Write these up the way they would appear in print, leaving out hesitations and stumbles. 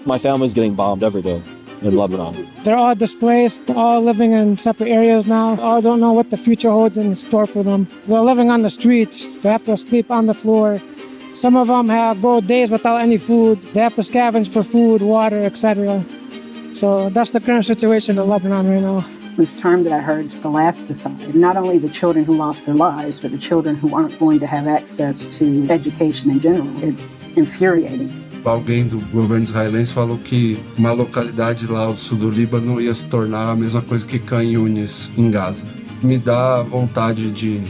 My family's getting bombed every day in Lebanon. They're all displaced, all living in separate areas now. All don't know what the future holds in store for them. They're living on the streets. They have to sleep on the floor. Some of them go days without any food. They have to scavenge for food, water, etc. So that's the current situation in Lebanon right now. This term that I heard, scholasticide, not only the children who lost their lives, but the children who aren't going to have access to education in general. It's infuriating. Alguém do governo israelense falou que uma localidade lá do sul do Líbano ia se tornar a mesma coisa que Canhunes em Gaza. Me dá vontade de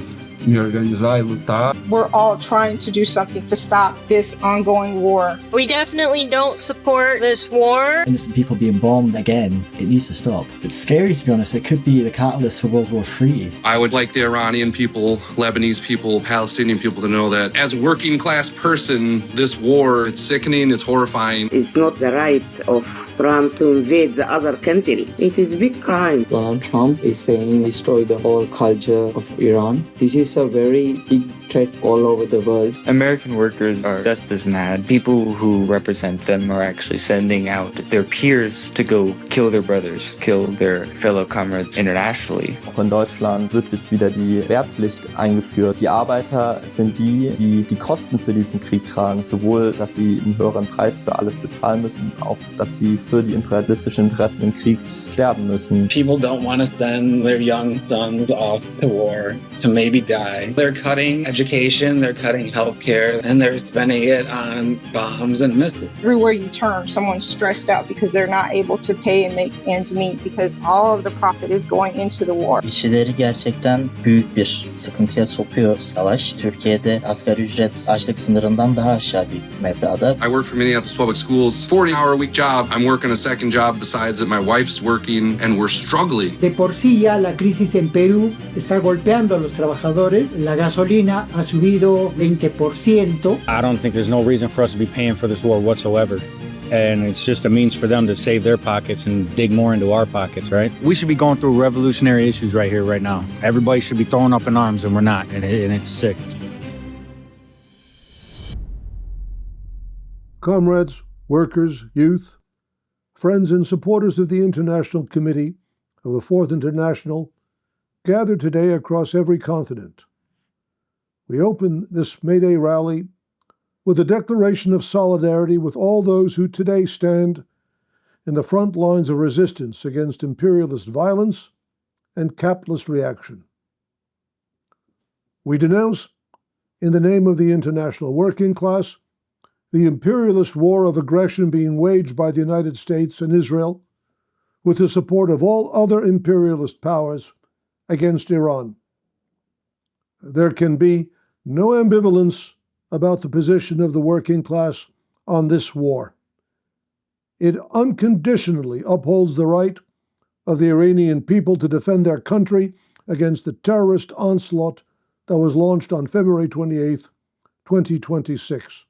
me organizar e lutar. We're all trying to do something to stop this ongoing war. We definitely don't support this war. Innocent people being bombed again, it needs to stop. It's scary, to be honest. It could be the catalyst for World War III. I would like the Iranian people, Lebanese people, Palestinian people to know that as a working class person, this war, it's sickening, it's horrifying. It's not the right of Trump to invade the other country. It is a big crime. Donald Trump is saying destroy the whole culture of Iran. This is a very big threat all over the world. American workers are just as mad. People who represent them are actually sending out their peers to go kill their brothers, kill their fellow comrades internationally. Auch in Deutschland wird jetzt wieder die Wehrpflicht eingeführt. Die Arbeiter sind die Kosten für diesen Krieg tragen, sowohl, dass sie einen höheren Preis für alles bezahlen müssen, auch, dass sie für die imperialistischen Interessen im Krieg sterben müssen. People don't want to send their young sons off to war to maybe die. They're cutting education, they're cutting healthcare, and they're spending it on bombs and missiles. Everywhere you turn, someone's stressed out because they're not able to pay and make ends meet because all of the profit is going into the war. İşçileri gerçekten büyük bir sıkıntıya sokuyor savaş. Türkiye'de asgari ücret açlık sınırından daha aşağı bir meblağda. I work for Minneapolis Public Schools, 40-hour-a-week job. I'm working a second job besides it. My wife's working and we're struggling. De por sí ya la crisis en Perú está golpeando a los trabajadores. La gasolina ha subido 20%. I don't think there's no reason for us to be paying for this war whatsoever. And it's just a means for them to save their pockets and dig more into our pockets, right? We should be going through revolutionary issues right here, right now. Everybody should be throwing up in arms, and we're not, and it's sick. Comrades, workers, youth, friends and supporters of the International Committee of the Fourth International gathered today across every continent. We open this May Day rally with a declaration of solidarity with all those who today stand in the front lines of resistance against imperialist violence and capitalist reaction. We denounce, in the name of the international working class, the imperialist war of aggression being waged by the United States and Israel with the support of all other imperialist powers against Iran. There can be no ambivalence about the position of the working class on this war. It unconditionally upholds the right of the Iranian people to defend their country against the terrorist onslaught that was launched on February 28, 2026.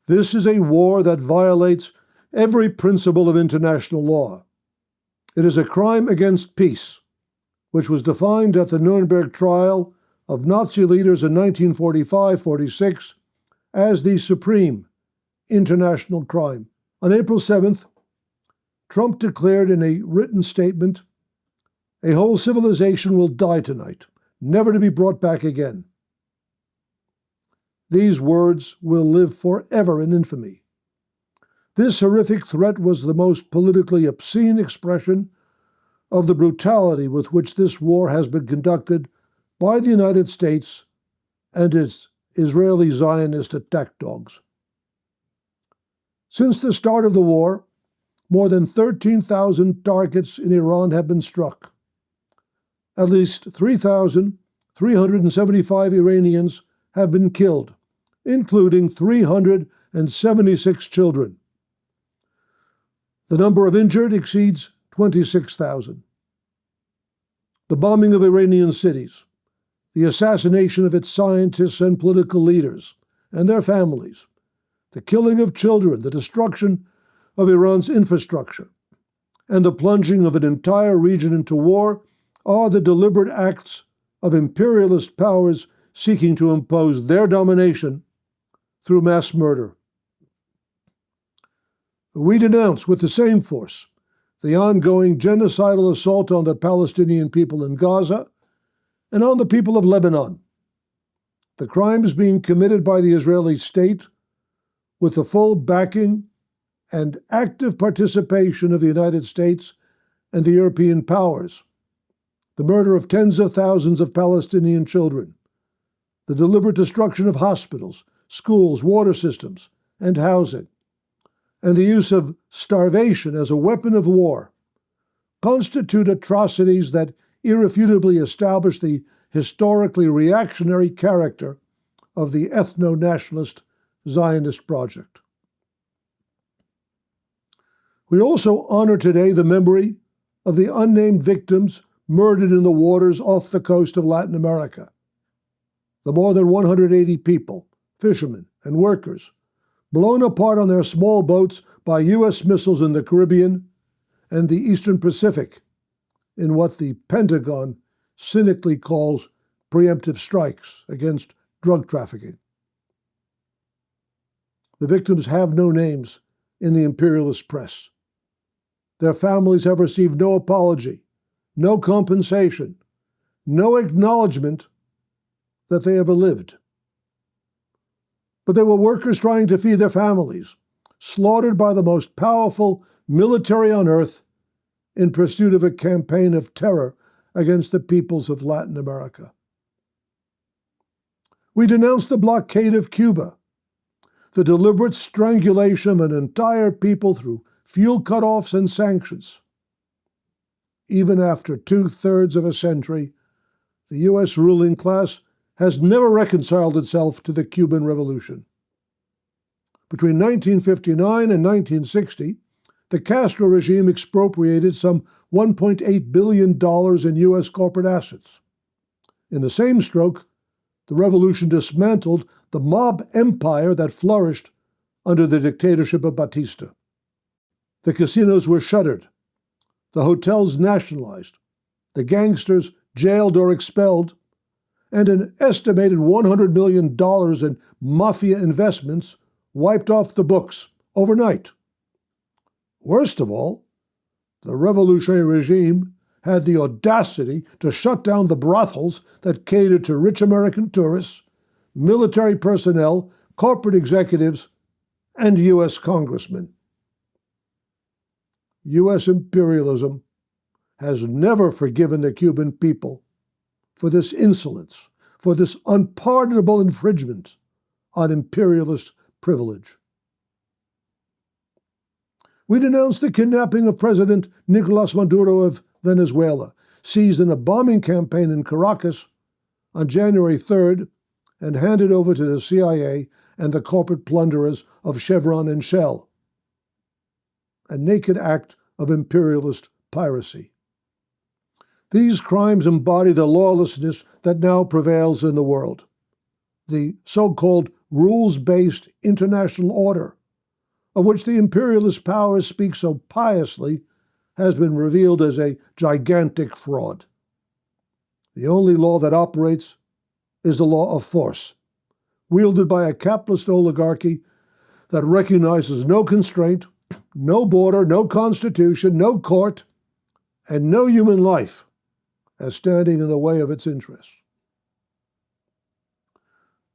This is a war that violates every principle of international law. It is a crime against peace, which was defined at the Nuremberg trial of Nazi leaders in 1945-46 as the supreme international crime. On April 7th, Trump declared in a written statement, "A whole civilization will die tonight, never to be brought back again." These words will live forever in infamy. This horrific threat was the most politically obscene expression of the brutality with which this war has been conducted by the United States and its Israeli Zionist attack dogs. Since the start of the war, more than 13,000 targets in Iran have been struck. At least 3,375 Iranians have been killed, including 376 children. The number of injured exceeds 26,000. The bombing of Iranian cities, the assassination of its scientists and political leaders and their families, the killing of children, the destruction of Iran's infrastructure, and the plunging of an entire region into war are the deliberate acts of imperialist powers seeking to impose their domination through mass murder. We denounce with the same force the ongoing genocidal assault on the Palestinian people in Gaza and on the people of Lebanon. The crimes being committed by the Israeli state with the full backing and active participation of the United States and the European powers. The murder of tens of thousands of Palestinian children. The deliberate destruction of hospitals, schools, water systems, and housing. And the use of starvation as a weapon of war constitute atrocities that irrefutably establish the historically reactionary character of the ethno-nationalist Zionist project. We also honor today the memory of the unnamed victims murdered in the waters off the coast of Latin America. The more than 180 people, fishermen and workers, blown apart on their small boats by U.S. missiles in the Caribbean and the Eastern Pacific in what the Pentagon cynically calls preemptive strikes against drug trafficking. The victims have no names in the imperialist press. Their families have received no apology, no compensation, no acknowledgement that they ever lived. But they were workers trying to feed their families, slaughtered by the most powerful military on earth in pursuit of a campaign of terror against the peoples of Latin America. We denounce the blockade of Cuba, the deliberate strangulation of an entire people through fuel cutoffs and sanctions. Even after 2/3 of a century, the U.S. ruling class has never reconciled itself to the Cuban Revolution. Between 1959 and 1960, the Castro regime expropriated some $1.8 billion in U.S. corporate assets. In the same stroke, the revolution dismantled the mob empire that flourished under the dictatorship of Batista. The casinos were shuttered, the hotels nationalized, the gangsters jailed or expelled, and an estimated $100 million in mafia investments wiped off the books overnight. Worst of all, the revolutionary regime had the audacity to shut down the brothels that catered to rich American tourists, military personnel, corporate executives, and U.S. congressmen. U.S. imperialism has never forgiven the Cuban people for this insolence, for this unpardonable infringement on imperialist privilege. We denounce the kidnapping of President Nicolas Maduro of Venezuela, seized in a bombing campaign in Caracas on January 3rd and handed over to the CIA and the corporate plunderers of Chevron and Shell. A naked act of imperialist piracy. These crimes embody the lawlessness that now prevails in the world. The so-called rules-based international order, of which the imperialist powers speak so piously, has been revealed as a gigantic fraud. The only law that operates is the law of force, wielded by a capitalist oligarchy that recognizes no constraint, no border, no constitution, no court, and no human life as standing in the way of its interests.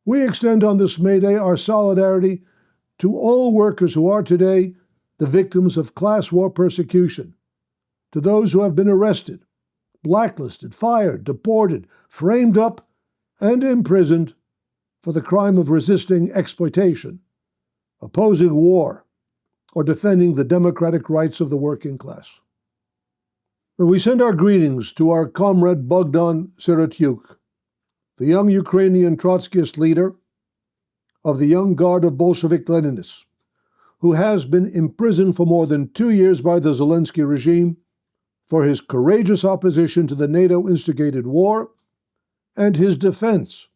We extend on this May Day our solidarity to all workers who are today the victims of class war persecution, to those who have been arrested, blacklisted, fired, deported, framed up, and imprisoned for the crime of resisting exploitation, opposing war, or defending the democratic rights of the working class. We send our greetings to our comrade Bogdan Siratyuk, the young Ukrainian Trotskyist leader of the young guard of Bolshevik Leninists, who has been imprisoned for more than 2 years by the Zelensky regime for his courageous opposition to the NATO-instigated war and his defense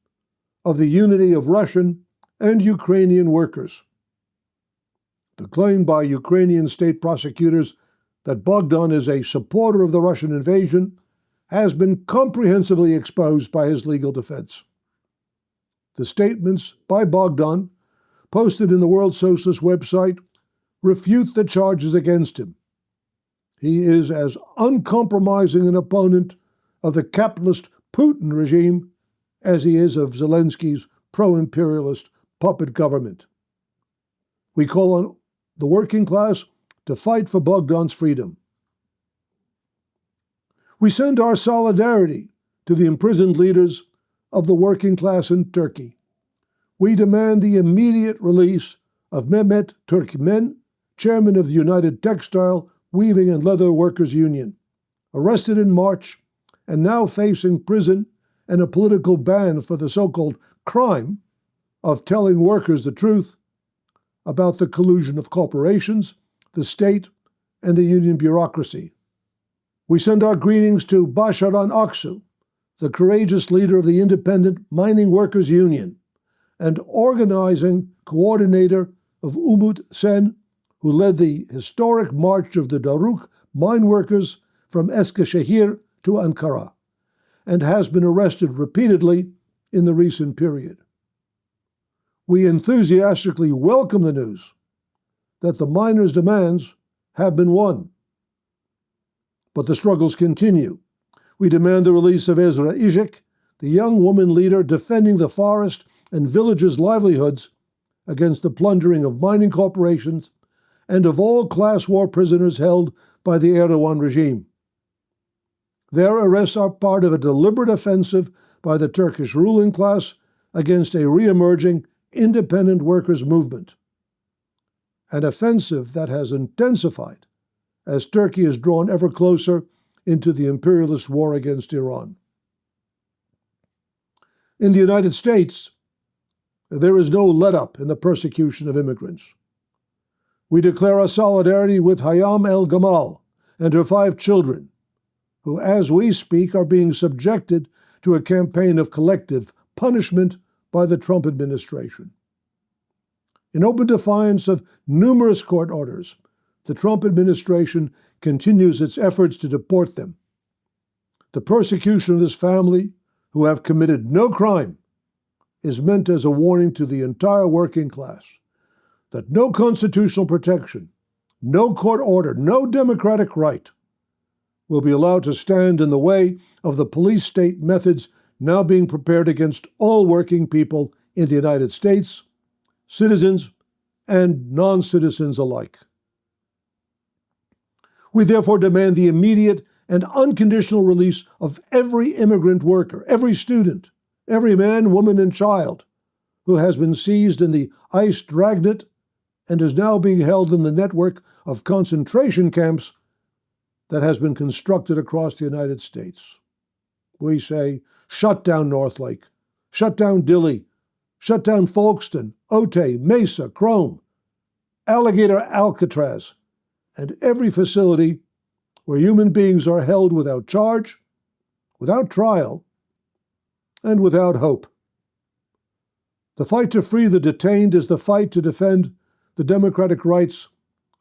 of the unity of Russian and Ukrainian workers. The claim by Ukrainian state prosecutors that Bogdan is a supporter of the Russian invasion has been comprehensively exposed by his legal defense. The statements by Bogdan, posted in the World Socialist Web Site, refute the charges against him. He is as uncompromising an opponent of the capitalist Putin regime as he is of Zelensky's pro-imperialist puppet government. We call on the working class to fight for Bogdan's freedom. We send our solidarity to the imprisoned leaders of the working class in Turkey. We demand the immediate release of Mehmet Türkmen, chairman of the United Textile, Weaving and Leather Workers Union, arrested in March and now facing prison and a political ban for the so-called crime of telling workers the truth about the collusion of corporations, the state, and the union bureaucracy. We send our greetings to Başaran Aksu, the courageous leader of the Independent Mining Workers Union and organizing coordinator of Umut Sen, who led the historic march of the Daruk mine workers from Eskişehir to Ankara, and has been arrested repeatedly in the recent period. We enthusiastically welcome the news that the miners' demands have been won. But the struggles continue. We demand the release of Ezra Ijek, the young woman leader defending the forest and villagers' livelihoods against the plundering of mining corporations and of all class war prisoners held by the Erdogan regime. Their arrests are part of a deliberate offensive by the Turkish ruling class against a re-emerging independent workers' movement, an offensive that has intensified as Turkey is drawn ever closer into the imperialist war against Iran. In the United States, there is no let-up in the persecution of immigrants. We declare our solidarity with Hayam El-Gamal and her 5 children, who, as we speak, are being subjected to a campaign of collective punishment by the Trump administration. In open defiance of numerous court orders, the Trump administration continues its efforts to deport them. The persecution of this family, who have committed no crime, is meant as a warning to the entire working class that no constitutional protection, no court order, no democratic right will be allowed to stand in the way of the police state methods now being prepared against all working people in the United States, citizens and non-citizens alike. We therefore demand the immediate and unconditional release of every immigrant worker, every student, every man, woman, and child who has been seized in the ICE dragnet and is now being held in the network of concentration camps that has been constructed across the United States. We say, shut down Northlake, shut down Dilley, shut down Folkestone, Otay, Mesa, Chrome, Alligator Alcatraz, and every facility where human beings are held without charge, without trial, and without hope. The fight to free the detained is the fight to defend the democratic rights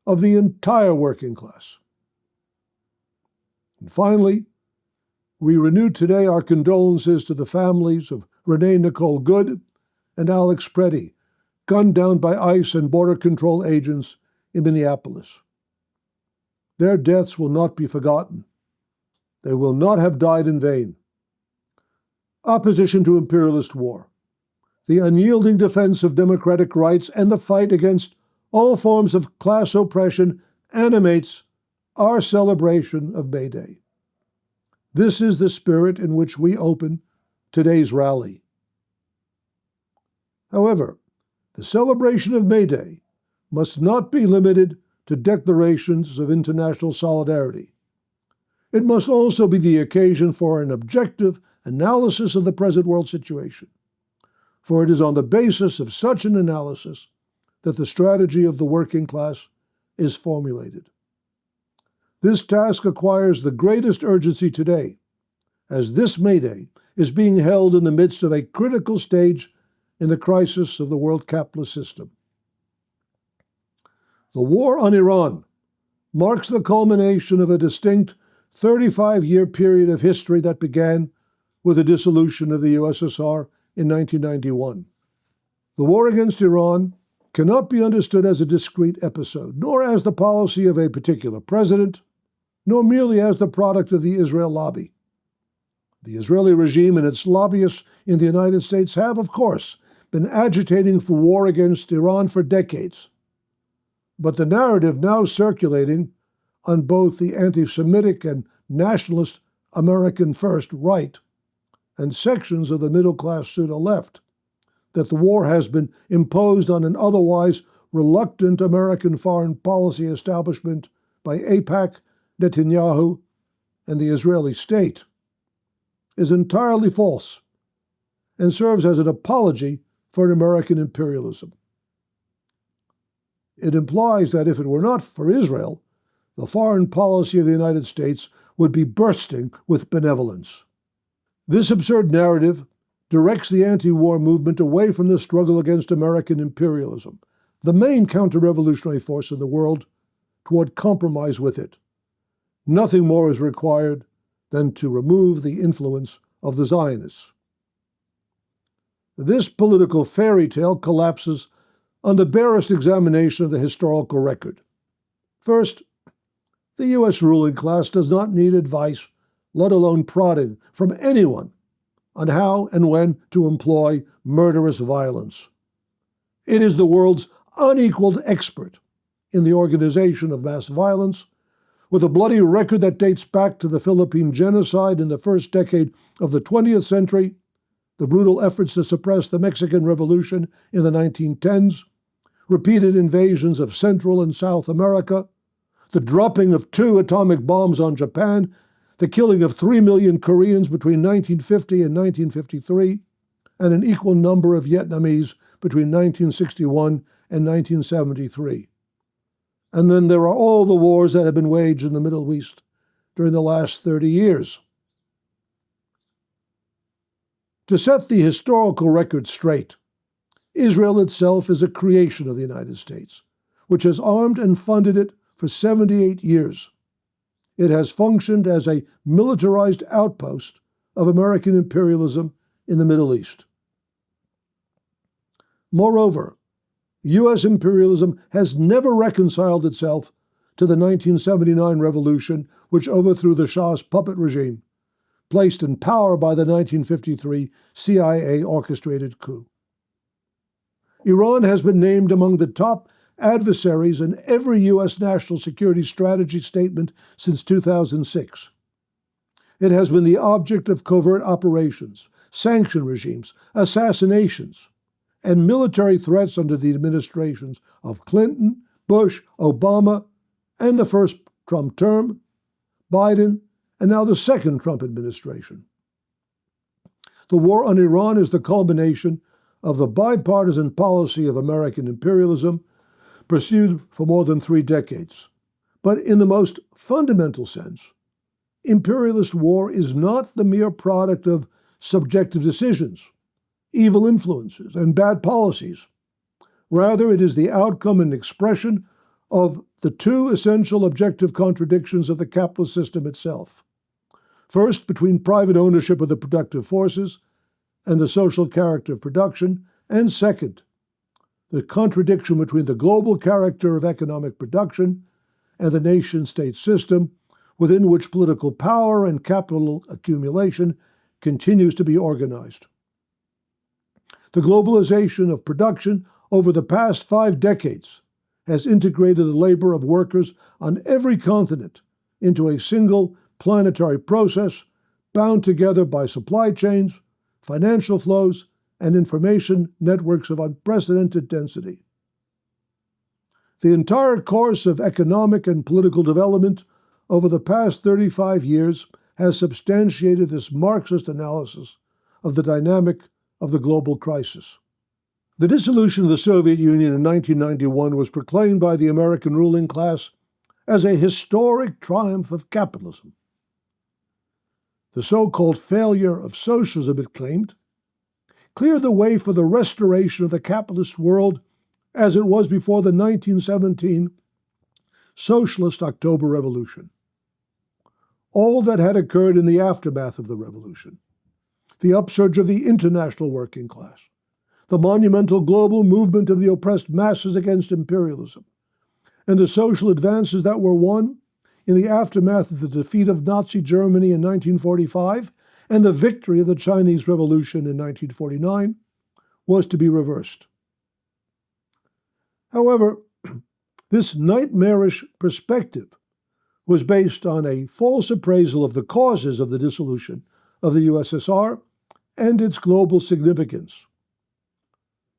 of the entire working class. And finally, we renew today our condolences to the families of Renee Nicole Good and Alex Preddy, gunned down by ICE and Border Control agents in Minneapolis. Their deaths will not be forgotten. They will not have died in vain. Opposition to imperialist war, the unyielding defense of democratic rights, and the fight against all forms of class oppression animates our celebration of May Day. This is the spirit in which we open today's rally. However, the celebration of May Day must not be limited to declarations of international solidarity. It must also be the occasion for an objective analysis of the present world situation, for it is on the basis of such an analysis that the strategy of the working class is formulated. This task acquires the greatest urgency today, as this May Day is being held in the midst of a critical stage in the crisis of the world capitalist system. The war on Iran marks the culmination of a distinct 35-year period of history that began with the dissolution of the USSR in 1991. The war against Iran cannot be understood as a discrete episode, nor as the policy of a particular president, nor merely as the product of the Israel lobby. The Israeli regime and its lobbyists in the United States have, of course, been agitating for war against Iran for decades. But the narrative now circulating on both the anti-Semitic and nationalist American First right and sections of the middle-class pseudo-left that the war has been imposed on an otherwise reluctant American foreign policy establishment by AIPAC, Netanyahu, and the Israeli state is entirely false and serves as an apology for American imperialism. It implies that if it were not for Israel, the foreign policy of the United States would be bursting with benevolence. This absurd narrative directs the anti-war movement away from the struggle against American imperialism, the main counter-revolutionary force in the world, toward compromise with it. Nothing more is required than to remove the influence of the Zionists. This political fairy tale collapses on the barest examination of the historical record. First, the U.S. ruling class does not need advice, let alone prodding, from anyone on how and when to employ murderous violence. It is the world's unequaled expert in the organization of mass violence, with a bloody record that dates back to the Philippine genocide in the first decade of the 20th century, the brutal efforts to suppress the Mexican Revolution in the 1910s, repeated invasions of Central and South America, the dropping of 2 atomic bombs on Japan, the killing of 3 million Koreans between 1950 and 1953, and an equal number of Vietnamese between 1961 and 1973. And then there are all the wars that have been waged in the Middle East during the last 30 years. To set the historical record straight, Israel itself is a creation of the United States, which has armed and funded it for 78 years. It has functioned as a militarized outpost of American imperialism in the Middle East. Moreover, U.S. imperialism has never reconciled itself to the 1979 revolution, which overthrew the Shah's puppet regime, placed in power by the 1953 CIA-orchestrated coup. Iran has been named among the top adversaries in every U.S. national security strategy statement since 2006. It has been the object of covert operations, sanction regimes, assassinations, and military threats under the administrations of Clinton, Bush, Obama, and the first Trump term, Biden, and now the second Trump administration. The war on Iran is the culmination of the bipartisan policy of American imperialism pursued for more than 3 decades. But in the most fundamental sense, imperialist war is not the mere product of subjective decisions, evil influences, and bad policies. Rather, it is the outcome and expression of the 2 essential objective contradictions of the capitalist system itself. First, between private ownership of the productive forces and the social character of production, and second, the contradiction between the global character of economic production and the nation-state system within which political power and capital accumulation continues to be organized. The globalization of production over the past 5 decades has integrated the labor of workers on every continent into a single planetary process bound together by supply chains, financial flows, and information networks of unprecedented density. The entire course of economic and political development over the past 35 years has substantiated this Marxist analysis of the dynamic of the global crisis. The dissolution of the Soviet Union in 1991 was proclaimed by the American ruling class as a historic triumph of capitalism. The so-called failure of socialism, it claimed, cleared the way for the restoration of the capitalist world as it was before the 1917 Socialist October Revolution. All that had occurred in the aftermath of the revolution, the upsurge of the international working class, the monumental global movement of the oppressed masses against imperialism, and the social advances that were won in the aftermath of the defeat of Nazi Germany in 1945 and the victory of the Chinese Revolution in 1949, was to be reversed. However, this nightmarish perspective was based on a false appraisal of the causes of the dissolution of the USSR and its global significance.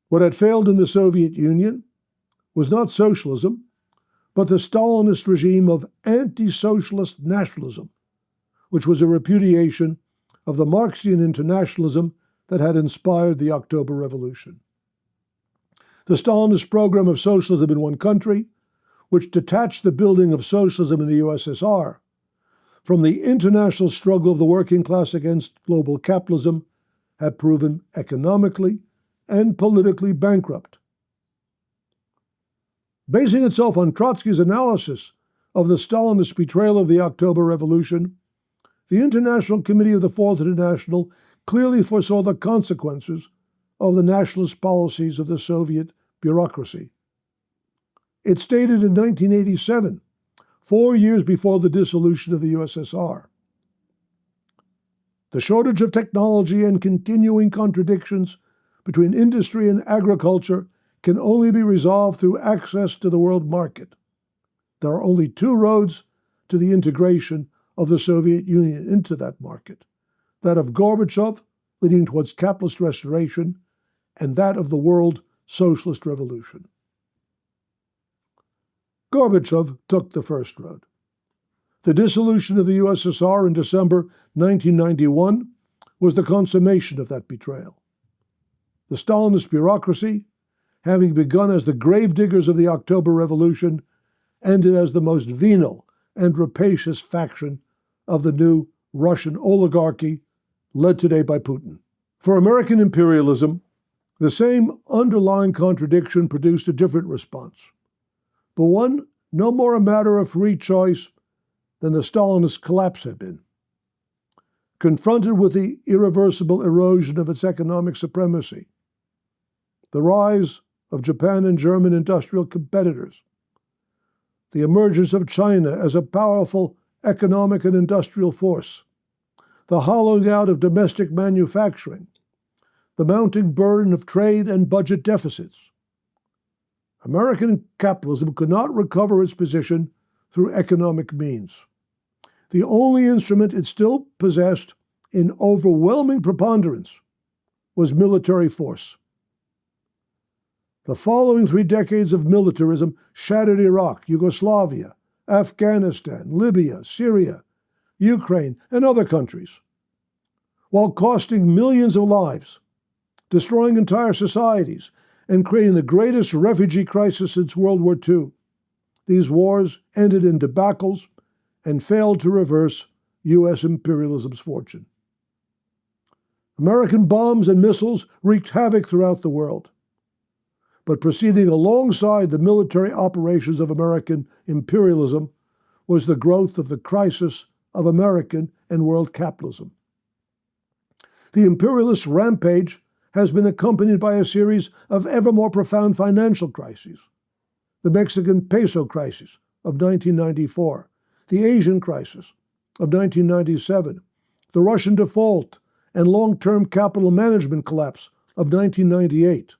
What had failed in the Soviet Union was not socialism, but the Stalinist regime of anti-socialist nationalism, which was a repudiation of the Marxian internationalism that had inspired the October Revolution. The Stalinist program of socialism in one country, which detached the building of socialism in the USSR from the international struggle of the working class against global capitalism, had proven economically and politically bankrupt. Basing itself on Trotsky's analysis of the Stalinist betrayal of the October Revolution, the International Committee of the Fourth International clearly foresaw the consequences of the nationalist policies of the Soviet bureaucracy. It stated in 1987, 4 years before the dissolution of the USSR, the shortage of technology and continuing contradictions between industry and agriculture can only be resolved through access to the world market. There are only two roads to the integration of the Soviet Union into that market, that of Gorbachev, leading towards capitalist restoration, and that of the World Socialist Revolution. Gorbachev took the first road. The dissolution of the USSR in December 1991 was the consummation of that betrayal. The Stalinist bureaucracy, having begun as the gravediggers of the October Revolution, ended as the most venal and rapacious faction of the new Russian oligarchy, led today by Putin. For American imperialism, the same underlying contradiction produced a different response, but one no more a matter of free choice than the Stalinist collapse had been. Confronted with the irreversible erosion of its economic supremacy, the rise of Japan and German industrial competitors, the emergence of China as a powerful economic and industrial force, the hollowing out of domestic manufacturing, the mounting burden of trade and budget deficits. American capitalism could not recover its position through economic means. The only instrument it still possessed in overwhelming preponderance was military force. The following 3 decades of militarism shattered Iraq, Yugoslavia, Afghanistan, Libya, Syria, Ukraine, and other countries, while costing millions of lives, destroying entire societies, and creating the greatest refugee crisis since World War II. These wars ended in debacles and failed to reverse U.S. imperialism's fortune. American bombs and missiles wreaked havoc throughout the world. But proceeding alongside the military operations of American imperialism was the growth of the crisis of American and world capitalism. The imperialist rampage has been accompanied by a series of ever more profound financial crises. The Mexican peso crisis of 1994, the Asian crisis of 1997, the Russian default and long-term capital management collapse of 1998,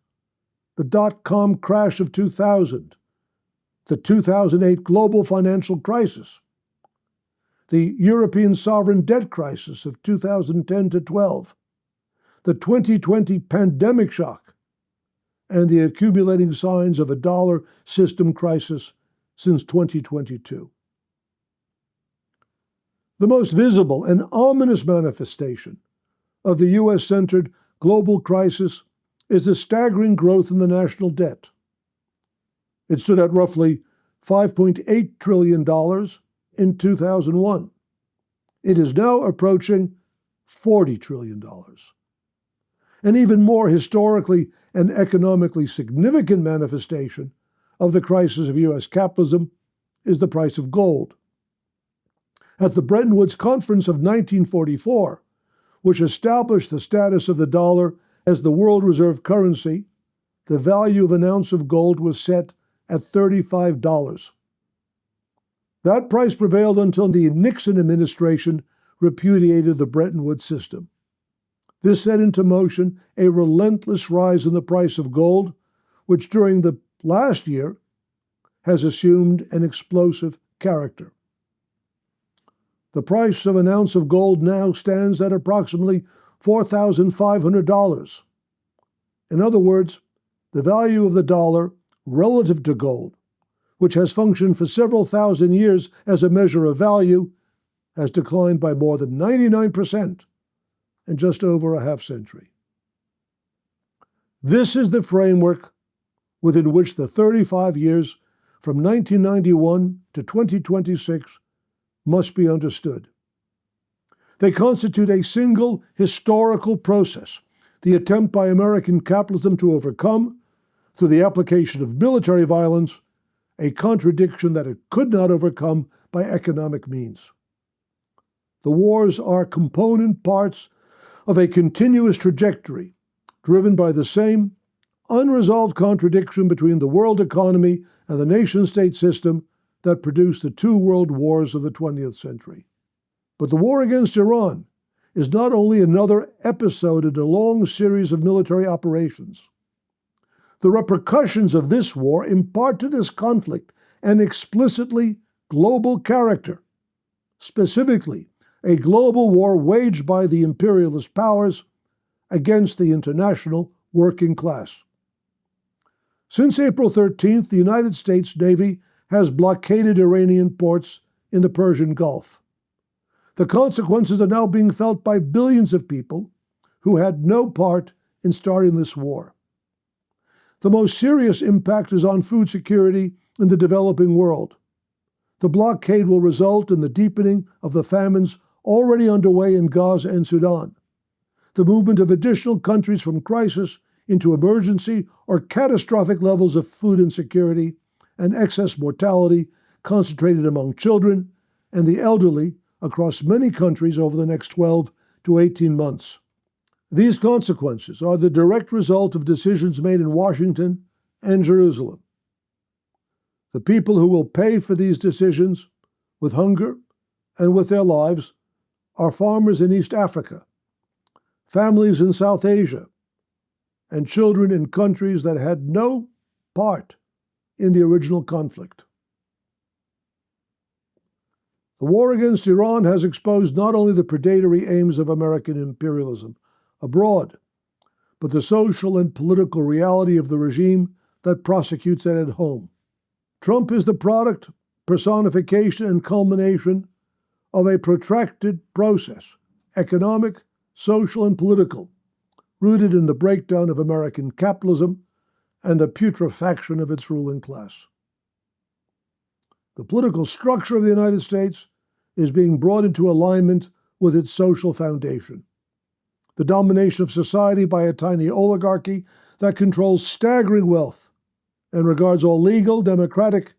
the dot-com crash of 2000, the 2008 global financial crisis, the European sovereign debt crisis of 2010 to 12, the 2020 pandemic shock, and the accumulating signs of a dollar system crisis since 2022. The most visible and ominous manifestation of the U.S.-centered global crisis is the staggering growth in the national debt. It stood at roughly $5.8 trillion in 2001. It is now approaching $40 trillion. An even more historically and economically significant manifestation of the crisis of U.S. capitalism is the price of gold. At the Bretton Woods Conference of 1944, which established the status of the dollar as the world reserve currency, the value of an ounce of gold was set at $35. That price prevailed until the Nixon administration repudiated the Bretton Woods system. This set into motion a relentless rise in the price of gold, which during the last year has assumed an explosive character. The price of an ounce of gold now stands at approximately $4,500. In other words, the value of the dollar relative to gold, which has functioned for several thousand years as a measure of value, has declined by more than 99% in just over a half-century. This is the framework within which the 35 years from 1991 to 2026 must be understood. They constitute a single historical process, the attempt by American capitalism to overcome, through the application of military violence, a contradiction that it could not overcome by economic means. The wars are component parts of a continuous trajectory driven by the same unresolved contradiction between the world economy and the nation-state system that produced the two world wars of the 20th century. But the war against Iran is not only another episode in a long series of military operations. The repercussions of this war impart to this conflict an explicitly global character, specifically a global war waged by the imperialist powers against the international working class. Since April 13th, the United States Navy has blockaded Iranian ports in the Persian Gulf. The consequences are now being felt by billions of people who had no part in starting this war. The most serious impact is on food security in the developing world. The blockade will result in the deepening of the famines already underway in Gaza and Sudan, the movement of additional countries from crisis into emergency or catastrophic levels of food insecurity, and excess mortality concentrated among children and the elderly across many countries over the next 12 to 18 months. These consequences are the direct result of decisions made in Washington and Jerusalem. The people who will pay for these decisions with hunger and with their lives are farmers in East Africa, families in South Asia, and children in countries that had no part in the original conflict. The war against Iran has exposed not only the predatory aims of American imperialism abroad, but the social and political reality of the regime that prosecutes it at home. Trump is the product, personification, and culmination of a protracted process, economic, social, and political, rooted in the breakdown of American capitalism and the putrefaction of its ruling class. The political structure of the United States is being brought into alignment with its social foundation. The domination of society by a tiny oligarchy that controls staggering wealth and regards all legal, democratic,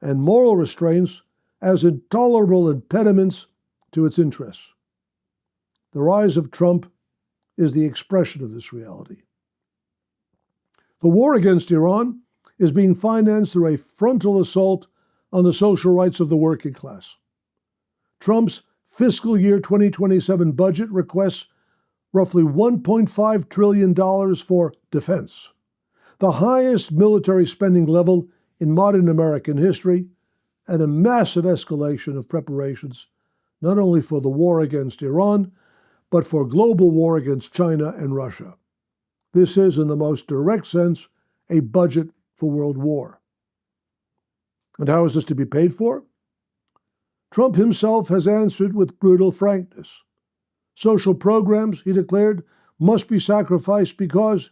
and moral restraints as intolerable impediments to its interests. The rise of Trump is the expression of this reality. The war against Iran is being financed through a frontal assault on the social rights of the working class. Trump's fiscal year 2027 budget requests roughly $1.5 trillion for defense, the highest military spending level in modern American history, and a massive escalation of preparations not only for the war against Iran, but for global war against China and Russia. This is, in the most direct sense, a budget for world war. And how is this to be paid for? Trump himself has answered with brutal frankness. Social programs, he declared, must be sacrificed because,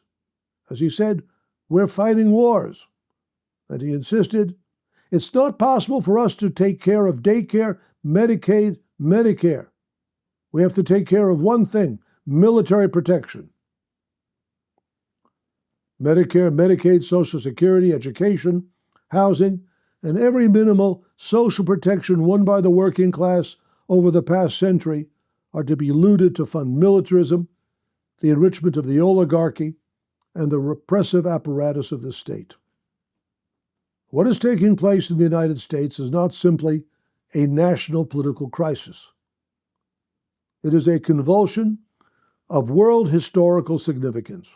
as he said, we're fighting wars. And he insisted, it's not possible for us to take care of daycare, Medicaid, Medicare. We have to take care of one thing, military protection. Medicare, Medicaid, Social Security, education, housing, and every minimal social protection won by the working class over the past century are to be looted to fund militarism, the enrichment of the oligarchy, and the repressive apparatus of the state. What is taking place in the United States is not simply a national political crisis. It is a convulsion of world historical significance.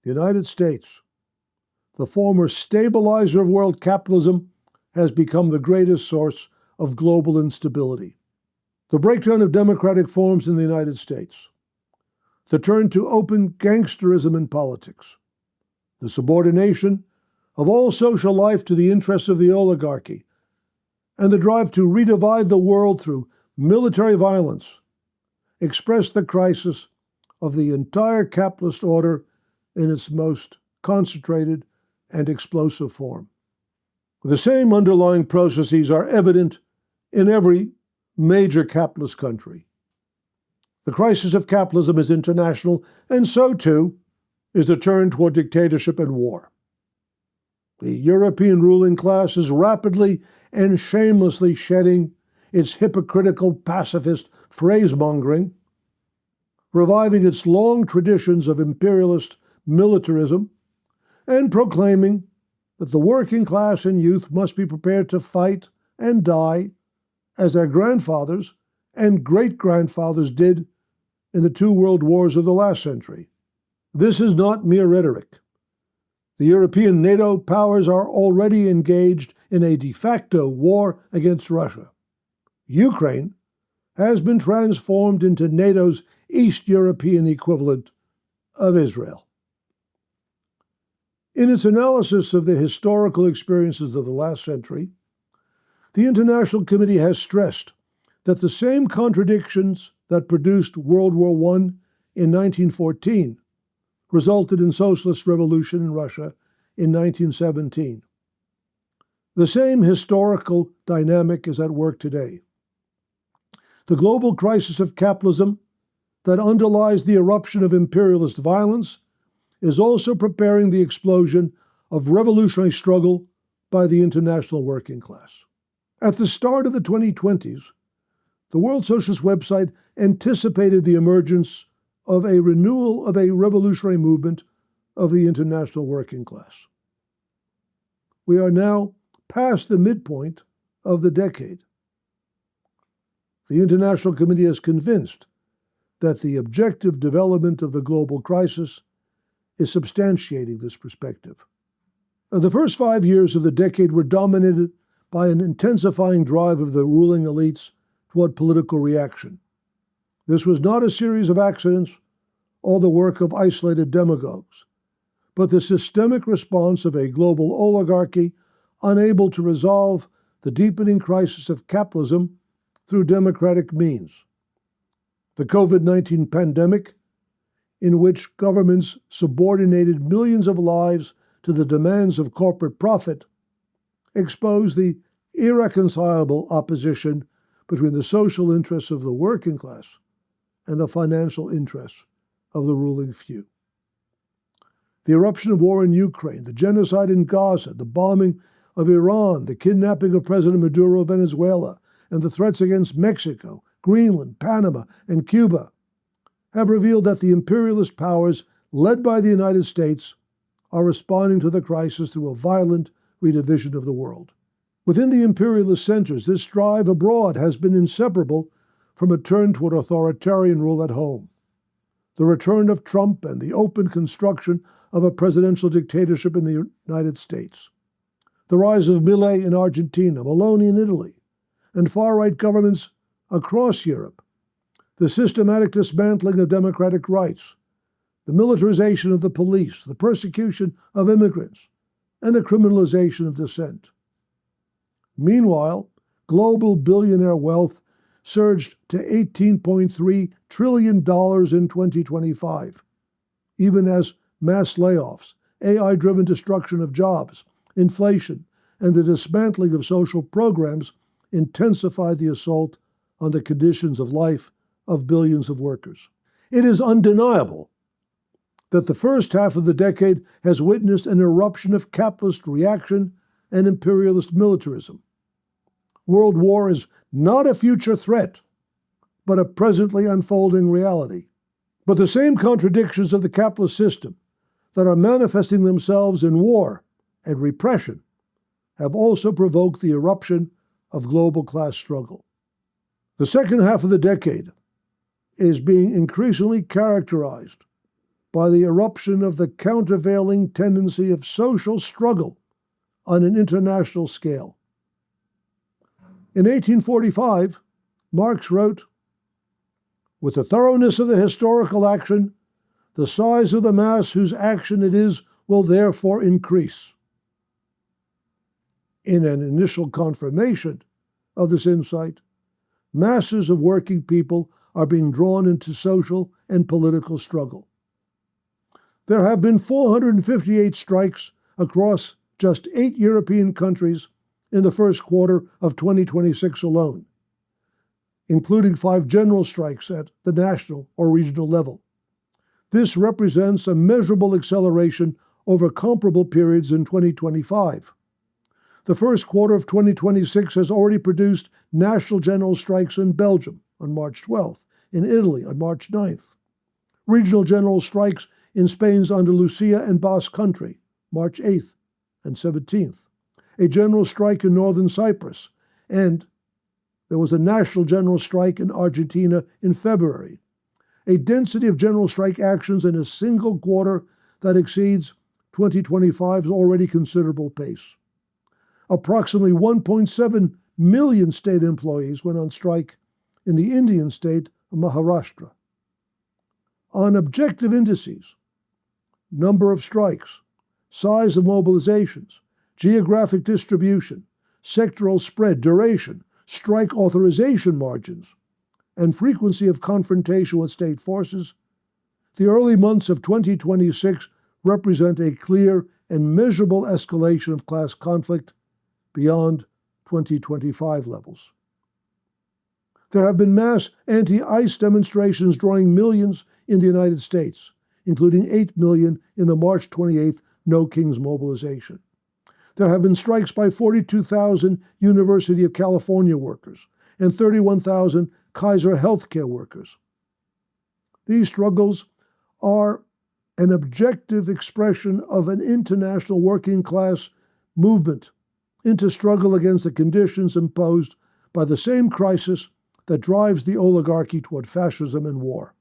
The United States, the former stabilizer of world capitalism, has become the greatest source of global instability. The breakdown of democratic forms in the United States, the turn to open gangsterism in politics, the subordination of all social life to the interests of the oligarchy, and the drive to redivide the world through military violence express the crisis of the entire capitalist order in its most concentrated and explosive form. The same underlying processes are evident in every major capitalist country. The crisis of capitalism is international, and so too is the turn toward dictatorship and war. The European ruling class is rapidly and shamelessly shedding its hypocritical pacifist phrase-mongering, reviving its long traditions of imperialist militarism, and proclaiming that the working class and youth must be prepared to fight and die as their grandfathers and great-grandfathers did in the two world wars of the last century. This is not mere rhetoric. The European NATO powers are already engaged in a de facto war against Russia. Ukraine has been transformed into NATO's East European equivalent of Israel. In its analysis of the historical experiences of the last century, the International Committee has stressed that the same contradictions that produced World War I in 1914 resulted in socialist revolution in Russia in 1917. The same historical dynamic is at work today. The global crisis of capitalism that underlies the eruption of imperialist violence is also preparing the explosion of revolutionary struggle by the international working class. At the start of the 2020s, the World Socialist Web Site anticipated the emergence of a renewal of a revolutionary movement of the international working class. We are now past the midpoint of the decade. The International Committee is convinced that the objective development of the global crisis is substantiating this perspective. The first 5 years of the decade were dominated by an intensifying drive of the ruling elites toward political reaction. This was not a series of accidents or the work of isolated demagogues, but the systemic response of a global oligarchy unable to resolve the deepening crisis of capitalism through democratic means. The COVID-19 pandemic, in which governments subordinated millions of lives to the demands of corporate profit, exposed the irreconcilable opposition between the social interests of the working class and the financial interests of the ruling few. The eruption of war in Ukraine, the genocide in Gaza, the bombing of Iran, the kidnapping of President Maduro of Venezuela, and the threats against Mexico, Greenland, Panama, and Cuba have revealed that the imperialist powers, led by the United States, are responding to the crisis through a violent redivision of the world. Within the imperialist centers, this drive abroad has been inseparable from a turn toward authoritarian rule at home. The return of Trump and the open construction of a presidential dictatorship in the United States. The rise of Milei in Argentina, Meloni in Italy, and far-right governments across Europe. The systematic dismantling of democratic rights, the militarization of the police, the persecution of immigrants, and the criminalization of dissent. Meanwhile, global billionaire wealth surged to $18.3 trillion in 2025, even as mass layoffs, AI-driven destruction of jobs, inflation, and the dismantling of social programs intensified the assault on the conditions of life of billions of workers. It is undeniable that the first half of the decade has witnessed an eruption of capitalist reaction and imperialist militarism. World war is not a future threat, but a presently unfolding reality. But the same contradictions of the capitalist system that are manifesting themselves in war and repression have also provoked the eruption of global class struggle. The second half of the decade is being increasingly characterized by the eruption of the countervailing tendency of social struggle on an international scale. In 1845, Marx wrote, "With the thoroughness of the historical action, the size of the mass whose action it is will therefore increase." In an initial confirmation of this insight, masses of working people are being drawn into social and political struggle. There have been 458 strikes across just 8 European countries in the first quarter of 2026 alone, including 5 general strikes at the national or regional level. This represents a measurable acceleration over comparable periods in 2025. The first quarter of 2026 has already produced national general strikes in Belgium on March 12th, in Italy on March 9th, regional general strikes in Spain's Andalusia and Basque Country, March 8th and 17th, a general strike in northern Cyprus, and there was a national general strike in Argentina in February, a density of general strike actions in a single quarter that exceeds 2025's already considerable pace. Approximately 1.7 million state employees went on strike in the Indian state of Maharashtra. On objective indices, number of strikes, size of mobilizations, geographic distribution, sectoral spread, duration, strike authorization margins, and frequency of confrontation with state forces, the early months of 2026 represent a clear and measurable escalation of class conflict beyond 2025 levels. There have been mass anti-ICE demonstrations drawing millions in the United States, including 8 million in the March 28th No Kings mobilization. There have been strikes by 42,000 University of California workers and 31,000 Kaiser healthcare workers. These struggles are an objective expression of an international working class movement into struggle against the conditions imposed by the same crisis that drives the oligarchy toward fascism and war.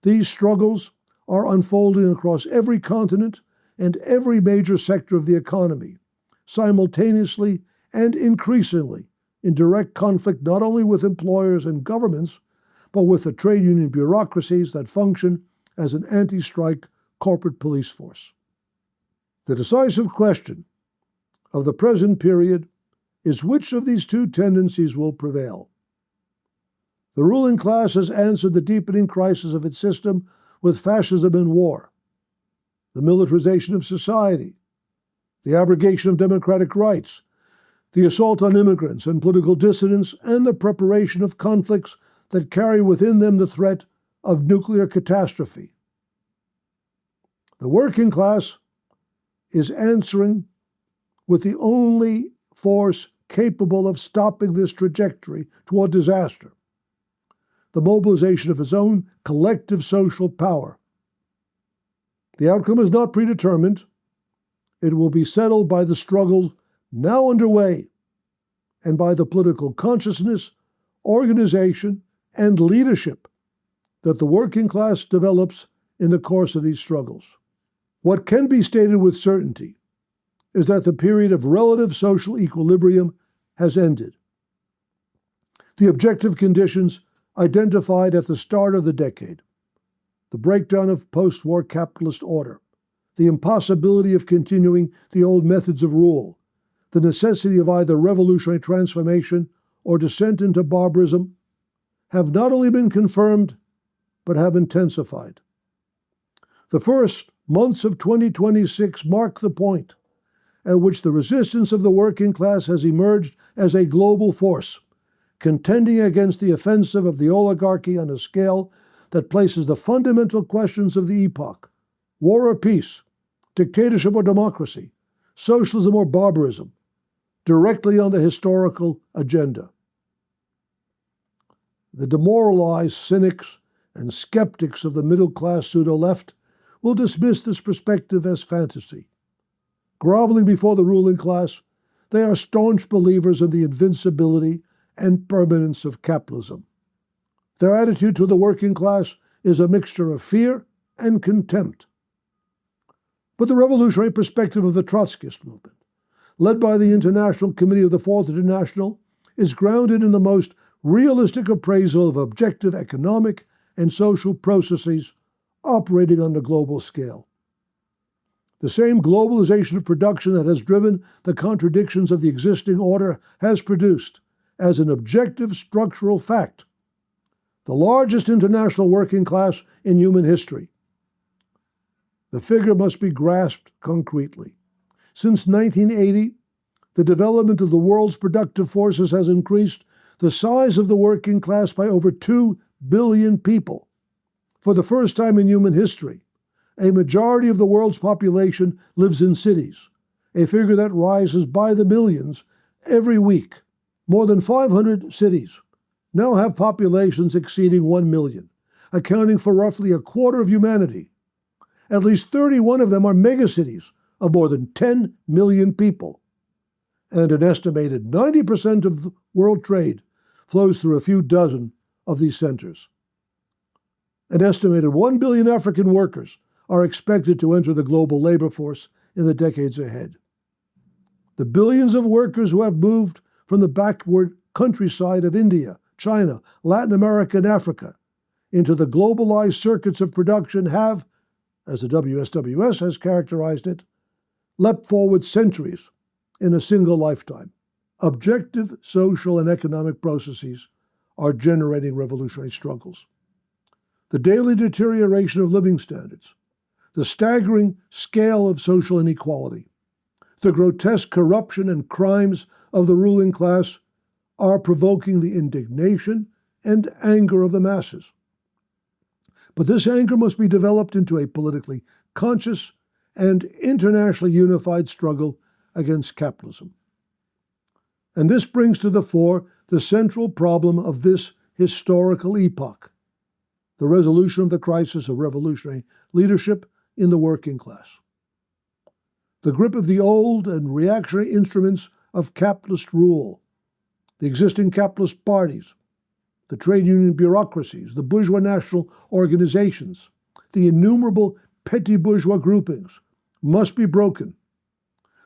These struggles are unfolding across every continent and every major sector of the economy, simultaneously and increasingly in direct conflict not only with employers and governments, but with the trade union bureaucracies that function as an anti-strike corporate police force. The decisive question of the present period is which of these two tendencies will prevail. The ruling class has answered the deepening crisis of its system with fascism and war, the militarization of society, the abrogation of democratic rights, the assault on immigrants and political dissidents, and the preparation of conflicts that carry within them the threat of nuclear catastrophe. The working class is answering with the only force capable of stopping this trajectory toward disaster, the mobilization of its own collective social power. The outcome is not predetermined. It will be settled by the struggles now underway and by the political consciousness, organization, and leadership that the working class develops in the course of these struggles. What can be stated with certainty is that the period of relative social equilibrium has ended. The objective conditions identified at the start of the decade, the breakdown of post-war capitalist order, the impossibility of continuing the old methods of rule, the necessity of either revolutionary transformation or descent into barbarism, have not only been confirmed, but have intensified. The first months of 2026 mark the point at which the resistance of the working class has emerged as a global force, contending against the offensive of the oligarchy on a scale that places the fundamental questions of the epoch, war or peace, dictatorship or democracy, socialism or barbarism, directly on the historical agenda. The demoralized cynics and skeptics of the middle-class pseudo-left will dismiss this perspective as fantasy. Groveling before the ruling class, they are staunch believers in the invincibility and permanence of capitalism. Their attitude to the working class is a mixture of fear and contempt. But the revolutionary perspective of the Trotskyist movement, led by the International Committee of the Fourth International, is grounded in the most realistic appraisal of objective economic and social processes operating on a global scale. The same globalization of production that has driven the contradictions of the existing order has produced, as an objective structural fact, the largest international working class in human history. The figure must be grasped concretely. Since 1980, the development of the world's productive forces has increased the size of the working class by over 2 billion people. For the first time in human history, a majority of the world's population lives in cities, a figure that rises by the millions every week. More than 500 cities now have populations exceeding 1 million, accounting for roughly a quarter of humanity. At least 31 of them are megacities of more than 10 million people. And an estimated 90% of the world trade flows through a few dozen of these centers. An estimated 1 billion African workers are expected to enter the global labor force in the decades ahead. The billions of workers who have moved from the backward countryside of India, China, Latin America, and Africa into the globalized circuits of production have, as the WSWS has characterized it, leapt forward centuries in a single lifetime. Objective social and economic processes are generating revolutionary struggles. The daily deterioration of living standards, the staggering scale of social inequality, the grotesque corruption and crimes of the ruling class are provoking the indignation and anger of the masses. But this anger must be developed into a politically conscious and internationally unified struggle against capitalism. And this brings to the fore the central problem of this historical epoch, the resolution of the crisis of revolutionary leadership in the working class. The grip of the old and reactionary instruments of capitalist rule, the existing capitalist parties, the trade union bureaucracies, the bourgeois national organizations, the innumerable petty bourgeois groupings must be broken.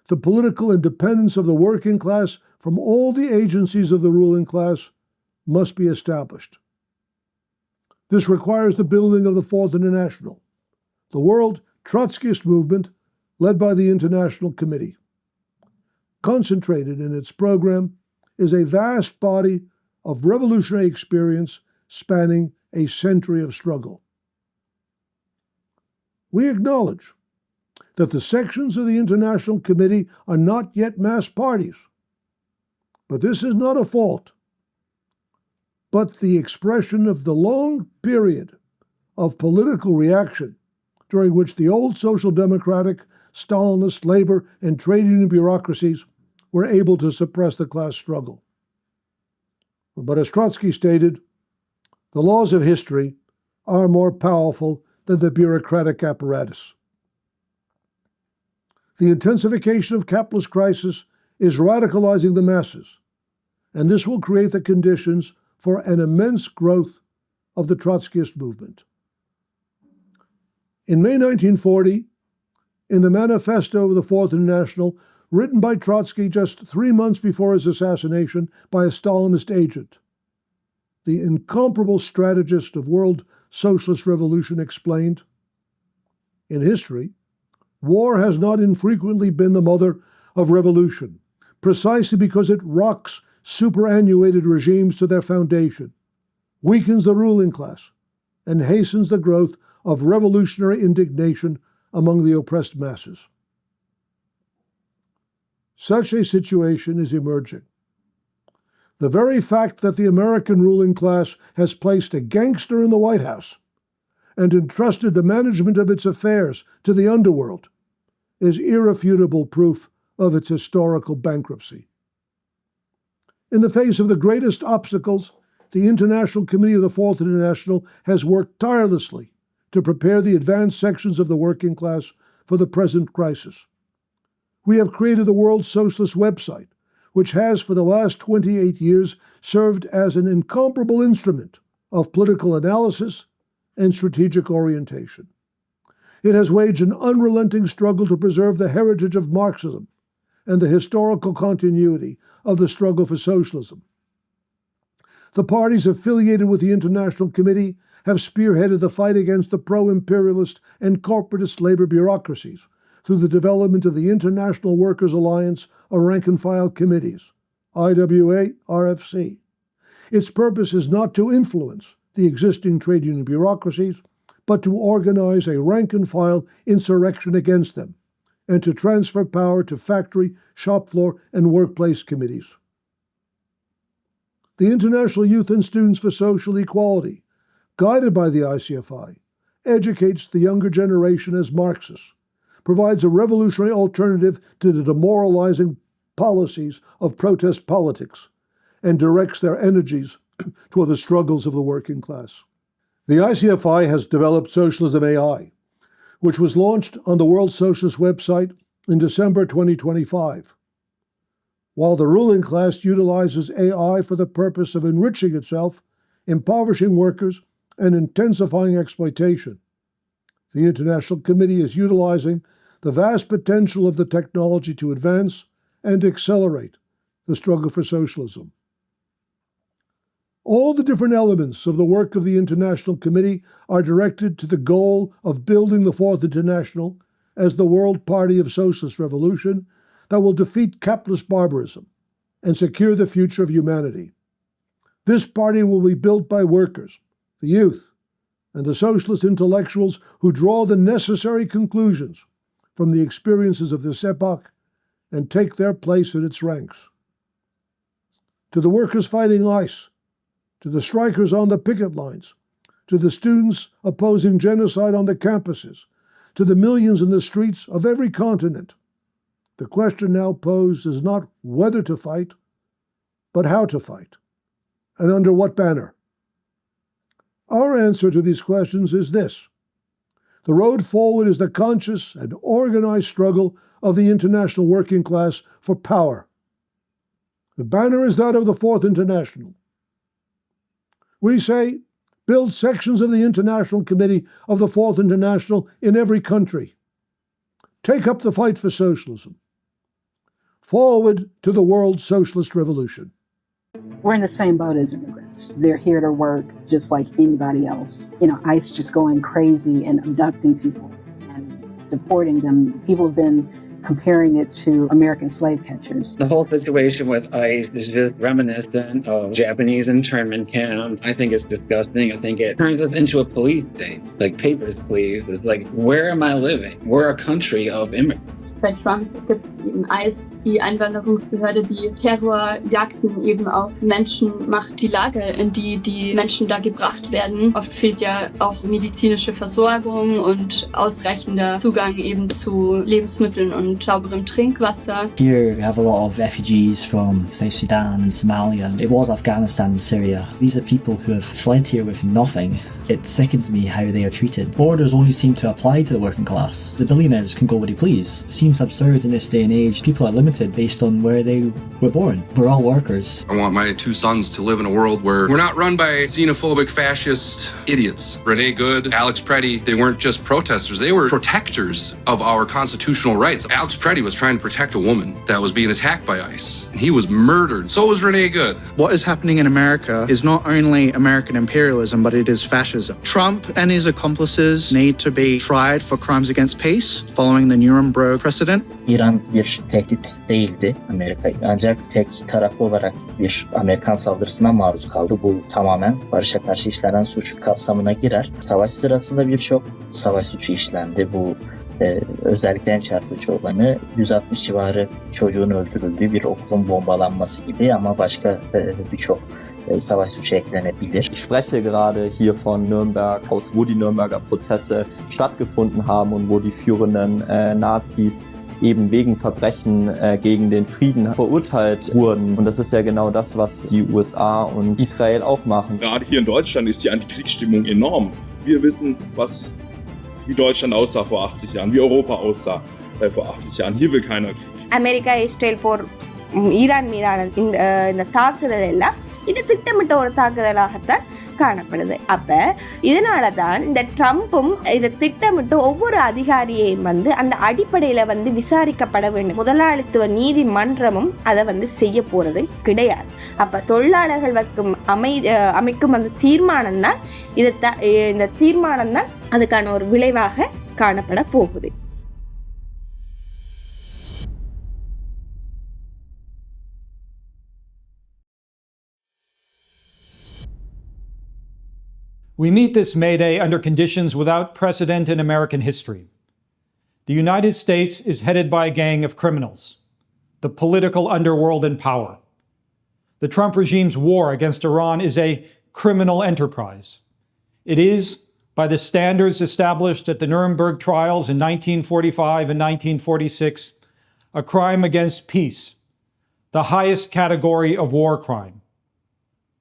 The political independence of the working class from all the agencies of the ruling class must be established. This requires the building of the Fourth International, the World Trotskyist movement led by the International Committee. Concentrated in its program is a vast body of revolutionary experience spanning a century of struggle. We acknowledge that the sections of the International Committee are not yet mass parties, but this is not a fault, but the expression of the long period of political reaction during which the old social democratic, Stalinist, labor, and trade union bureaucracies were able to suppress the class struggle. But as Trotsky stated, the laws of history are more powerful than the bureaucratic apparatus. The intensification of capitalist crisis is radicalizing the masses, and this will create the conditions for an immense growth of the Trotskyist movement. In May 1940, in the Manifesto of the Fourth International, written by Trotsky just 3 months before his assassination by a Stalinist agent, the incomparable strategist of world socialist revolution explained, "In history, war has not infrequently been the mother of revolution, precisely because it rocks superannuated regimes to their foundation, weakens the ruling class, and hastens the growth of revolutionary indignation among the oppressed masses." Such a situation is emerging. The very fact that the American ruling class has placed a gangster in the White House and entrusted the management of its affairs to the underworld is irrefutable proof of its historical bankruptcy. In the face of the greatest obstacles, the International Committee of the Fourth International has worked tirelessly to prepare the advanced sections of the working class for the present crisis. We have created the World Socialist Web Site, which has for the last 28 years served as an incomparable instrument of political analysis and strategic orientation. It has waged an unrelenting struggle to preserve the heritage of Marxism and the historical continuity of the struggle for socialism. The parties affiliated with the International Committee have spearheaded the fight against the pro-imperialist and corporatist labor bureaucracies through the development of the International Workers' Alliance of Rank-and-File Committees, IWA, RFC. Its purpose is not to influence the existing trade union bureaucracies, but to organize a rank-and-file insurrection against them, and to transfer power to factory, shop floor, and workplace committees. The International Youth and Students for Social Equality, guided by the ICFI, educates the younger generation as Marxists, provides a revolutionary alternative to the demoralizing policies of protest politics, and directs their energies toward the struggles of the working class. The ICFI has developed Socialism AI, which was launched on the World Socialist Web Site in December 2025. While the ruling class utilizes AI for the purpose of enriching itself, impoverishing workers, and intensifying exploitation, the International Committee is utilizing the vast potential of the technology to advance and accelerate the struggle for socialism. All the different elements of the work of the International Committee are directed to the goal of building the Fourth International as the world party of socialist revolution that will defeat capitalist barbarism and secure the future of humanity. This party will be built by workers, the youth, and the socialist intellectuals who draw the necessary conclusions from the experiences of this epoch and take their place in its ranks. To the workers fighting ICE, to the strikers on the picket lines, to the students opposing genocide on the campuses, to the millions in the streets of every continent, the question now posed is not whether to fight, but how to fight, and under what banner. Our answer to these questions is this: the road forward is the conscious and organized struggle of the international working class for power. The banner is that of the Fourth International. We say, build sections of the International Committee of the Fourth International in every country. Take up the fight for socialism. Forward to the world socialist revolution. We're in the same boat as immigrants. They're here to work just like anybody else. ICE just going crazy and abducting people and deporting them. People have been comparing it to American slave catchers. The whole situation with ICE is just reminiscent of Japanese internment camps. I think it's disgusting. I think it turns us into a police state. Like, papers, please. It's like, where am I living? We're a country of immigrants. Bei Trump gibt es eben ICE, die Einwanderungsbehörde, die Terrorjagden eben auf Menschen macht. Die Lage, in die die Menschen da gebracht werden. Oft fehlt ja auch medizinische Versorgung und ausreichender Zugang eben zu Lebensmitteln und sauberem Trinkwasser. Here we have a lot of refugees from South Sudan and Somalia. It was Afghanistan and Syria. These are people who have fled here with nothing. It sickens me how they are treated. Borders only seem to apply to the working class. The billionaires can go where they please. Seems absurd in this day and age. People are limited based on where they were born. We're all workers. I want my two sons to live in a world where we're not run by xenophobic fascist idiots. Renee Good, Alex Preddy, they weren't just protesters, they were protectors of our constitutional rights. Alex Preddy was trying to protect a woman that was being attacked by ICE, and he was murdered. So was Renee Good. What is happening in America is not only American imperialism, but it is fascism. Trump and his accomplices need to be tried for crimes against peace following the Nuremberg precedent. İran bir tehdit değildi Amerika'ya. Ancak tek taraflı olarak bir Amerikan saldırısına maruz kaldı. Bu tamamen barışa karşı işlenen suç kapsamına girer. Savaş sırasında birçok savaş suçu işlendi. Bu özellikle en çarpıcı olanı 160 civarı çocuğun öldürüldüğü bir okulun bombalanması gibi, ama başka birçok savaş suçu eklenebilir. Ich spreche gerade hier von Nürnberg, wo die Nürnberger Prozesse stattgefunden haben und wo die führenden Nazis eben wegen Verbrechen gegen den Frieden verurteilt wurden. Und das ist ja genau das, was die USA und Israel auch machen. Gerade hier in Deutschland ist die Antikriegsstimmung enorm. Wir wissen, wie Deutschland aussah vor 80 Jahren, wie Europa aussah vor 80 Jahren. Hier will keiner Krieg. America Israel போர் Iran மீதான இந்த தாக்குதல் எல்லாம் இது திட்டமிட்ட ஒரு தாக்குதலாகத்தான் காணப்படுது. அப்ப இதனால தான் இந்த ட்ரம்ப்பும் இதை திட்டமிட்டு ஒவ்வொரு அதிகாரியையும் அந்த அடிப்படையில விசாரிக்கப்பட வேண்டும். முதலாளித்துவ நீதிமன்றமும் அதை செய்ய போறது கிடையாது. அப்ப தொழிலாளர்கள் அமைக்கும் அந்த தீர்மானம் தான் இந்த தீர்மானம் தான் அதுக்கான ஒரு விளைவாக காணப்பட போகுது. We meet this May Day under conditions without precedent in American history. The United States is headed by a gang of criminals, the political underworld in power. The Trump regime's war against Iran is a criminal enterprise. It is, by the standards established at the Nuremberg trials in 1945 and 1946, a crime against peace, the highest category of war crime,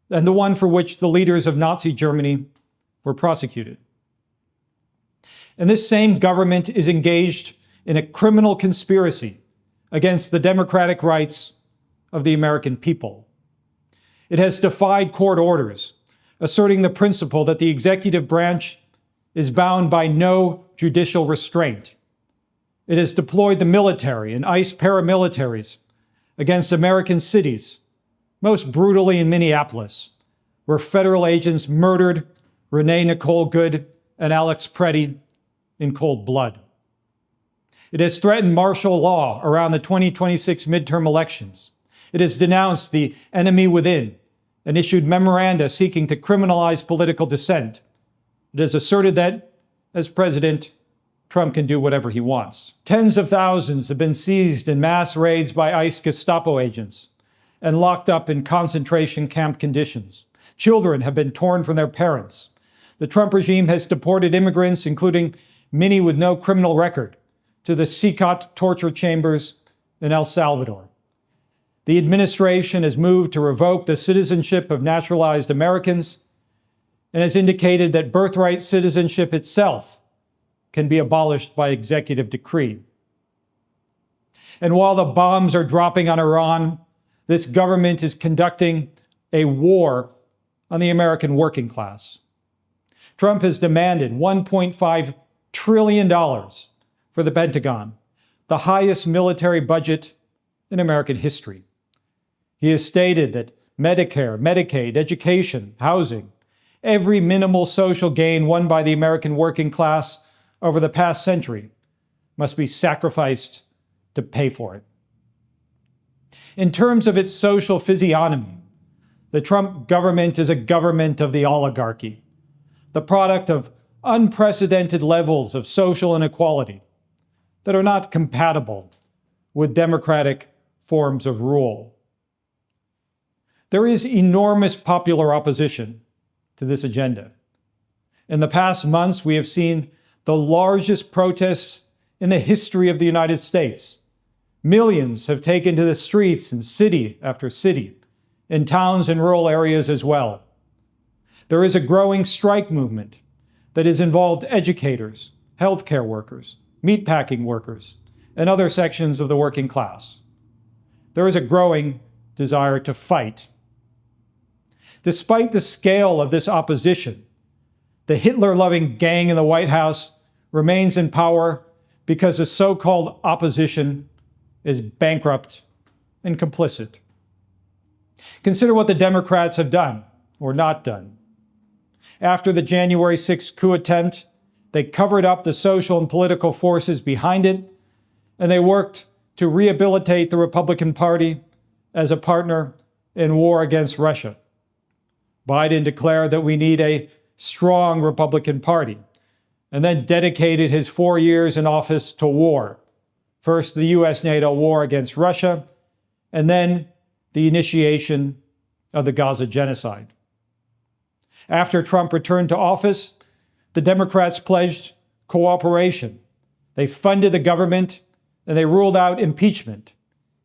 and the one for which the leaders of Nazi Germany were prosecuted. And this same government is engaged in a criminal conspiracy against the democratic rights of the American people. It has defied court orders, asserting the principle that the executive branch is bound by no judicial restraint. It has deployed the military and ICE paramilitaries against American cities, most brutally in Minneapolis, where federal agents murdered Renee Nicole Good and Alex Preddy in cold blood. It has threatened martial law around the 2026 midterm elections. It has denounced the enemy within and issued memoranda seeking to criminalize political dissent. It has asserted that, as president, Trump can do whatever he wants. Tens of thousands have been seized in mass raids by ICE Gestapo agents and locked up in concentration camp conditions. Children have been torn from their parents. The Trump regime has deported immigrants, including many with no criminal record, to the Sicat torture chambers in El Salvador. The administration has moved to revoke the citizenship of naturalized Americans and has indicated that birthright citizenship itself can be abolished by executive decree. And while the bombs are dropping on Iran, this government is conducting a war on the American working class. Trump has demanded $1.5 trillion for the Pentagon, the highest military budget in American history. He has stated that Medicare, Medicaid, education, housing, every minimal social gain won by the American working class over the past century must be sacrificed to pay for it. In terms of its social physiognomy, the Trump government is a government of the oligarchy, the product of unprecedented levels of social inequality that are not compatible with democratic forms of rule. There is enormous popular opposition to this agenda. In the past months, we have seen the largest protests in the history of the United States. Millions have taken to the streets in city after city, in towns and rural areas as well. There is a growing strike movement that has involved educators, healthcare workers, meatpacking workers, and other sections of the working class. There is a growing desire to fight. Despite the scale of this opposition, the Hitler-loving gang in the White House remains in power because the so-called opposition is bankrupt and complicit. Consider what the Democrats have done or not done. After the January 6th coup attempt, they covered up the social and political forces behind it, and they worked to rehabilitate the Republican Party as a partner in war against Russia. Biden declared that we need a strong Republican Party, and then dedicated his 4 years in office to war. First, the US-NATO war against Russia, and then the initiation of the Gaza genocide. After Trump returned to office, the Democrats pledged cooperation. They funded the government and they ruled out impeachment,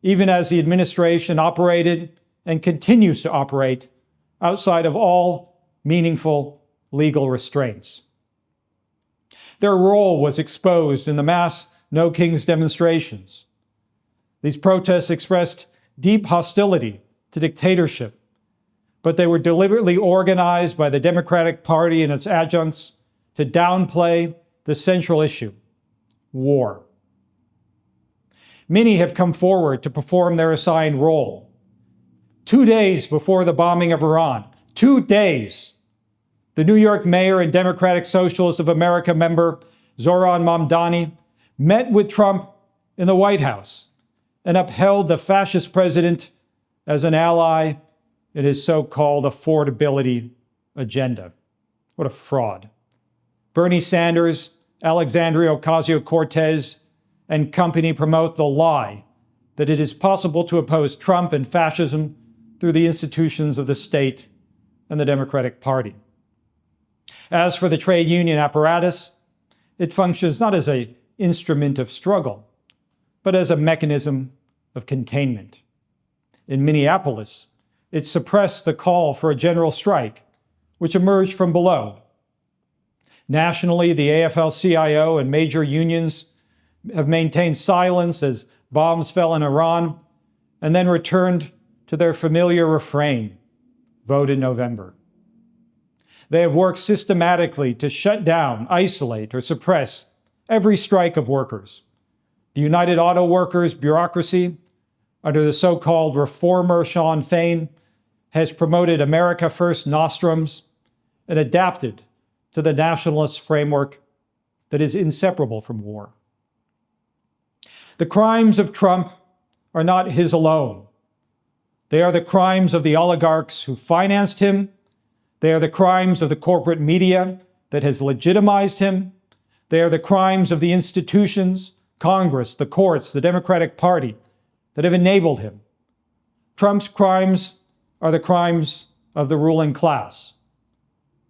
even as the administration operated and continues to operate outside of all meaningful legal restraints. Their role was exposed in the mass No Kings demonstrations. These protests expressed deep hostility to dictatorship, but they were deliberately organized by the Democratic Party and its adjuncts to downplay the central issue, war. Many have come forward to perform their assigned role. 2 days before the bombing of Iran, 2 days, the New York mayor and Democratic Socialists of America member Zoran Mamdani met with Trump in the White House and upheld the fascist president as an ally in his so-called affordability agenda. What a fraud. Bernie Sanders, Alexandria Ocasio-Cortez, and company promote the lie that it is possible to oppose Trump and fascism through the institutions of the state and the Democratic Party. As for the trade union apparatus, it functions not as an instrument of struggle, but as a mechanism of containment. In Minneapolis, it suppressed the call for a general strike, which emerged from below. Nationally, the AFL-CIO and major unions have maintained silence as bombs fell in Iran and then returned to their familiar refrain, vote in November. They have worked systematically to shut down, isolate, or suppress every strike of workers. The United Auto Workers bureaucracy, under the so-called reformer Sean Fain, has promoted America First nostrums and adapted to the nationalist framework that is inseparable from war. The crimes of Trump are not his alone. They are the crimes of the oligarchs who financed him. They are the crimes of the corporate media that has legitimized him. They are the crimes of the institutions, Congress, the courts, the Democratic Party that have enabled him. Trump's crimes are the crimes of the ruling class.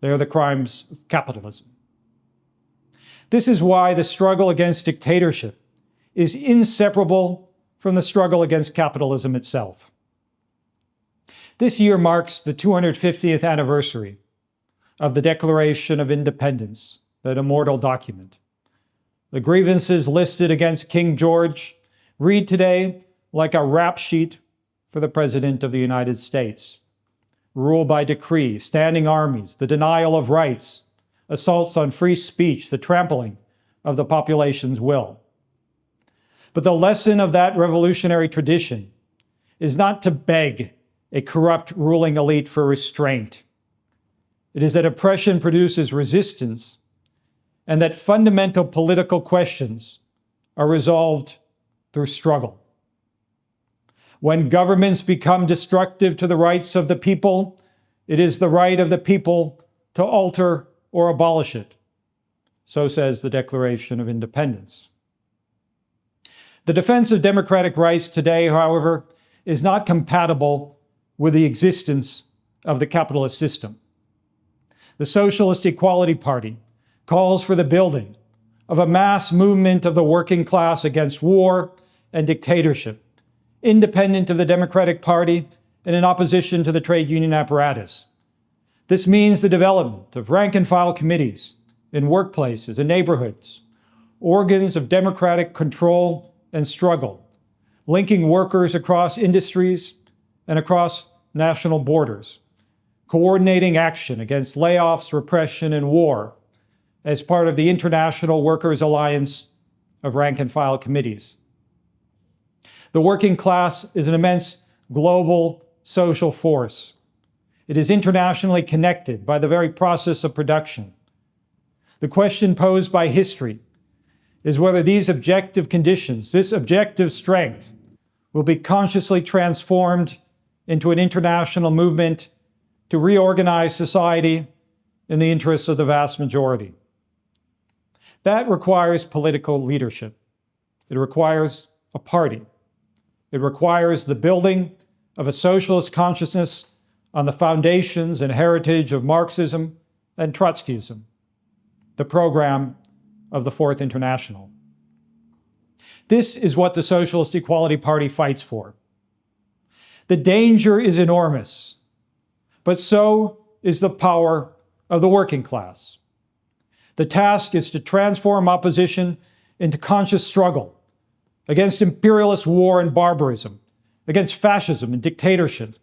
They are the crimes of capitalism. This is why the struggle against dictatorship is inseparable from the struggle against capitalism itself. This year marks the 250th anniversary of the Declaration of Independence, that immortal document. The grievances listed against King George read today like a rap sheet for the President of the United States. Rule by decree, standing armies, the denial of rights, assaults on free speech, the trampling of the population's will. But the lesson of that revolutionary tradition is not to beg a corrupt ruling elite for restraint. It is that oppression produces resistance and that fundamental political questions are resolved through struggle. When governments become destructive to the rights of the people, it is the right of the people to alter or abolish it. So says the Declaration of Independence. The defense of democratic rights today, however, is not compatible with the existence of the capitalist system. The Socialist Equality Party calls for the building of a mass movement of the working class against war and dictatorship, independent of the Democratic Party and in opposition to the trade union apparatus. This means the development of rank-and-file committees in workplaces and neighborhoods, organs of democratic control and struggle, linking workers across industries and across national borders, coordinating action against layoffs, repression, and war as part of the International Workers' Alliance of rank-and-file committees. The working class is an immense global social force. It is internationally connected by the very process of production. The question posed by history is whether these objective conditions, this objective strength, will be consciously transformed into an international movement to reorganize society in the interests of the vast majority. That requires political leadership. It requires a party. It requires the building of a socialist consciousness on the foundations and heritage of Marxism and Trotskyism, the program of the Fourth International. This is what the Socialist Equality Party fights for. The danger is enormous, but so is the power of the working class. The task is to transform opposition into conscious struggle against imperialist war and barbarism, against fascism and dictatorship,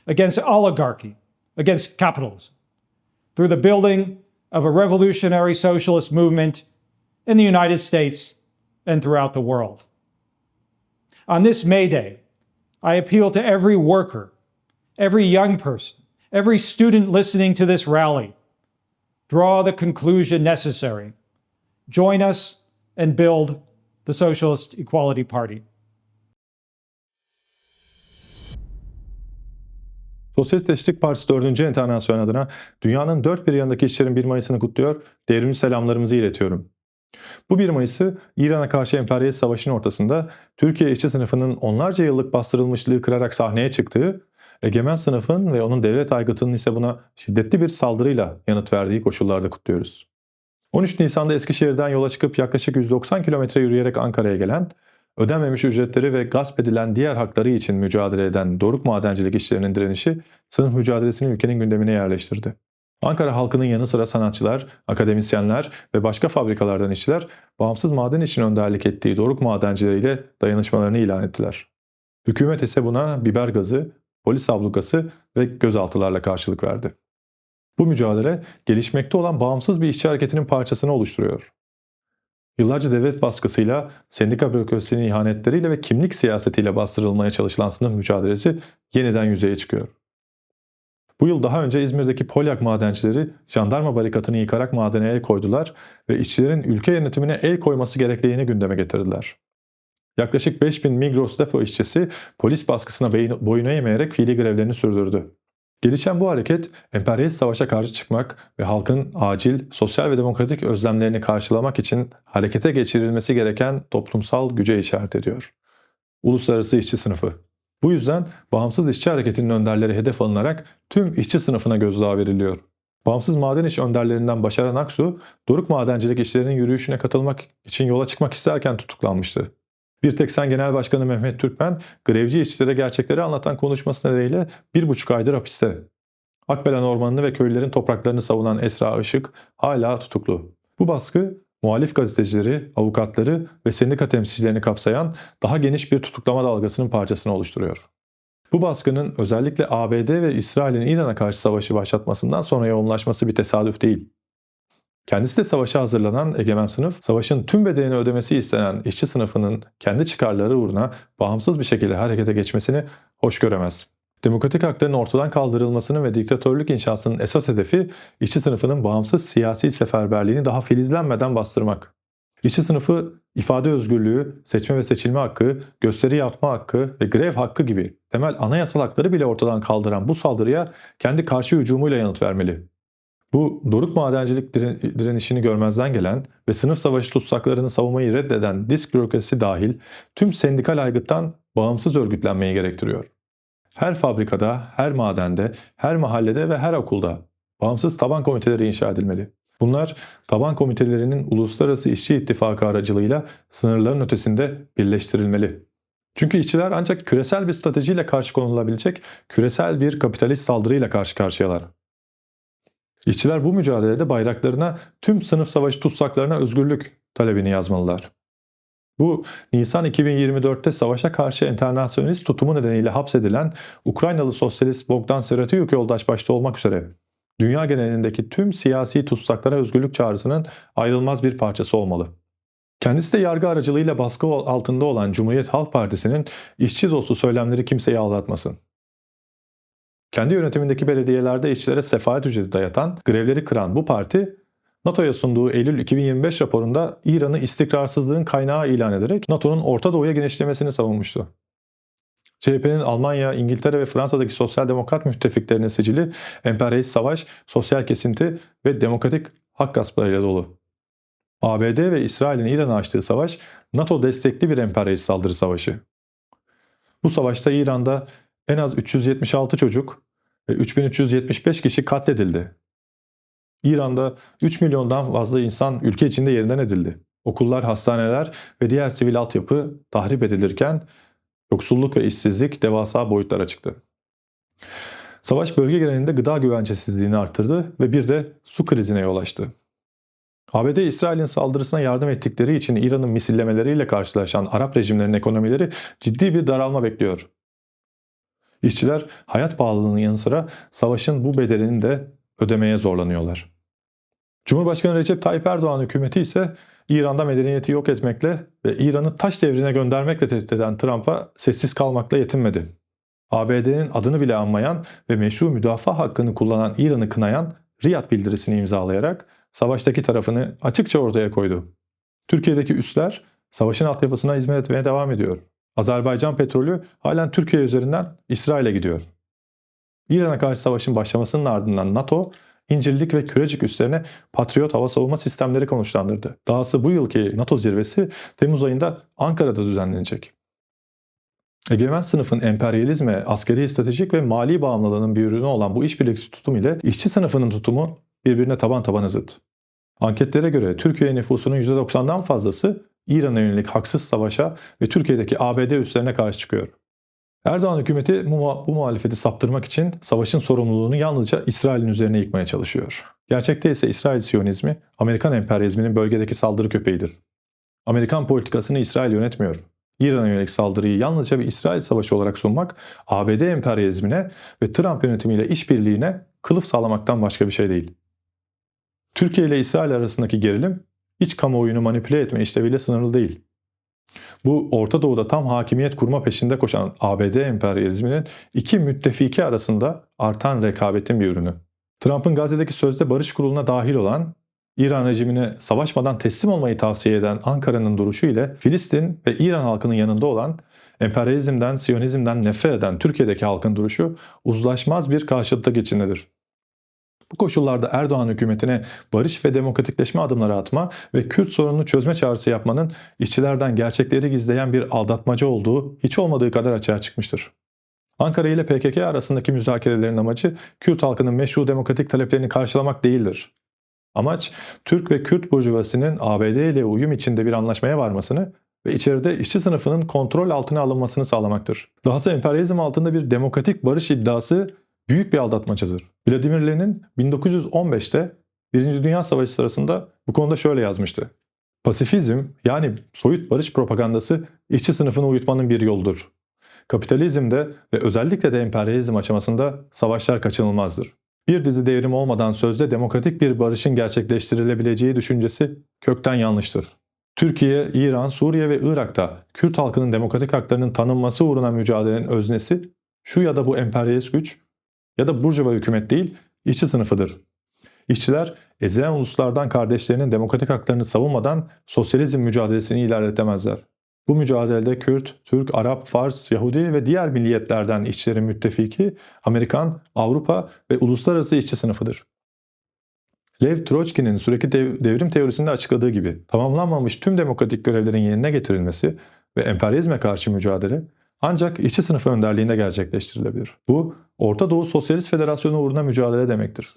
against oligarchy, against capitalism, through the building of a revolutionary socialist movement in the United States and throughout the world. On this May Day, I appeal to every worker, every young person, every student listening to this rally. Draw the conclusion necessary. Join us and build the Socialist Equality Party. Sosyalist Eşitlik Partisi 4. Enternasyonel adına dünyanın dört bir yanındaki işçilerin 1 Mayıs'ını kutluyor, devrimci selamlarımızı iletiyorum. Bu 1 Mayıs'ı İran'a karşı emperyalist savaşın ortasında Türkiye işçi sınıfının onlarca yıllık bastırılmışlığı kırarak sahneye çıktığı, egemen sınıfın ve onun devlet aygıtının ise buna şiddetli bir saldırıyla yanıt verdiği koşullarda kutluyoruz. 13 Nisan'da Eskişehir'den yola çıkıp yaklaşık 190 kilometre yürüyerek Ankara'ya gelen, ödenmemiş ücretleri ve gasp edilen diğer hakları için mücadele eden doruk madencilik işçilerinin direnişi sınıf mücadelesini ülkenin gündemine yerleştirdi. Ankara halkının yanı sıra sanatçılar, akademisyenler ve başka fabrikalardan işçiler bağımsız maden için önderlik ettiği doruk madencileriyle dayanışmalarını ilan ettiler. Hükümet ise buna biber gazı, polis ablukası ve gözaltılarla karşılık verdi. Bu mücadele gelişmekte olan bağımsız bir işçi hareketinin parçasını oluşturuyor. Yıllarca devlet baskısıyla, sendika bürokrasisinin ihanetleriyle ve kimlik siyasetiyle bastırılmaya çalışılan sınıf mücadelesi yeniden yüzeye çıkıyor. Bu yıl daha önce İzmir'deki polyak madencileri jandarma barikatını yıkarak madene el koydular ve işçilerin ülke yönetimine el koyması gerektiğini gündeme getirdiler. Yaklaşık 5000 Migros depo işçisi polis baskısına boyun eğmeyerek fiili grevlerini sürdürdü. Gelişen bu hareket, emperyalist savaşa karşı çıkmak ve halkın acil, sosyal ve demokratik özlemlerini karşılamak için harekete geçirilmesi gereken toplumsal güce işaret ediyor. Uluslararası işçi sınıfı. Bu yüzden bağımsız işçi hareketinin önderleri hedef alınarak tüm işçi sınıfına gözdağı veriliyor. Bağımsız maden iş önderlerinden Başaran Aksu, doruk madencilik işçilerinin yürüyüşüne katılmak için yola çıkmak isterken tutuklanmıştı. Bir Tek Sen Genel Başkanı Mehmet Türkmen, grevci işçilere gerçekleri anlatan konuşması nedeniyle 1,5 aydır hapiste. Akbelen Ormanı'nı ve köylülerin topraklarını savunan Esra Işık hala tutuklu. Bu baskı, muhalif gazetecileri, avukatları ve sendika temsilcilerini kapsayan daha geniş bir tutuklama dalgasının parçasını oluşturuyor. Bu baskının özellikle ABD ve İsrail'in İran'a karşı savaşı başlatmasından sonra yoğunlaşması bir tesadüf değil. Kendisi de savaşa hazırlanan egemen sınıf, savaşın tüm bedelini ödemesi istenen işçi sınıfının kendi çıkarları uğruna bağımsız bir şekilde harekete geçmesini hoş göremez. Demokratik hakların ortadan kaldırılmasının ve diktatörlük inşasının esas hedefi işçi sınıfının bağımsız siyasi seferberliğini daha filizlenmeden bastırmak. İşçi sınıfı ifade özgürlüğü, seçme ve seçilme hakkı, gösteri yapma hakkı ve grev hakkı gibi temel anayasal hakları bile ortadan kaldıran bu saldırıya kendi karşı hücumuyla yanıt vermeli. Bu doruk madencilik direnişini görmezden gelen ve sınıf savaşı tutsaklarını savunmayı reddeden disk bürokrasisi dahil tüm sendikal aygıttan bağımsız örgütlenmeyi gerektiriyor. Her fabrikada, her madende, her mahallede ve her okulda bağımsız taban komiteleri inşa edilmeli. Bunlar taban komitelerinin Uluslararası İşçi İttifakı aracılığıyla sınırların ötesinde birleştirilmeli. Çünkü işçiler ancak küresel bir stratejiyle karşı konulabilecek küresel bir kapitalist saldırıyla karşı karşıyalar. İşçiler bu mücadelede bayraklarına tüm sınıf savaşı tutsaklarına özgürlük talebini yazmalılar. Bu Nisan 2024'te savaşa karşı internasyonist tutumu nedeniyle hapsedilen Ukraynalı sosyalist Bogdan Seratyuk yoldaş başta olmak üzere dünya genelindeki tüm siyasi tutsaklara özgürlük çağrısının ayrılmaz bir parçası olmalı. Kendisi de yargı aracılığıyla baskı altında olan Cumhuriyet Halk Partisi'nin işçi dostu söylemleri kimseyi aldatmasın. Kendi yönetimindeki belediyelerde işçilere sefalet ücreti dayatan, grevleri kıran bu parti, NATO'ya sunduğu Eylül 2025 raporunda İran'ı istikrarsızlığın kaynağı ilan ederek NATO'nun Orta Doğu'ya genişlemesini savunmuştu. CHP'nin Almanya, İngiltere ve Fransa'daki sosyal demokrat müttefiklerinin sicili emperyalist savaş, sosyal kesinti ve demokratik hak gasplarıyla dolu. ABD ve İsrail'in İran'a açtığı savaş, NATO destekli bir emperyalist saldırı savaşı. Bu savaşta İran'da en az 376 çocuk ve 3375 kişi katledildi. İran'da 3 milyondan fazla insan ülke içinde yerinden edildi. Okullar, hastaneler ve diğer sivil altyapı tahrip edilirken yoksulluk ve işsizlik devasa boyutlara çıktı. Savaş bölge genelinde gıda güvencesizliğini artırdı ve bir de su krizine yol açtı. ABD, İsrail'in saldırısına yardım ettikleri için İran'ın misillemeleriyle karşılaşan Arap rejimlerinin ekonomileri ciddi bir daralma bekliyor. İşçiler hayat pahalılığının yanı sıra savaşın bu bedelini de ödemeye zorlanıyorlar. Cumhurbaşkanı Recep Tayyip Erdoğan hükümeti ise İran'da medeniyeti yok etmekle ve İran'ı taş devrine göndermekle tehdit eden Trump'a sessiz kalmakla yetinmedi. ABD'nin adını bile anmayan ve meşru müdafaa hakkını kullanan İran'ı kınayan Riyad bildirisini imzalayarak savaştaki tarafını açıkça ortaya koydu. Türkiye'deki üsler savaşın altyapısına hizmet etmeye devam ediyor. Azerbaycan petrolü halen Türkiye üzerinden İsrail'e gidiyor. İran'a karşı savaşın başlamasının ardından NATO, İncirlik ve Kürecik üslerine Patriot hava savunma sistemleri konuşlandırdı. Dahası bu yılki NATO zirvesi Temmuz ayında Ankara'da düzenlenecek. Egemen sınıfın emperyalizme, askeri, stratejik ve mali bağımlılığının bir ürünü olan bu işbirlikçi tutum ile işçi sınıfının tutumu birbirine taban tabana zıt. Anketlere göre Türkiye nüfusunun %90'dan fazlası İran'a yönelik haksız savaşa ve Türkiye'deki ABD üslerine karşı çıkıyor. Erdoğan hükümeti bu muhalefeti saptırmak için savaşın sorumluluğunu yalnızca İsrail'in üzerine yıkmaya çalışıyor. Gerçekte ise İsrail Siyonizmi, Amerikan emperyalizminin bölgedeki saldırı köpeğidir. Amerikan politikasını İsrail yönetmiyor. İran'a yönelik saldırıyı yalnızca bir İsrail savaşı olarak sunmak, ABD emperyalizmine ve Trump yönetimiyle işbirliğine kılıf sağlamaktan başka bir şey değil. Türkiye ile İsrail arasındaki gerilim, iç kamuoyunu manipüle etme işleviyle sınırlı değil. Bu Orta Doğu'da tam hakimiyet kurma peşinde koşan ABD emperyalizminin iki müttefiki arasında artan rekabetin bir ürünü. Trump'ın Gazze'deki sözde barış kuruluna dahil olan, İran rejimine savaşmadan teslim olmayı tavsiye eden Ankara'nın duruşu ile Filistin ve İran halkının yanında olan, emperyalizmden, Siyonizmden nefret eden Türkiye'deki halkın duruşu uzlaşmaz bir karşıtlık içindedir. Bu koşullarda Erdoğan hükümetine barış ve demokratikleşme adımları atma ve Kürt sorununu çözme çağrısı yapmanın işçilerden gerçekleri gizleyen bir aldatmaca olduğu hiç olmadığı kadar açığa çıkmıştır. Ankara ile PKK arasındaki müzakerelerin amacı Kürt halkının meşru demokratik taleplerini karşılamak değildir. Amaç, Türk ve Kürt burjuvasinin ABD ile uyum içinde bir anlaşmaya varmasını ve içeride işçi sınıfının kontrol altına alınmasını sağlamaktır. Dahası emperyalizm altında bir demokratik barış iddiası büyük bir aldatmacadır. Vladimir Lenin 1915'te 1. Dünya Savaşı sırasında bu konuda şöyle yazmıştı. Pasifizm, yani soyut barış propagandası işçi sınıfını uyutmanın bir yoludur. Kapitalizmde ve özellikle de emperyalizm aşamasında savaşlar kaçınılmazdır. Bir dizi devrim olmadan sözde demokratik bir barışın gerçekleştirilebileceği düşüncesi kökten yanlıştır. Türkiye, İran, Suriye ve Irak'ta Kürt halkının demokratik haklarının tanınması uğruna mücadelenin öznesi şu ya da bu emperyalist güç ya da burjuva hükümet değil, işçi sınıfıdır. İşçiler ezilen uluslardan kardeşlerinin demokratik haklarını savunmadan sosyalizm mücadelesini ilerletemezler. Bu mücadelede Kürt, Türk, Arap, Fars, Yahudi ve diğer milliyetlerden işçilerin müttefiki Amerikan, Avrupa ve uluslararası işçi sınıfıdır. Lev Trotsky'nin sürekli devrim teorisinde açıkladığı gibi tamamlanmamış tüm demokratik görevlerin yerine getirilmesi ve emperyalizme karşı mücadele ancak işçi sınıfı önderliğinde gerçekleştirilebilir. Bu, Orta Doğu Sosyalist Federasyonu uğruna mücadele demektir.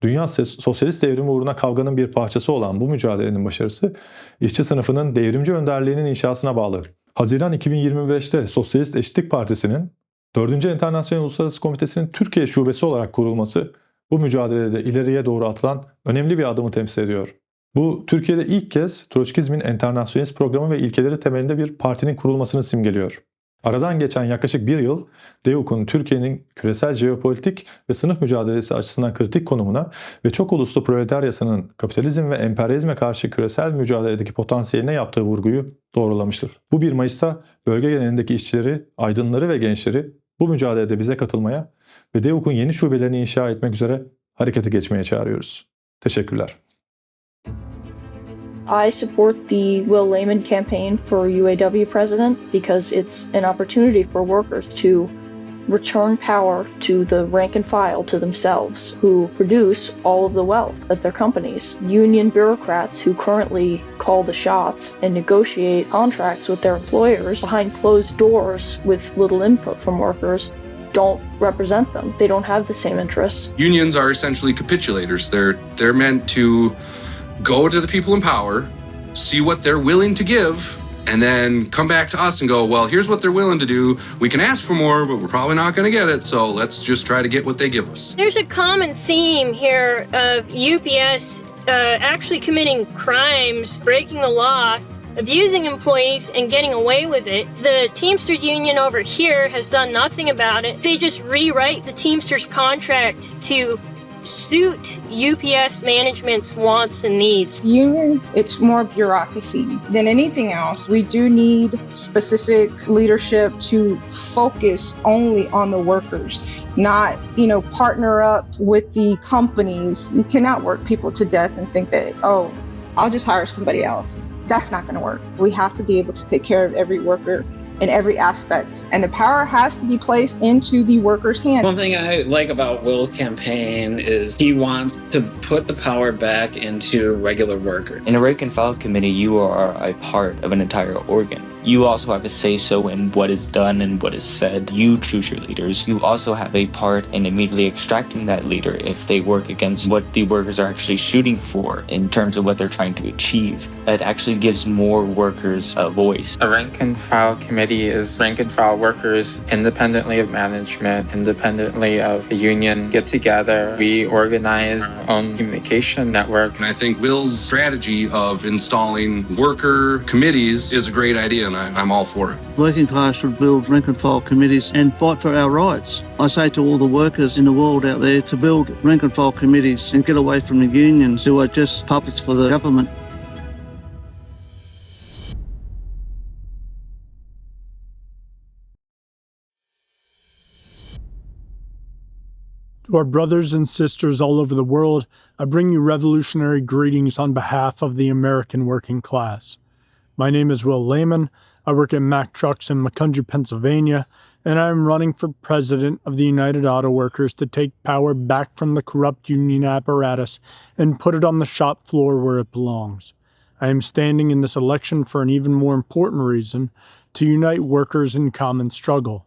Dünya sosyalist devrimi uğruna kavganın bir parçası olan bu mücadelenin başarısı, işçi sınıfının devrimci önderliğinin inşasına bağlı. Haziran 2025'te Sosyalist Eşitlik Partisi'nin 4. Enternasyonel Uluslararası Komitesi'nin Türkiye şubesi olarak kurulması, bu mücadelede ileriye doğru atılan önemli bir adımı temsil ediyor. Bu, Türkiye'de ilk kez Trotskyizmin enternasyonist programı ve ilkeleri temelinde bir partinin kurulmasını simgeliyor. Aradan geçen yaklaşık bir yıl, DEUK'un Türkiye'nin küresel jeopolitik ve sınıf mücadelesi açısından kritik konumuna ve çok uluslu proletaryasının kapitalizm ve emperyalizme karşı küresel mücadeledeki potansiyeline yaptığı vurguyu doğrulamıştır. Bu 1 Mayıs'ta bölge genelindeki işçileri, aydınları ve gençleri bu mücadelede bize katılmaya ve DEUK'un yeni şubelerini inşa etmek üzere harekete geçmeye çağırıyoruz. Teşekkürler. I support the Will Lehman campaign for UAW president because it's an opportunity for workers to return power to the rank and file, to themselves, who produce all of the wealth at their companies. Union bureaucrats who currently call the shots and negotiate contracts with their employers behind closed doors with little input from workers don't represent them. They don't have the same interests. Unions are essentially capitulators. They're meant to go to the people in power see what they're willing to give, and then come back to us and go, well, here's what they're willing to do. We can ask for more, but we're probably not going to get it, so let's just try to get what they give us. There's a common theme here of UPS actually committing crimes, breaking the law, abusing employees, and getting away with it. The Teamsters Union over here has done nothing about it. They just rewrite the Teamsters contract to suit UPS management's wants and needs. Unions, it's more bureaucracy than anything else. We do need specific leadership to focus only on the workers, not, partner up with the companies. You cannot work people to death and think that, oh, I'll just hire somebody else. That's not going to work. We have to be able to take care of every worker in every aspect, and the power has to be placed into the workers' hands. One thing I like about Will's campaign is he wants to put the power back into regular workers. In a rank and file committee, you are a part of an entire organ. You also have a say-so in what is done and what is said. You choose your leaders. You also have a part in immediately extracting that leader if they work against what the workers are actually shooting for in terms of what they're trying to achieve. That actually gives more workers a voice. A rank and file committee is rank and file workers independently of management, independently of a union, get together. We organize our own communication network. And I think Will's strategy of installing worker committees is a great idea, and I'm all for it. Working class should build rank and file committees and fight for our rights. I say to all the workers in the world out there to build rank and file committees and get away from the unions who are just puppets for the government. To our brothers and sisters all over the world, I bring you revolutionary greetings on behalf of the American working class. My name is Will Lehman. I work at Mack Trucks in Macungie, Pennsylvania, and I am running for president of the United Auto Workers to take power back from the corrupt union apparatus and put it on the shop floor where it belongs. I am standing in this election for an even more important reason, to unite workers in common struggle.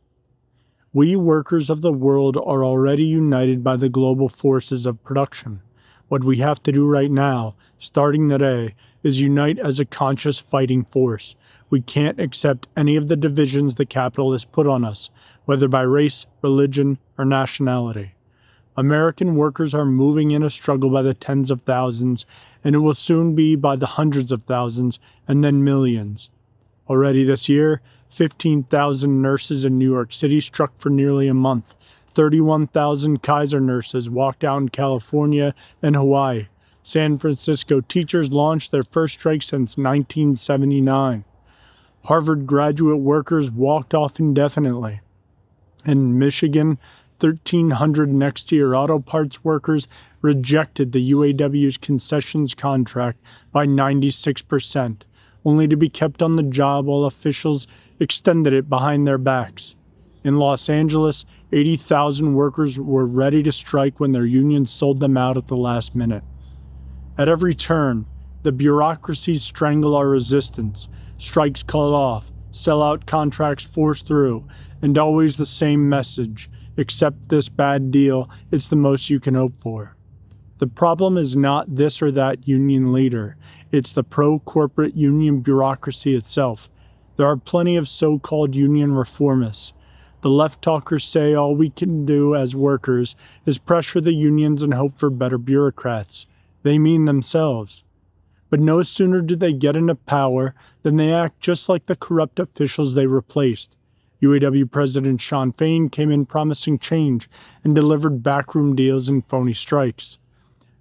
We workers of the world are already united by the global forces of production. What we have to do right now, starting today, is unite as a conscious fighting force. We can't accept any of the divisions the capitalists put on us, whether by race, religion, or nationality. American workers are moving in a struggle by the tens of thousands, and it will soon be by the hundreds of thousands, and then millions. Already this year, 15,000 nurses in New York City struck for nearly a month. 31,000 Kaiser nurses walked out in California and Hawaii. San Francisco teachers launched their first strike since 1979. Harvard graduate workers walked off indefinitely. In Michigan, 1,300 next-tier auto parts workers rejected the UAW's concessions contract by 96%, only to be kept on the job while officials extended it behind their backs. In Los Angeles, 80,000 workers were ready to strike when their union sold them out at the last minute. At every turn, the bureaucracies strangle our resistance, strikes called off, sellout contracts forced through, and always the same message: accept this bad deal, it's the most you can hope for. The problem is not this or that union leader, it's the pro-corporate union bureaucracy itself. There are plenty of so-called union reformists. The left talkers say all we can do as workers is pressure the unions and hope for better bureaucrats. They mean themselves. But no sooner do they get into power than they act just like the corrupt officials they replaced. UAW President Shawn Fain came in promising change and delivered backroom deals and phony strikes.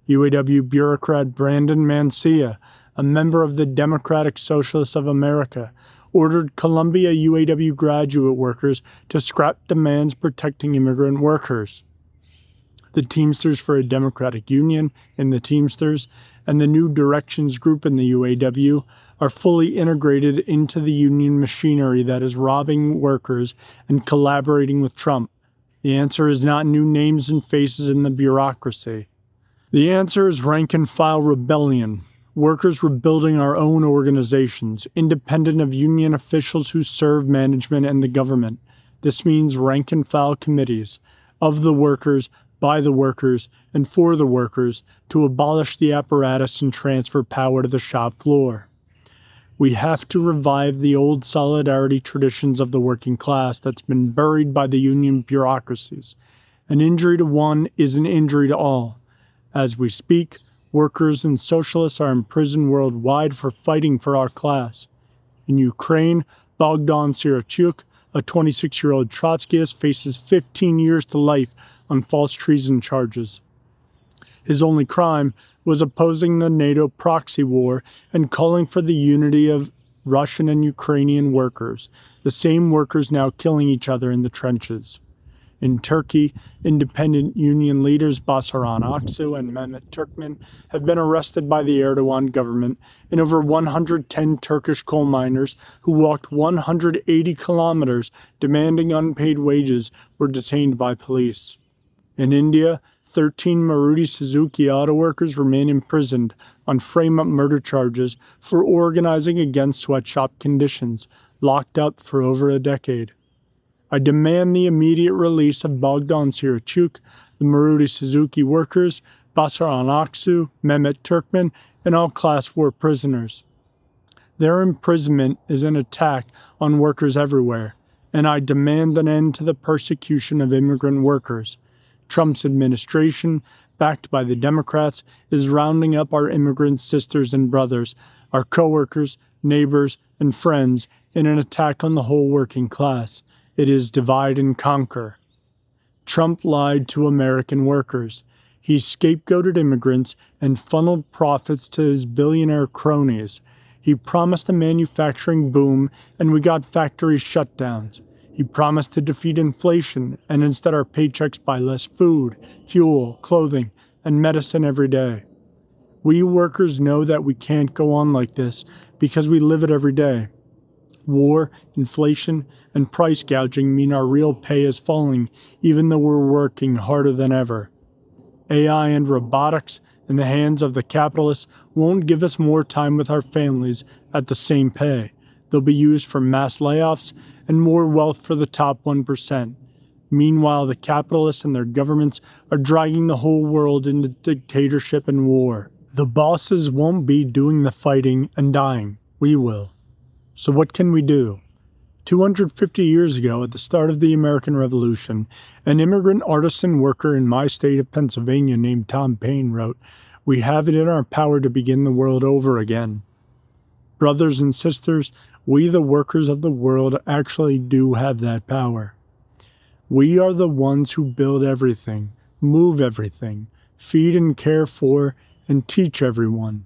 UAW bureaucrat Brandon Mancia, a member of the Democratic Socialists of America, ordered Columbia UAW graduate workers to scrap demands protecting immigrant workers. The Teamsters for a Democratic Union in the Teamsters and the New Directions group in the UAW are fully integrated into the union machinery that is robbing workers and collaborating with Trump. The answer is not new names and faces in the bureaucracy. The answer is rank-and-file rebellion. Workers rebuilding our own organizations, independent of union officials who serve management and the government. This means rank-and-file committees of the workers, by the workers, and for the workers to abolish the apparatus and transfer power to the shop floor. We have to revive the old solidarity traditions of the working class that's been buried by the union bureaucracies. An injury to one is an injury to all. As we speak, workers and socialists are imprisoned worldwide for fighting for our class. In Ukraine, Bogdan Sirachuk, a 26-year-old Trotskyist, faces 15 years to life on false treason charges. His only crime was opposing the NATO proxy war and calling for the unity of Russian and Ukrainian workers, the same workers now killing each other in the trenches. In Turkey, independent union leaders Basaran Aksu and Mehmet Turkmen have been arrested by the Erdogan government, and over 110 Turkish coal miners who walked 180 kilometers demanding unpaid wages were detained by police. In India, 13 Maruti Suzuki auto workers remain imprisoned on frame-up murder charges for organizing against sweatshop conditions, locked up for over a decade. I demand the immediate release of Bogdan Sirachuk, the Maruti Suzuki workers, Basaran Aksu, Mehmet Turkmen, and all class war prisoners. Their imprisonment is an attack on workers everywhere, and I demand an end to the persecution of immigrant workers. Trump's administration, backed by the Democrats, is rounding up our immigrant sisters and brothers, our co-workers, neighbors, and friends in an attack on the whole working class. It is divide and conquer. Trump lied to American workers. He scapegoated immigrants and funneled profits to his billionaire cronies. He promised a manufacturing boom, and we got factory shutdowns. He promised to defeat inflation, and instead our paychecks buy less food, fuel, clothing, and medicine every day. We workers know that we can't go on like this because we live it every day. War, inflation, and price gouging mean our real pay is falling, even though we're working harder than ever. AI and robotics in the hands of the capitalists won't give us more time with our families at the same pay. They'll be used for mass layoffs and more wealth for the top 1%. Meanwhile, the capitalists and their governments are dragging the whole world into dictatorship and war. The bosses won't be doing the fighting and dying. We will. So what can we do? 250 years ago, at the start of the American Revolution, an immigrant artisan worker in my state of Pennsylvania named Tom Paine wrote, "We have it in our power to begin the world over again." Brothers and sisters, we the workers of the world actually do have that power. We are the ones who build everything, move everything, feed and care for, and teach everyone.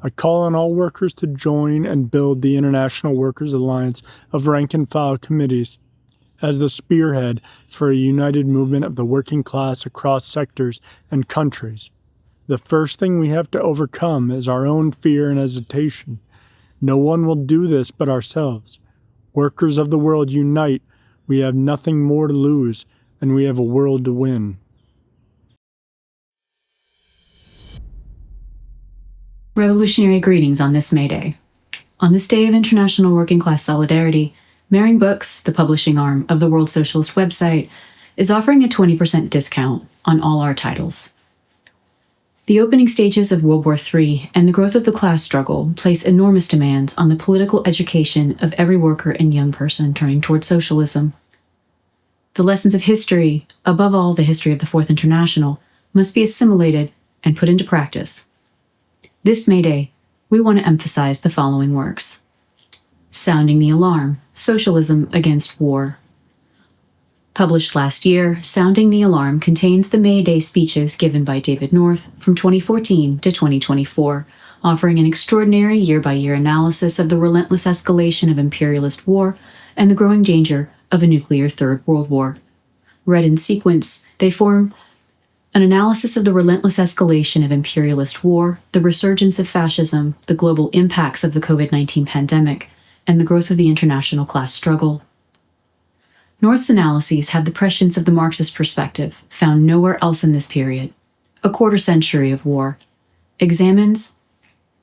I call on all workers to join and build the International Workers' Alliance of rank-and-file committees as the spearhead for a united movement of the working class across sectors and countries. The first thing we have to overcome is our own fear and hesitation. No one will do this but ourselves. Workers of the world, unite. We have nothing more to lose, and we have a world to win. Revolutionary greetings on this May Day. On this day of international working class solidarity, Maring Books, the publishing arm of the World Socialist Web Site, is offering a 20% discount on all our titles. The opening stages of World War III and the growth of the class struggle place enormous demands on the political education of every worker and young person turning towards socialism. The lessons of history, above all the history of the Fourth International, must be assimilated and put into practice. This May Day, we want to emphasize the following works. Sounding the Alarm, Socialism Against War. Published last year, Sounding the Alarm contains the May Day speeches given by David North from 2014 to 2024, offering an extraordinary year-by-year analysis of the relentless escalation of imperialist war and the growing danger of a nuclear Third World War. Read in sequence, they form an analysis of the relentless escalation of imperialist war, the resurgence of fascism, the global impacts of the COVID-19 pandemic, and the growth of the international class struggle. North's analyses have the prescience of the Marxist perspective, found nowhere else in this period. A quarter century of war examines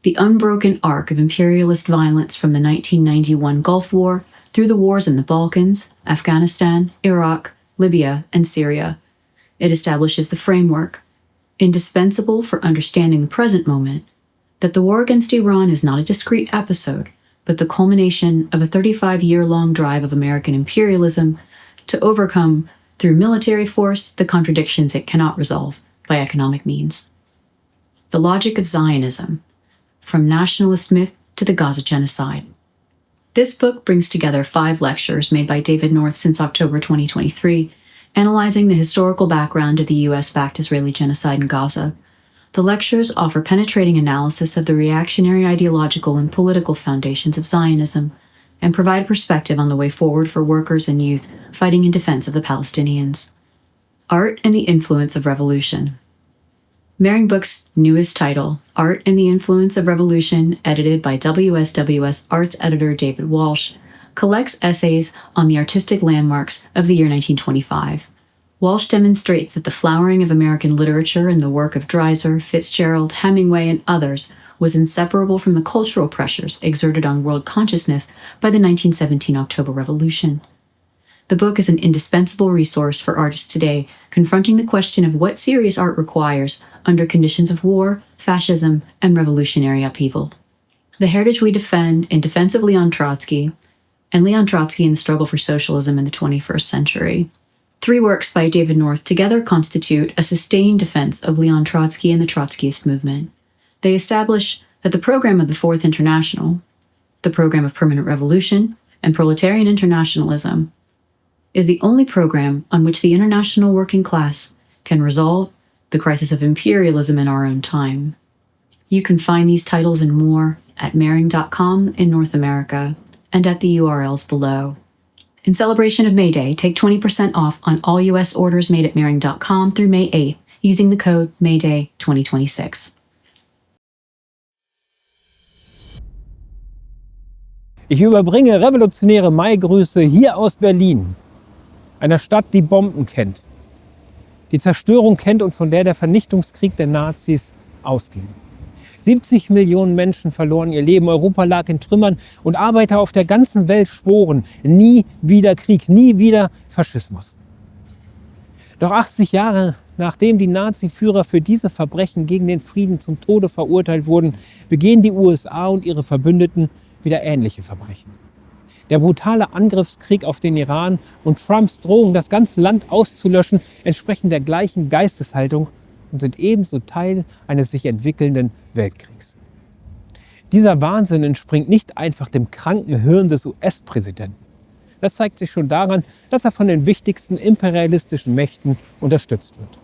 the unbroken arc of imperialist violence from the 1991 Gulf War through the wars in the Balkans, Afghanistan, Iraq, Libya, and Syria. It establishes the framework, indispensable for understanding the present moment, that the war against Iran is not a discrete episode, but the culmination of a 35-year-long drive of American imperialism to overcome, through military force, the contradictions it cannot resolve by economic means. The Logic of Zionism, From Nationalist Myth to the Gaza Genocide. This book brings together 5 lectures made by David North since October 2023, analyzing the historical background of the US-backed Israeli genocide in Gaza. The lectures offer penetrating analysis of the reactionary ideological and political foundations of Zionism and provide perspective on the way forward for workers and youth fighting in defense of the Palestinians. Art and the Influence of Revolution. Mehring Book's newest title, Art and the Influence of Revolution, edited by WSWS Arts editor David Walsh, collects essays on the artistic landmarks of the year 1925. Walsh demonstrates that the flowering of American literature in the work of Dreiser, Fitzgerald, Hemingway, and others was inseparable from the cultural pressures exerted on world consciousness by the 1917 October Revolution. The book is an indispensable resource for artists today, confronting the question of what serious art requires under conditions of war, fascism, and revolutionary upheaval. The Heritage We Defend in Defense of Leon Trotsky, and Leon Trotsky in the Struggle for Socialism in the 21st Century. 3 works by David North together constitute a sustained defense of Leon Trotsky and the Trotskyist movement. They establish that the program of the Fourth International, the program of permanent revolution, and proletarian internationalism is the only program on which the international working class can resolve the crisis of imperialism in our own time. You can find these titles and more at Mehring.com in North America and at the URLs below. In celebration of May Day, take 20% off on all U.S. orders made at Mehring.com through May 8th using the code MAYDAY2026. Ich überbringe revolutionäre Maigrüße hier aus Berlin, einer Stadt, die Bomben kennt, die Zerstörung kennt und von der der Vernichtungskrieg der Nazis ausging. 70 Millionen Menschen verloren ihr Leben, Europa lag in Trümmern und Arbeiter auf der ganzen Welt schworen, nie wieder Krieg, nie wieder Faschismus. Doch 80 Jahre nachdem die Nazi-Führer für diese Verbrechen gegen den Frieden zum Tode verurteilt wurden, begehen die USA und ihre Verbündeten wieder ähnliche Verbrechen. Der brutale Angriffskrieg auf den Iran und Trumps Drohung, das ganze Land auszulöschen, entsprechen der gleichen Geisteshaltung und sind ebenso Teil eines sich entwickelnden Weltkriegs. Dieser Wahnsinn entspringt nicht einfach dem kranken Hirn des US-Präsidenten. Das zeigt sich schon daran, dass er von den wichtigsten imperialistischen Mächten unterstützt wird.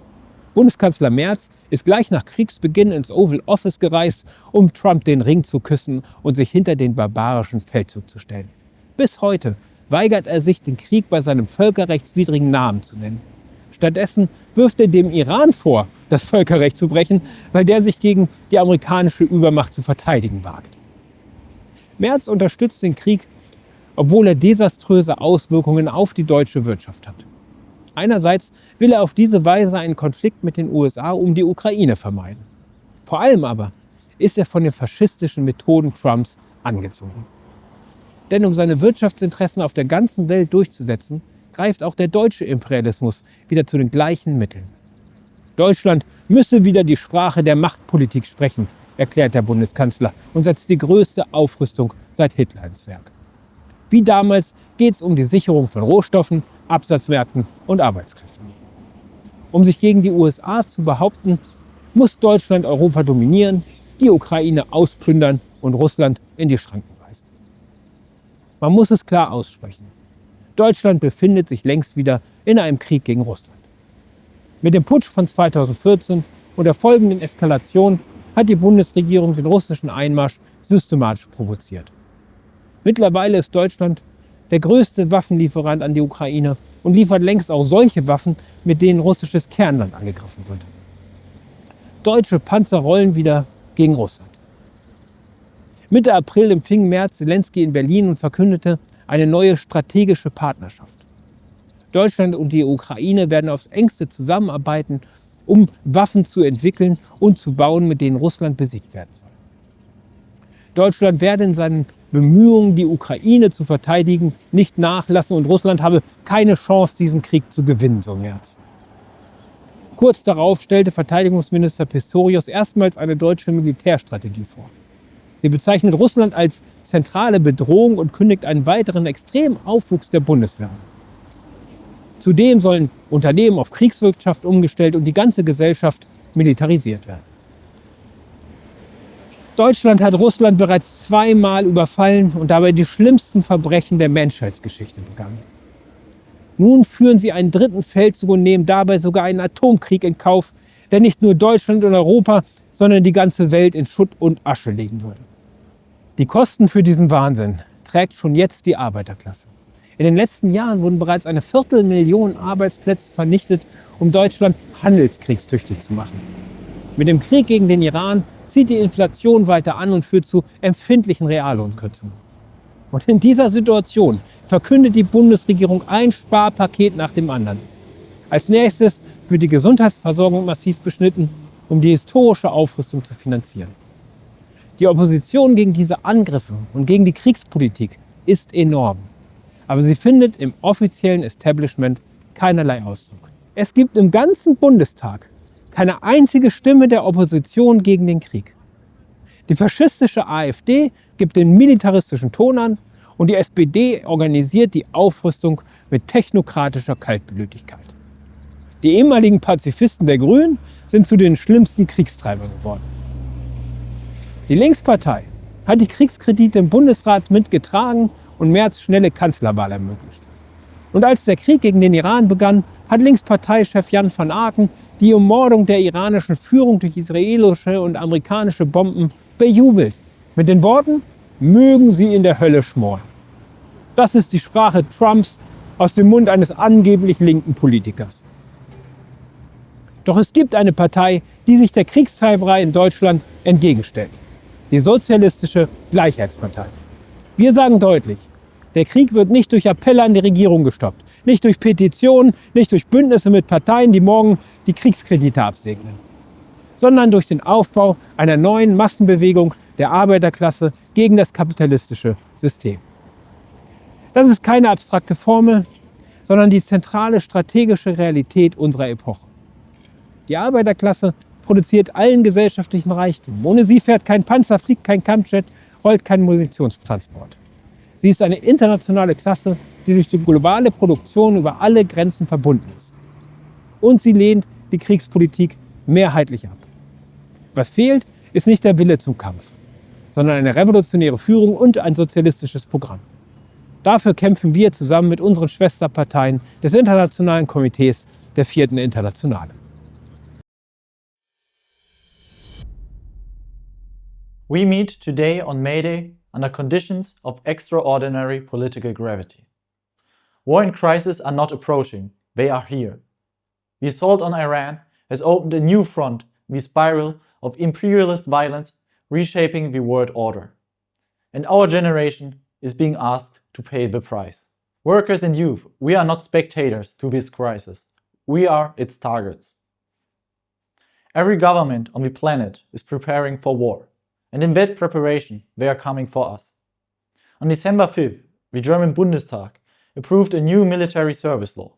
Bundeskanzler Merz ist gleich nach Kriegsbeginn ins Oval Office gereist, um Trump den Ring zu küssen und sich hinter den barbarischen Feldzug zu stellen. Bis heute weigert er sich, den Krieg bei seinem völkerrechtswidrigen Namen zu nennen. Stattdessen wirft er dem Iran vor, das Völkerrecht zu brechen, weil der sich gegen die amerikanische Übermacht zu verteidigen wagt. Merz unterstützt den Krieg, obwohl er desaströse Auswirkungen auf die deutsche Wirtschaft hat. Einerseits will er auf diese Weise einen Konflikt mit den USA um die Ukraine vermeiden. Vor allem aber ist er von den faschistischen Methoden Trumps angezogen. Denn um seine Wirtschaftsinteressen auf der ganzen Welt durchzusetzen, greift auch der deutsche Imperialismus wieder zu den gleichen Mitteln. Deutschland müsse wieder die Sprache der Machtpolitik sprechen, erklärt der Bundeskanzler und setzt die größte Aufrüstung seit Hitler ins Werk. Wie damals geht es um die Sicherung von Rohstoffen, Absatzmärkten und Arbeitskräften. Um sich gegen die USA zu behaupten, muss Deutschland Europa dominieren, die Ukraine ausplündern und Russland in die Schranken weisen. Man muss es klar aussprechen. Deutschland befindet sich längst wieder in einem Krieg gegen Russland. Mit dem Putsch von 2014 und der folgenden Eskalation hat die Bundesregierung den russischen Einmarsch systematisch provoziert. Mittlerweile ist Deutschland der größte Waffenlieferant an die Ukraine und liefert längst auch solche Waffen, mit denen russisches Kernland angegriffen wird. Deutsche Panzer rollen wieder gegen Russland. Mitte April empfing Merz Zelensky in Berlin und verkündete eine neue strategische Partnerschaft. Deutschland und die Ukraine werden aufs engste zusammenarbeiten, um Waffen zu entwickeln und zu bauen, mit denen Russland besiegt werden soll. Deutschland werde in seinen Bemühungen, die Ukraine zu verteidigen, nicht nachlassen und Russland habe keine Chance, diesen Krieg zu gewinnen, so Merz. Kurz darauf stellte Verteidigungsminister Pistorius erstmals eine deutsche Militärstrategie vor. Sie bezeichnet Russland als zentrale Bedrohung und kündigt einen weiteren extremen Aufwuchs der Bundeswehr an. Zudem sollen Unternehmen auf Kriegswirtschaft umgestellt und die ganze Gesellschaft militarisiert werden. Deutschland hat Russland bereits zweimal überfallen und dabei die schlimmsten Verbrechen der Menschheitsgeschichte begangen. Nun führen sie einen dritten Feldzug und nehmen dabei sogar einen Atomkrieg in Kauf, der nicht nur Deutschland und Europa, sondern die ganze Welt in Schutt und Asche legen würde. Die Kosten für diesen Wahnsinn trägt schon jetzt die Arbeiterklasse. In den letzten Jahren wurden bereits 250.000 Arbeitsplätze vernichtet, um Deutschland handelskriegstüchtig zu machen. Mit dem Krieg gegen den Iran zieht die Inflation weiter an und führt zu empfindlichen Reallohnkürzungen. Und in dieser Situation verkündet die Bundesregierung ein Sparpaket nach dem anderen. Als nächstes wird die Gesundheitsversorgung massiv beschnitten, um die historische Aufrüstung zu finanzieren. Die Opposition gegen diese Angriffe und gegen die Kriegspolitik ist enorm. Aber sie findet im offiziellen Establishment keinerlei Ausdruck. Es gibt im ganzen Bundestag keine einzige Stimme der Opposition gegen den Krieg. Die faschistische AfD gibt den militaristischen Ton an und die SPD organisiert die Aufrüstung mit technokratischer Kaltblütigkeit. Die ehemaligen Pazifisten der Grünen sind zu den schlimmsten Kriegstreibern geworden. Die Linkspartei hat die Kriegskredite im Bundesrat mitgetragen und Merz schnelle Kanzlerwahl ermöglicht. Und als der Krieg gegen den Iran begann, hat Linksparteichef Jan van Aken die Ermordung der iranischen Führung durch israelische und amerikanische Bomben bejubelt. Mit den Worten, mögen sie in der Hölle schmoren. Das ist die Sprache Trumps aus dem Mund eines angeblich linken Politikers. Doch es gibt eine Partei, die sich der Kriegstreiberei in Deutschland entgegenstellt. Die Sozialistische Gleichheitspartei. Wir sagen deutlich, der Krieg wird nicht durch Appelle an die Regierung gestoppt, nicht durch Petitionen, nicht durch Bündnisse mit Parteien, die morgen die Kriegskredite absegnen, sondern durch den Aufbau einer neuen Massenbewegung der Arbeiterklasse gegen das kapitalistische System. Das ist keine abstrakte Formel, sondern die zentrale strategische Realität unserer Epoche. Die Arbeiterklasse produziert allen gesellschaftlichen Reichtum. Ohne sie fährt kein Panzer, fliegt kein Kampfjet, rollt kein Munitionstransport. Sie ist eine internationale Klasse, die durch die globale Produktion über alle Grenzen verbunden ist. Und sie lehnt die Kriegspolitik mehrheitlich ab. Was fehlt, ist nicht der Wille zum Kampf, sondern eine revolutionäre Führung und ein sozialistisches Programm. Dafür kämpfen wir zusammen mit unseren Schwesterparteien des Internationalen Komitees der 4. Internationale. We meet today on May Day under conditions of extraordinary political gravity. War and crisis are not approaching, they are here. The assault on Iran has opened a new front in the spiral of imperialist violence reshaping the world order. And our generation is being asked to pay the price. Workers and youth, we are not spectators to this crisis. We are its targets. Every government on the planet is preparing for war. And in that preparation, they are coming for us. On December 5th, the German Bundestag approved a new military service law.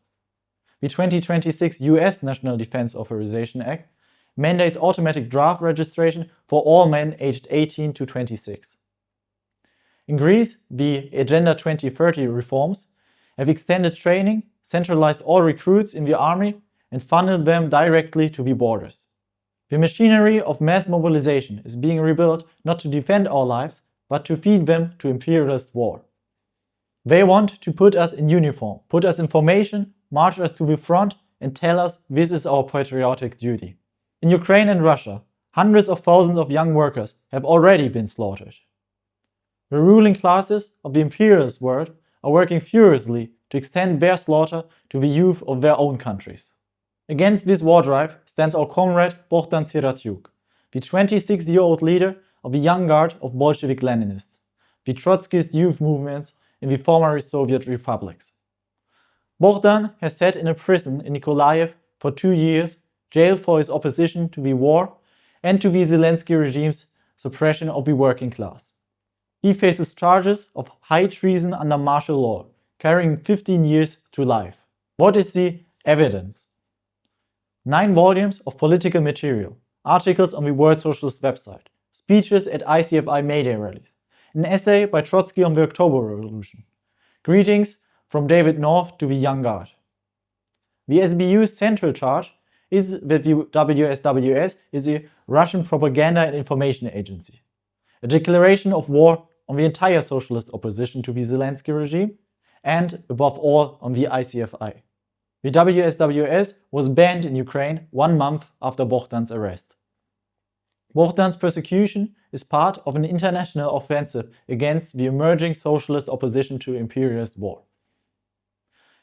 The 2026 US National Defense Authorization Act mandates automatic draft registration for all men aged 18 to 26. In Greece, the Agenda 2030 reforms have extended training, centralized all recruits in the army, and funneled them directly to the borders. The machinery of mass mobilization is being rebuilt not to defend our lives, but to feed them to imperialist war. They want to put us in uniform, put us in formation, march us to the front, and tell us this is our patriotic duty. In Ukraine and Russia, hundreds of thousands of young workers have already been slaughtered. The ruling classes of the imperialist world are working furiously to extend their slaughter to the youth of their own countries. Against this war drive stands our comrade Bogdan Siratyuk, the 26-year-old leader of the young guard of Bolshevik Leninists, the Trotskyist youth movements in the former Soviet republics. Bogdan has sat in a prison in Nikolaev for 2 years, jailed for his opposition to the war and to the Zelensky regime's suppression of the working class. He faces charges of high treason under martial law, carrying 15 years to life. What is the evidence? 9 volumes of political material, articles on the World Socialist Web Site, speeches at ICFI May Day rallies, an essay by Trotsky on the October Revolution, greetings from David North to the Young Guard. The SBU's central charge is that the WSWS is a Russian propaganda and information agency, a declaration of war on the entire socialist opposition to the Zelensky regime, and, above all, on the ICFI. The WSWS was banned in Ukraine 1 month after Bohdan's arrest. Bohdan's persecution is part of an international offensive against the emerging socialist opposition to imperialist war.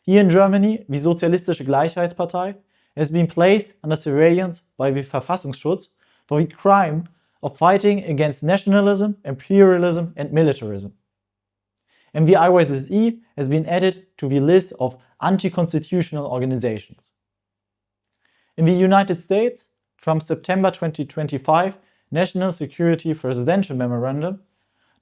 Here in Germany, the Sozialistische Gleichheitspartei has been placed under surveillance by the Verfassungsschutz for the crime of fighting against nationalism, imperialism and militarism. And the ICFI has been added to the list of anti-constitutional organizations. In the United States, Trump's September 2025 National Security Presidential Memorandum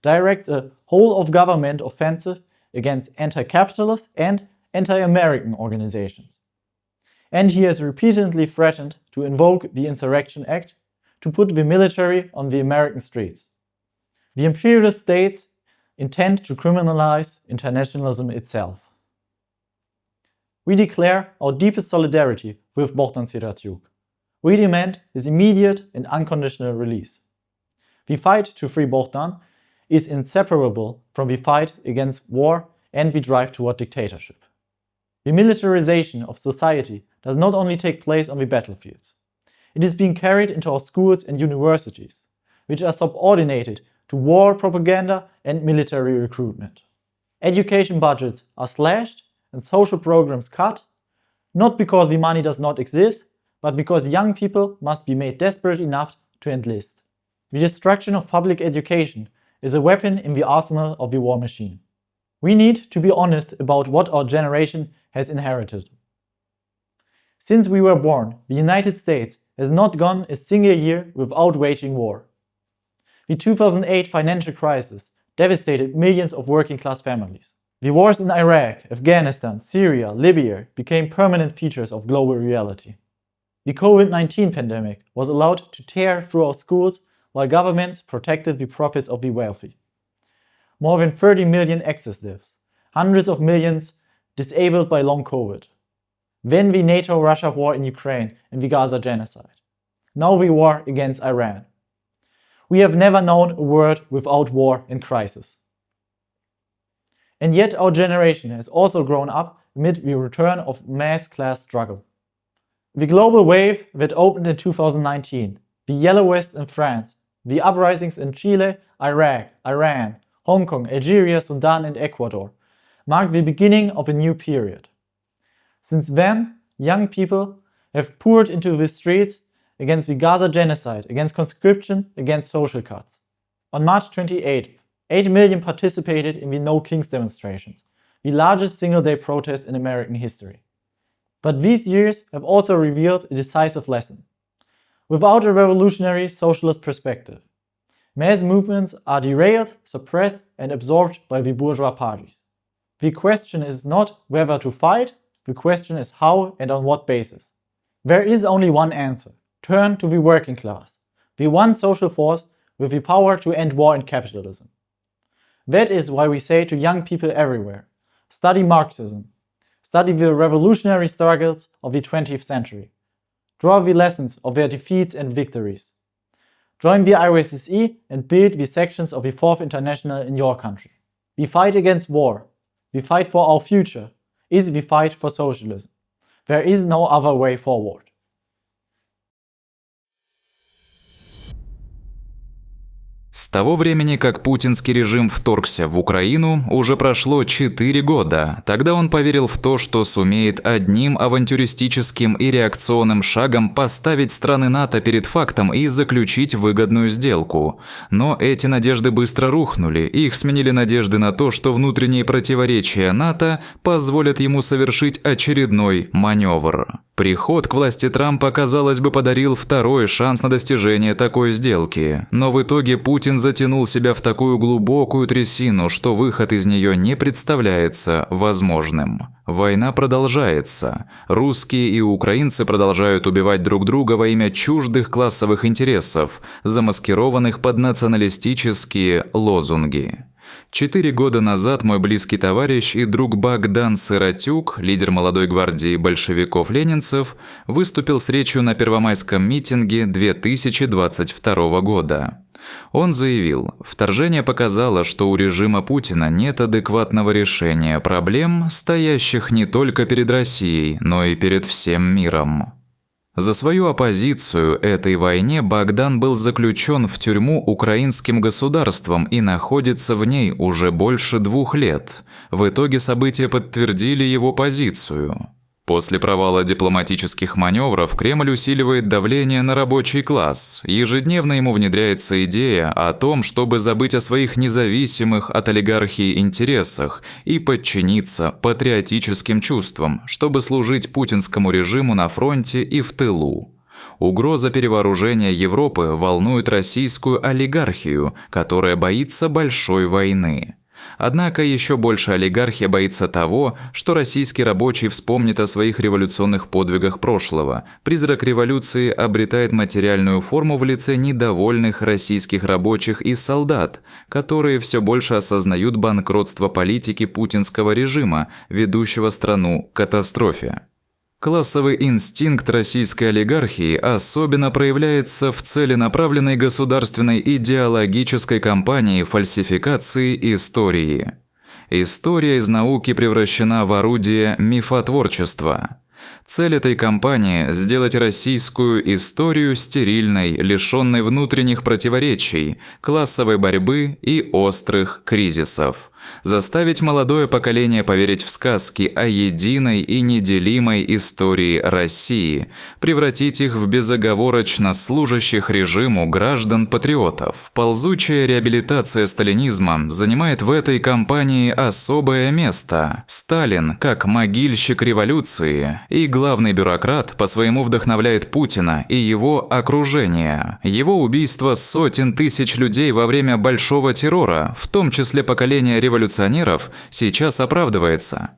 directs a whole-of-government offensive against anti-capitalist and anti-American organizations. And he has repeatedly threatened to invoke the Insurrection Act to put the military on the American streets. The imperialist states intend to criminalize internationalism itself. We declare our deepest solidarity with Bohdan Siratyuk. We demand his immediate and unconditional release. The fight to free Bohdan is inseparable from the fight against war and the drive toward dictatorship. The militarization of society does not only take place on the battlefields. It is being carried into our schools and universities, which are subordinated to war propaganda and military recruitment. Education budgets are slashed and social programs cut, not because the money does not exist, but because young people must be made desperate enough to enlist. The destruction of public education is a weapon in the arsenal of the war machine. We need to be honest about what our generation has inherited. Since we were born, the United States has not gone a single year without waging war. The 2008 financial crisis devastated millions of working-class families. The wars in Iraq, Afghanistan, Syria, Libya became permanent features of global reality. The COVID-19 pandemic was allowed to tear through our schools while governments protected the profits of the wealthy. More than 30 million excess deaths, hundreds of millions disabled by long COVID. Then the NATO-Russia war in Ukraine and the Gaza genocide. Now the war against Iran. We have never known a world without war and crisis. And yet our generation has also grown up amid the return of mass class struggle. The global wave that opened in 2019, the Yellow Vest in France, the uprisings in Chile, Iraq, Iran, Hong Kong, Algeria, Sudan and Ecuador, marked the beginning of a new period. Since then, young people have poured into the streets against the Gaza genocide, against conscription, against social cuts. On March 28th, 8 million participated in the No Kings demonstrations, the largest single-day protest in American history. But these years have also revealed a decisive lesson. Without a revolutionary socialist perspective, mass movements are derailed, suppressed and absorbed by the bourgeois parties. The question is not whether to fight, the question is how and on what basis. There is only one answer. Turn to the working class, the one social force with the power to end war and capitalism. That is why we say to young people everywhere, study Marxism, study the revolutionary struggles of the 20th century, draw the lessons of their defeats and victories. Join the ICFI and build the sections of the Fourth International in your country. The fight against war, the fight for our future, is the fight for socialism. There is no other way forward. С того времени, как путинский режим вторгся в Украину, уже прошло 4 года. Тогда он поверил в то, что сумеет одним авантюристическим и реакционным шагом поставить страны НАТО перед фактом и заключить выгодную сделку. Но эти надежды быстро рухнули, их сменили надежды на то, что внутренние противоречия НАТО позволят ему совершить очередной маневр. Приход к власти Трампа, казалось бы, подарил второй шанс на достижение такой сделки, но в итоге Путин затянул себя в такую глубокую трясину, что выход из нее не представляется возможным. Война продолжается. Русские и украинцы продолжают убивать друг друга во имя чуждых классовых интересов, замаскированных под националистические лозунги. 4 года назад мой близкий товарищ и друг Богдан Сиротюк, лидер молодой гвардии большевиков-ленинцев, выступил с речью на первомайском митинге 2022 года. Он заявил, вторжение показало, что у режима Путина нет адекватного решения проблем, стоящих не только перед Россией, но и перед всем миром. За свою оппозицию этой войне Богдан был заключен в тюрьму украинским государством и находится в ней уже больше 2 лет. В итоге события подтвердили его позицию. После провала дипломатических маневров Кремль усиливает давление на рабочий класс. Ежедневно ему внедряется идея о том, чтобы забыть о своих независимых от олигархии интересах и подчиниться патриотическим чувствам, чтобы служить путинскому режиму на фронте и в тылу. Угроза перевооружения Европы волнует российскую олигархию, которая боится большой войны. Однако еще больше олигархия боится того, что российский рабочий вспомнит о своих революционных подвигах прошлого. Призрак революции обретает материальную форму в лице недовольных российских рабочих и солдат, которые все больше осознают банкротство политики путинского режима, ведущего страну к катастрофе. Классовый инстинкт российской олигархии особенно проявляется в целенаправленной государственной идеологической кампании фальсификации истории. История из науки превращена в орудие мифотворчества. Цель этой кампании – сделать российскую историю стерильной, лишенной внутренних противоречий, классовой борьбы и острых кризисов. Заставить молодое поколение поверить в сказки о единой и неделимой истории России, превратить их в безоговорочно служащих режиму граждан-патриотов. Ползучая реабилитация сталинизма занимает в этой кампании особое место. Сталин, как могильщик революции и главный бюрократ, по-своему вдохновляет Путина и его окружение. Его убийство сотен тысяч людей во время Большого террора, в том числе поколения революционеров, сейчас оправдывается.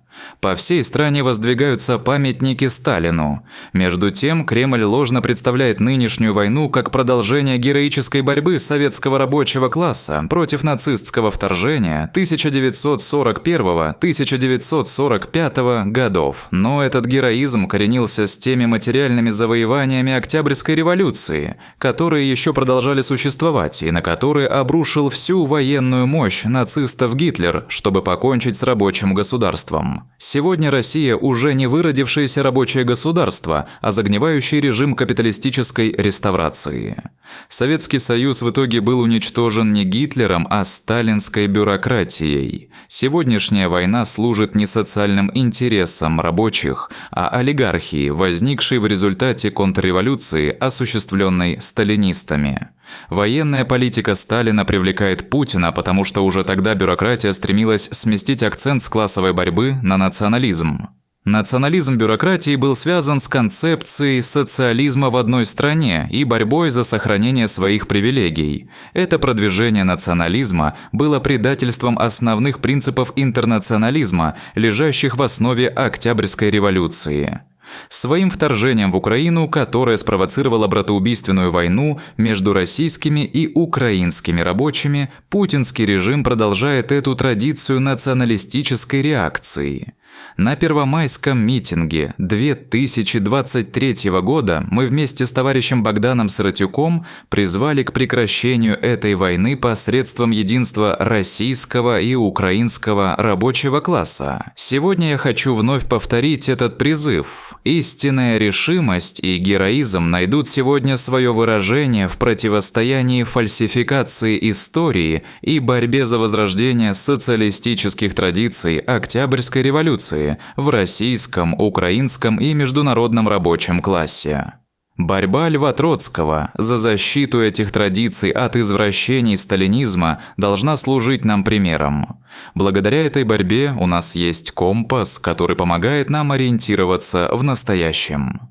По всей стране воздвигаются памятники Сталину. Между тем, Кремль ложно представляет нынешнюю войну как продолжение героической борьбы советского рабочего класса против нацистского вторжения 1941-1945 годов. Но этот героизм коренился с теми материальными завоеваниями Октябрьской революции, которые еще продолжали существовать и на которые обрушил всю военную мощь нацистов Гитлер, чтобы покончить с рабочим государством. Сегодня Россия уже не выродившееся рабочее государство, а загнивающий режим капиталистической реставрации. Советский Союз в итоге был уничтожен не Гитлером, а сталинской бюрократией. Сегодняшняя война служит не социальным интересам рабочих, а олигархии, возникшей в результате контрреволюции, осуществленной сталинистами. Военная политика Сталина привлекает Путина, потому что уже тогда бюрократия стремилась сместить акцент с классовой борьбы на национализм. Национализм бюрократии был связан с концепцией социализма в одной стране и борьбой за сохранение своих привилегий. Это продвижение национализма было предательством основных принципов интернационализма, лежащих в основе Октябрьской революции. Своим вторжением в Украину, которое спровоцировало братоубийственную войну между российскими и украинскими рабочими, путинский режим продолжает эту традицию националистической реакции. На первомайском митинге 2023 года мы вместе с товарищем Богданом Сиротюком призвали к прекращению этой войны посредством единства российского и украинского рабочего класса. Сегодня я хочу вновь повторить этот призыв. Истинная решимость и героизм найдут сегодня свое выражение в противостоянии фальсификации истории и борьбе за возрождение социалистических традиций Октябрьской революции в российском, украинском и международном рабочем классе. Борьба Льва Троцкого за защиту этих традиций от извращений сталинизма должна служить нам примером. Благодаря этой борьбе у нас есть компас, который помогает нам ориентироваться в настоящем.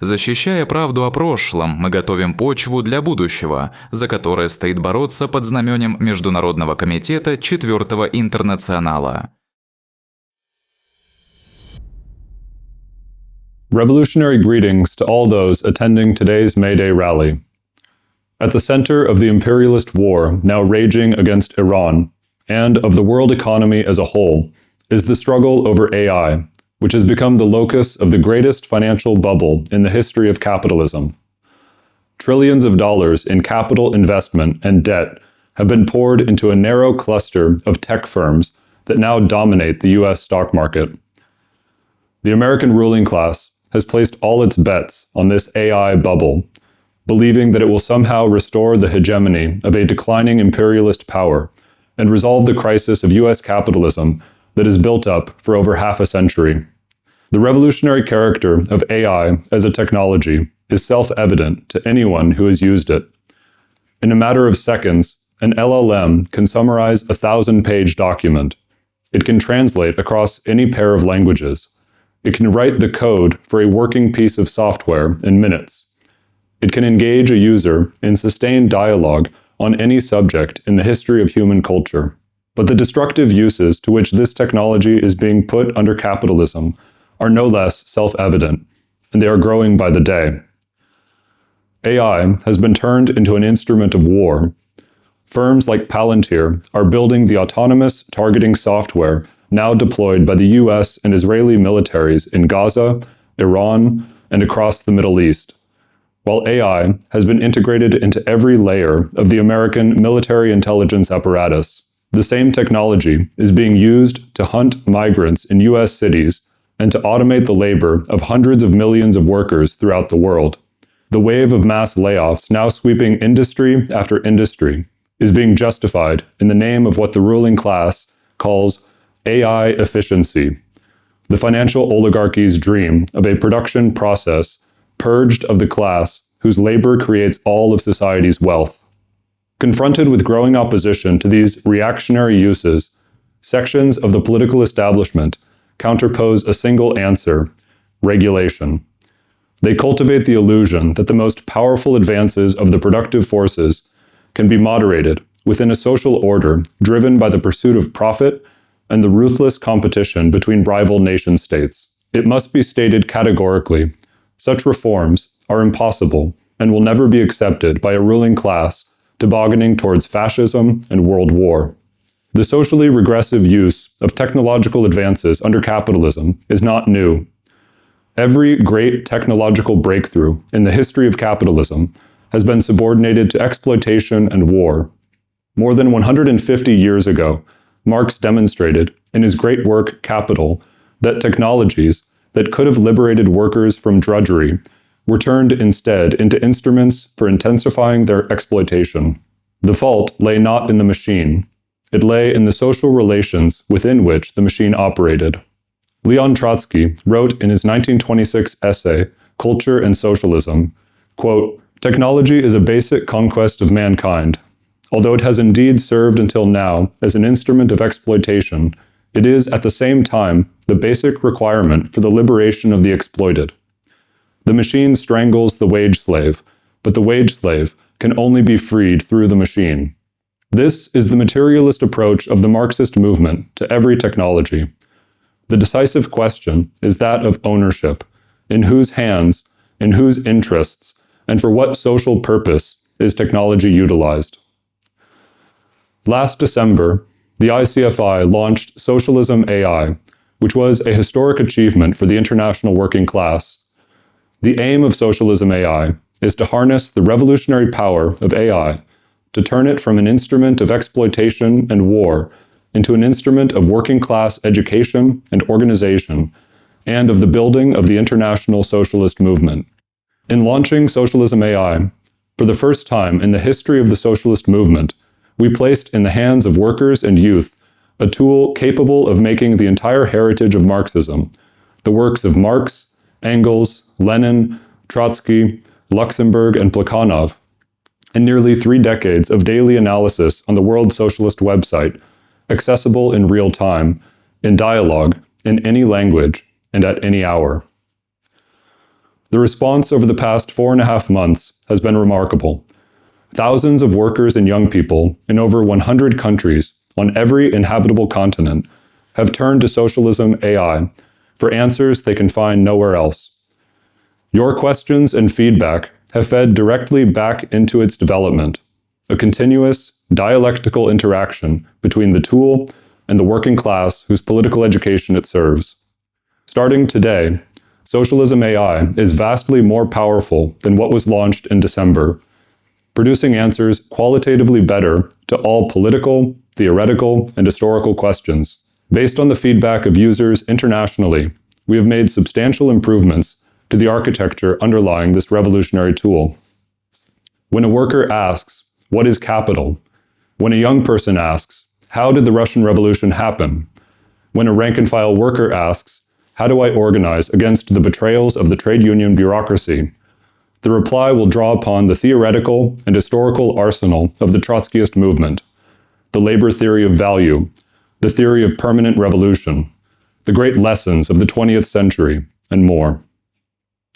Защищая правду о прошлом, мы готовим почву для будущего, за которое стоит бороться под знаменем Международного комитета 4-го интернационала. Revolutionary greetings to all those attending today's May Day rally. At the center of the imperialist war now raging against Iran, and of the world economy as a whole, is the struggle over AI, which has become the locus of the greatest financial bubble in the history of capitalism. Trillions of dollars in capital investment and debt have been poured into a narrow cluster of tech firms that now dominate the US stock market. The American ruling class has placed all its bets on this AI bubble, believing that it will somehow restore the hegemony of a declining imperialist power and resolve the crisis of US capitalism that has built up for over half a century. The revolutionary character of AI as a technology is self-evident to anyone who has used it. In a matter of seconds, an LLM can summarize a 1,000-page document. It can translate across any pair of languages. It can write the code for a working piece of software in minutes. It can engage a user in sustained dialogue on any subject in the history of human culture. But the destructive uses to which this technology is being put under capitalism are no less self-evident, and they are growing by the day. AI has been turned into an instrument of war. Firms like Palantir are building the autonomous targeting software now deployed by the US and Israeli militaries in Gaza, Iran, and across the Middle East. While AI has been integrated into every layer of the American military intelligence apparatus, the same technology is being used to hunt migrants in US cities and to automate the labor of hundreds of millions of workers throughout the world. The wave of mass layoffs now sweeping industry after industry is being justified in the name of what the ruling class calls AI efficiency, the financial oligarchy's dream of a production process purged of the class whose labor creates all of society's wealth. Confronted with growing opposition to these reactionary uses, sections of the political establishment counterpose a single answer: regulation. They cultivate the illusion that the most powerful advances of the productive forces can be moderated within a social order driven by the pursuit of profit and the ruthless competition between rival nation-states. It must be stated categorically, such reforms are impossible and will never be accepted by a ruling class tobogganing towards fascism and world war. The socially regressive use of technological advances under capitalism is not new. Every great technological breakthrough in the history of capitalism has been subordinated to exploitation and war. More than 150 years ago, Marx demonstrated in his great work Capital that technologies that could have liberated workers from drudgery were turned instead into instruments for intensifying their exploitation. The fault lay not in the machine. It lay in the social relations within which the machine operated. Leon Trotsky wrote in his 1926 essay, Culture and Socialism, quote, "Technology is a basic conquest of mankind. Although it has indeed served until now as an instrument of exploitation, it is at the same time the basic requirement for the liberation of the exploited. The machine strangles the wage slave, but the wage slave can only be freed through the machine. This is the materialist approach of the Marxist movement to every technology. The decisive question is that of ownership, in whose hands, in whose interests, and for what social purpose is technology utilized." Last December, the ICFI launched Socialism AI, which was a historic achievement for the international working class. The aim of Socialism AI is to harness the revolutionary power of AI, to turn it from an instrument of exploitation and war into an instrument of working class education and organization, and of the building of the international socialist movement. In launching Socialism AI, for the first time in the history of the socialist movement, we placed in the hands of workers and youth a tool capable of making the entire heritage of Marxism, the works of Marx, Engels, Lenin, Trotsky, Luxemburg, and Plekhanov, and nearly 3 decades of daily analysis on the World Socialist Web Site, accessible in real time, in dialogue, in any language, and at any hour. The response over the past 4.5 months has been remarkable. Thousands of workers and young people in over 100 countries on every inhabitable continent have turned to Socialism AI for answers they can find nowhere else. Your questions and feedback have fed directly back into its development, a continuous, dialectical interaction between the tool and the working class whose political education it serves. Starting today, Socialism AI is vastly more powerful than what was launched in December, producing answers qualitatively better to all political, theoretical, and historical questions. Based on the feedback of users internationally, we have made substantial improvements to the architecture underlying this revolutionary tool. When a worker asks, "What is capital?" When a young person asks, "How did the Russian Revolution happen?" When a rank-and-file worker asks, "How do I organize against the betrayals of the trade union bureaucracy?" the reply will draw upon the theoretical and historical arsenal of the Trotskyist movement, the labor theory of value, the theory of permanent revolution, the great lessons of the 20th century, and more.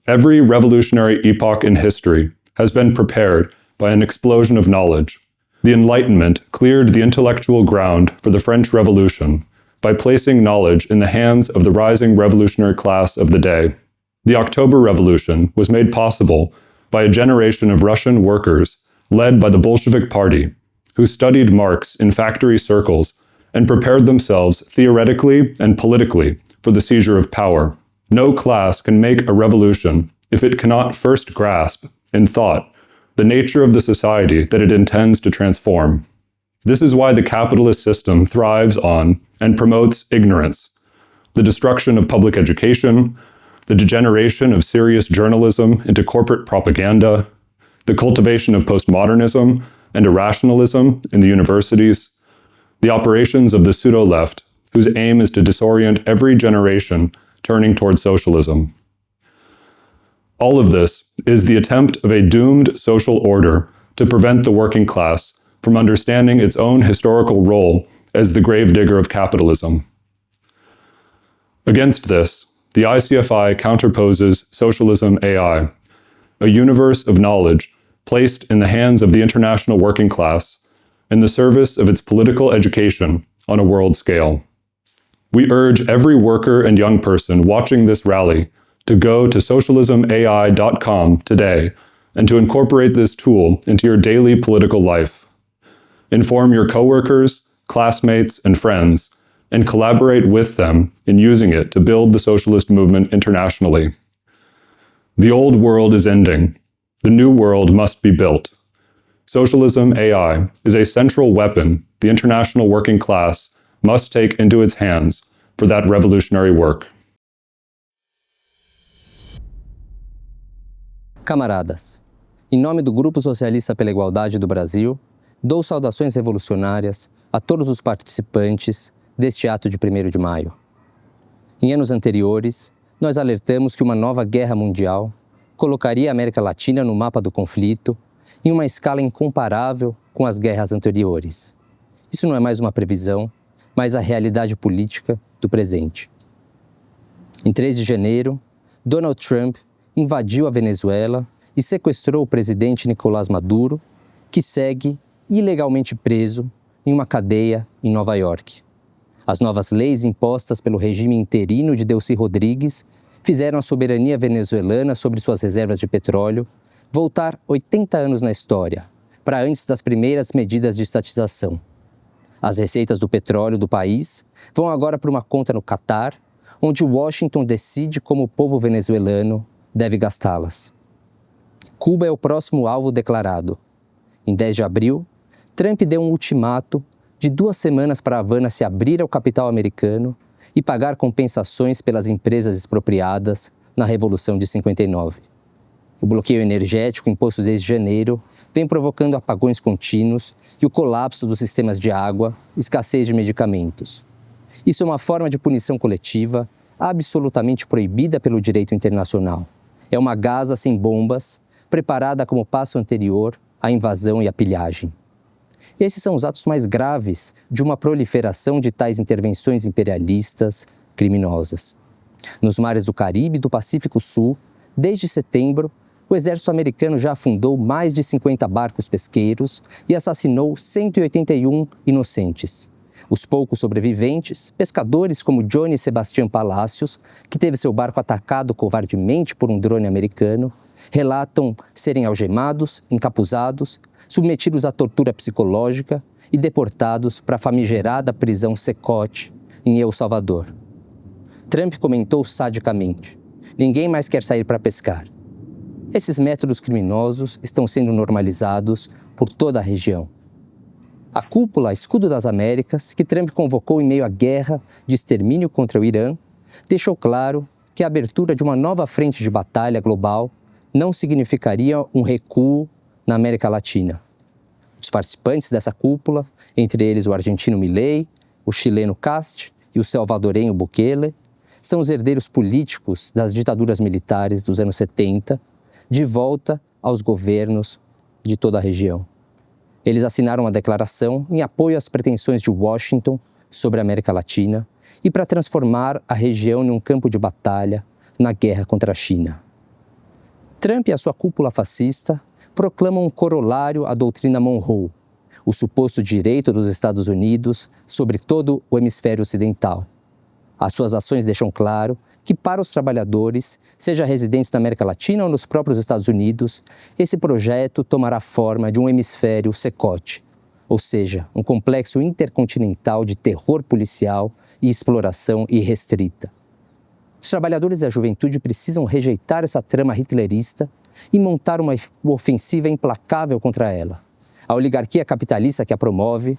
Every revolutionary epoch in history has been prepared by an explosion of knowledge. The Enlightenment cleared the intellectual ground for the French Revolution by placing knowledge in the hands of the rising revolutionary class of the day. The October Revolution was made possible by a generation of Russian workers led by the Bolshevik Party, who studied Marx in factory circles and prepared themselves theoretically and politically for the seizure of power. No class can make a revolution if it cannot first grasp, in thought, the nature of the society that it intends to transform. This is why the capitalist system thrives on and promotes ignorance, the destruction of public education, the degeneration of serious journalism into corporate propaganda, the cultivation of postmodernism and irrationalism in the universities, the operations of the pseudo-left, whose aim is to disorient every generation turning towards socialism. All of this is the attempt of a doomed social order to prevent the working class from understanding its own historical role as the gravedigger of capitalism. Against this, the ICFI counterposes Socialism AI, a universe of knowledge placed in the hands of the international working class in the service of its political education on a world scale. We urge every worker and young person watching this rally to go to socialismai.com today and to incorporate this tool into your daily political life. Inform your coworkers, classmates, and friends, and collaborate with them in using it to build the socialist movement internationally. The old world is ending. The new world must be built. Socialism AI is a central weapon the international working class must take into its hands for that revolutionary work. Camaradas, em nome do Grupo Socialista pela Igualdade do Brasil, dou saudações revolucionárias a todos os participantes deste ato de 1º de maio. Em anos anteriores, nós alertamos que uma nova guerra mundial colocaria a América Latina no mapa do conflito em uma escala incomparável com as guerras anteriores. Isso não é mais uma previsão, mas a realidade política do presente. Em 3 de janeiro, Donald Trump invadiu a Venezuela e sequestrou o presidente Nicolás Maduro, que segue ilegalmente preso em uma cadeia em Nova York. As novas leis impostas pelo regime interino de Delcy Rodrigues fizeram a soberania venezuelana sobre suas reservas de petróleo voltar 80 anos na história, para antes das primeiras medidas de estatização. As receitas do petróleo do país vão agora para uma conta no Catar, onde Washington decide como o povo venezuelano deve gastá-las. Cuba é o próximo alvo declarado. Em 10 de abril, Trump deu um ultimato de 2 semanas para a Havana se abrir ao capital americano e pagar compensações pelas empresas expropriadas na Revolução de 59. O bloqueio energético imposto desde janeiro vem provocando apagões contínuos e o colapso dos sistemas de água, escassez de medicamentos. Isso é uma forma de punição coletiva absolutamente proibida pelo direito internacional. É uma Gaza sem bombas, preparada como passo anterior à invasão e à pilhagem. Esses são os atos mais graves de uma proliferação de tais intervenções imperialistas criminosas. Nos mares do Caribe e do Pacífico Sul, Desde setembro, o exército americano já afundou mais de 50 barcos pesqueiros e assassinou 181 inocentes. Os poucos sobreviventes, pescadores como Johnny Sebastian Palacios, que teve seu barco atacado covardemente por um drone americano, relatam serem algemados, encapuzados, submetidos à tortura psicológica e deportados para a famigerada prisão Secote, em El Salvador. Trump comentou sadicamente: "Ninguém mais quer sair para pescar." Esses métodos criminosos estão sendo normalizados por toda a região. A cúpula Escudo das Américas, que Trump convocou em meio à guerra de extermínio contra o Irã, deixou claro que a abertura de uma nova frente de batalha global não significaria um recuo na América Latina. Os participantes dessa cúpula, entre eles o argentino Milei, o chileno Cast e o salvadorenho Bukele, são os herdeiros políticos das ditaduras militares dos anos 70, de volta aos governos de toda a região. Eles assinaram uma declaração em apoio às pretensões de Washington sobre a América Latina e para transformar a região em um campo de batalha na guerra contra a China. Trump e a sua cúpula fascista proclamam um corolário à doutrina Monroe, o suposto direito dos Estados Unidos sobre todo o hemisfério ocidental. As suas ações deixam claro que para os trabalhadores, seja residentes na América Latina ou nos próprios Estados Unidos, esse projeto tomará forma de um hemisfério secote, ou seja, um complexo intercontinental de terror policial e exploração irrestrita. Os trabalhadores e a juventude precisam rejeitar essa trama hitlerista e montar uma ofensiva implacável contra ela. A oligarquia capitalista que a promove,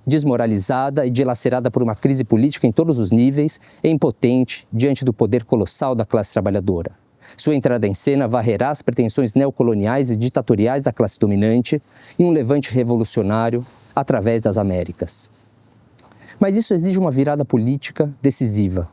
desmoralizada e dilacerada por uma crise política em todos os níveis, é impotente diante do poder colossal da classe trabalhadora. Sua entrada em cena varrerá as pretensões neocoloniais e ditatoriais da classe dominante em um levante revolucionário através das Américas. Mas isso exige uma virada política decisiva.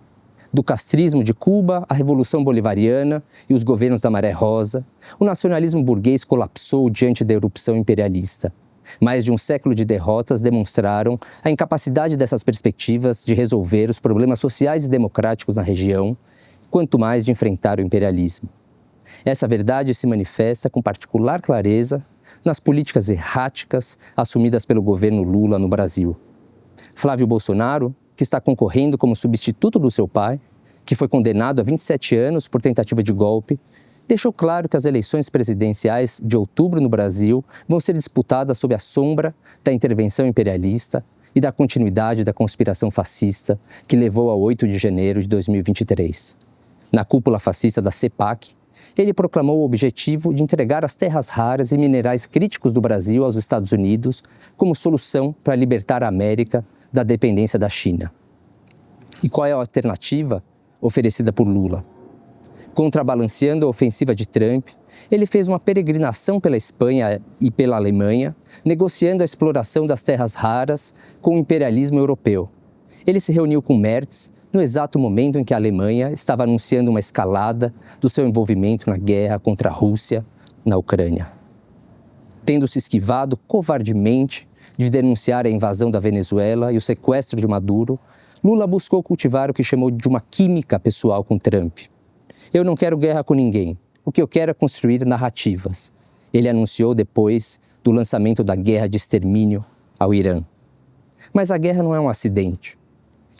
Do castrismo de Cuba à Revolução Bolivariana e os governos da Maré Rosa, o nacionalismo burguês colapsou diante da erupção imperialista. Mais de um século de derrotas demonstraram a incapacidade dessas perspectivas de resolver os problemas sociais e democráticos na região, quanto mais de enfrentar o imperialismo. Essa verdade se manifesta com particular clareza nas políticas erráticas assumidas pelo governo Lula no Brasil. Flávio Bolsonaro, que está concorrendo como substituto do seu pai, que foi condenado a 27 anos por tentativa de golpe, deixou claro que as eleições presidenciais de outubro no Brasil vão ser disputadas sob a sombra da intervenção imperialista e da continuidade da conspiração fascista que levou ao 8 de janeiro de 2023. Na cúpula fascista da CEPAC, ele proclamou o objetivo de entregar as terras raras e minerais críticos do Brasil aos Estados Unidos como solução para libertar a América da dependência da China. E qual é a alternativa oferecida por Lula? Contrabalanceando a ofensiva de Trump, ele fez uma peregrinação pela Espanha e pela Alemanha, negociando a exploração das terras raras com o imperialismo europeu. Ele se reuniu com Merz no exato momento em que a Alemanha estava anunciando uma escalada do seu envolvimento na guerra contra a Rússia na Ucrânia. Tendo se esquivado covardemente de denunciar a invasão da Venezuela e o sequestro de Maduro, Lula buscou cultivar o que chamou de uma química pessoal com Trump. "Eu não quero guerra com ninguém. O que eu quero é construir narrativas", ele anunciou depois do lançamento da guerra de extermínio ao Irã. Mas a guerra não é um acidente.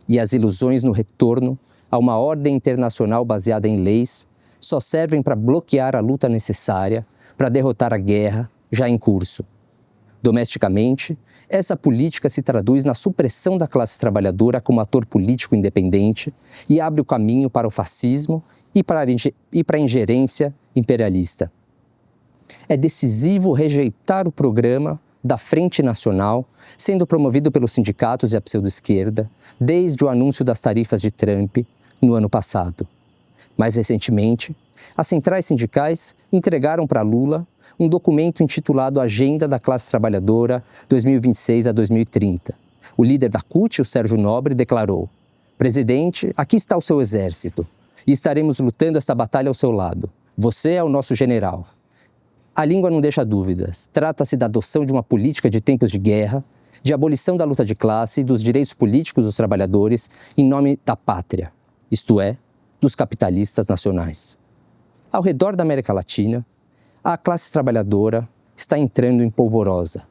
E as ilusões no retorno a uma ordem internacional baseada em leis só servem para bloquear a luta necessária para derrotar a guerra já em curso. Domesticamente, essa política se traduz na supressão da classe trabalhadora como ator político independente e abre o caminho para o fascismo e para a ingerência imperialista. É decisivo rejeitar o programa da Frente Nacional, sendo promovido pelos sindicatos e a pseudo-esquerda, desde o anúncio das tarifas de Trump no ano passado. Mais recentemente, as centrais sindicais entregaram para Lula um documento intitulado Agenda da Classe Trabalhadora 2026 a 2030. O líder da CUT, o Sérgio Nobre, declarou: "Presidente, aqui está o seu exército e estaremos lutando esta batalha ao seu lado. Você é o nosso general." A língua não deixa dúvidas. Trata-se da adoção de uma política de tempos de guerra, de abolição da luta de classe e dos direitos políticos dos trabalhadores em nome da pátria, isto é, dos capitalistas nacionais. Ao redor da América Latina, a classe trabalhadora está entrando em polvorosa.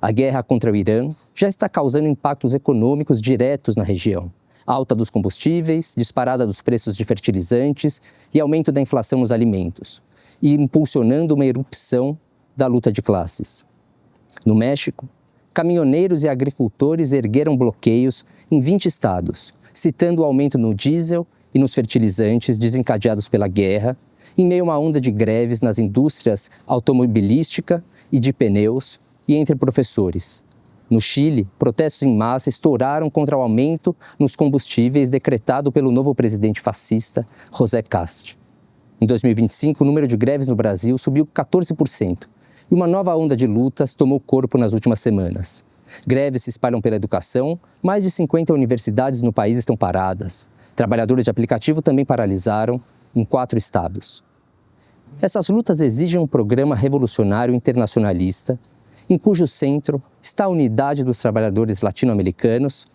A guerra contra o Irã já está causando impactos econômicos diretos na região. Alta dos combustíveis, disparada dos preços de fertilizantes e aumento da inflação nos alimentos, e impulsionando uma erupção da luta de classes. No México, caminhoneiros e agricultores ergueram bloqueios em 20 estados, citando o aumento no diesel e nos fertilizantes desencadeados pela guerra, em meio a uma onda de greves nas indústrias automobilística e de pneus e entre professores. No Chile, protestos em massa estouraram contra o aumento nos combustíveis decretado pelo novo presidente fascista, José Cast. Em 2025, o número de greves no Brasil subiu 14%, e uma nova onda de lutas tomou corpo nas últimas semanas. Greves se espalham pela educação, mais de 50 universidades no país estão paradas. Trabalhadores de aplicativo também paralisaram em 4 estados. Essas lutas exigem um programa revolucionário internacionalista, em cujo centro está a unidade dos trabalhadores latino-americanos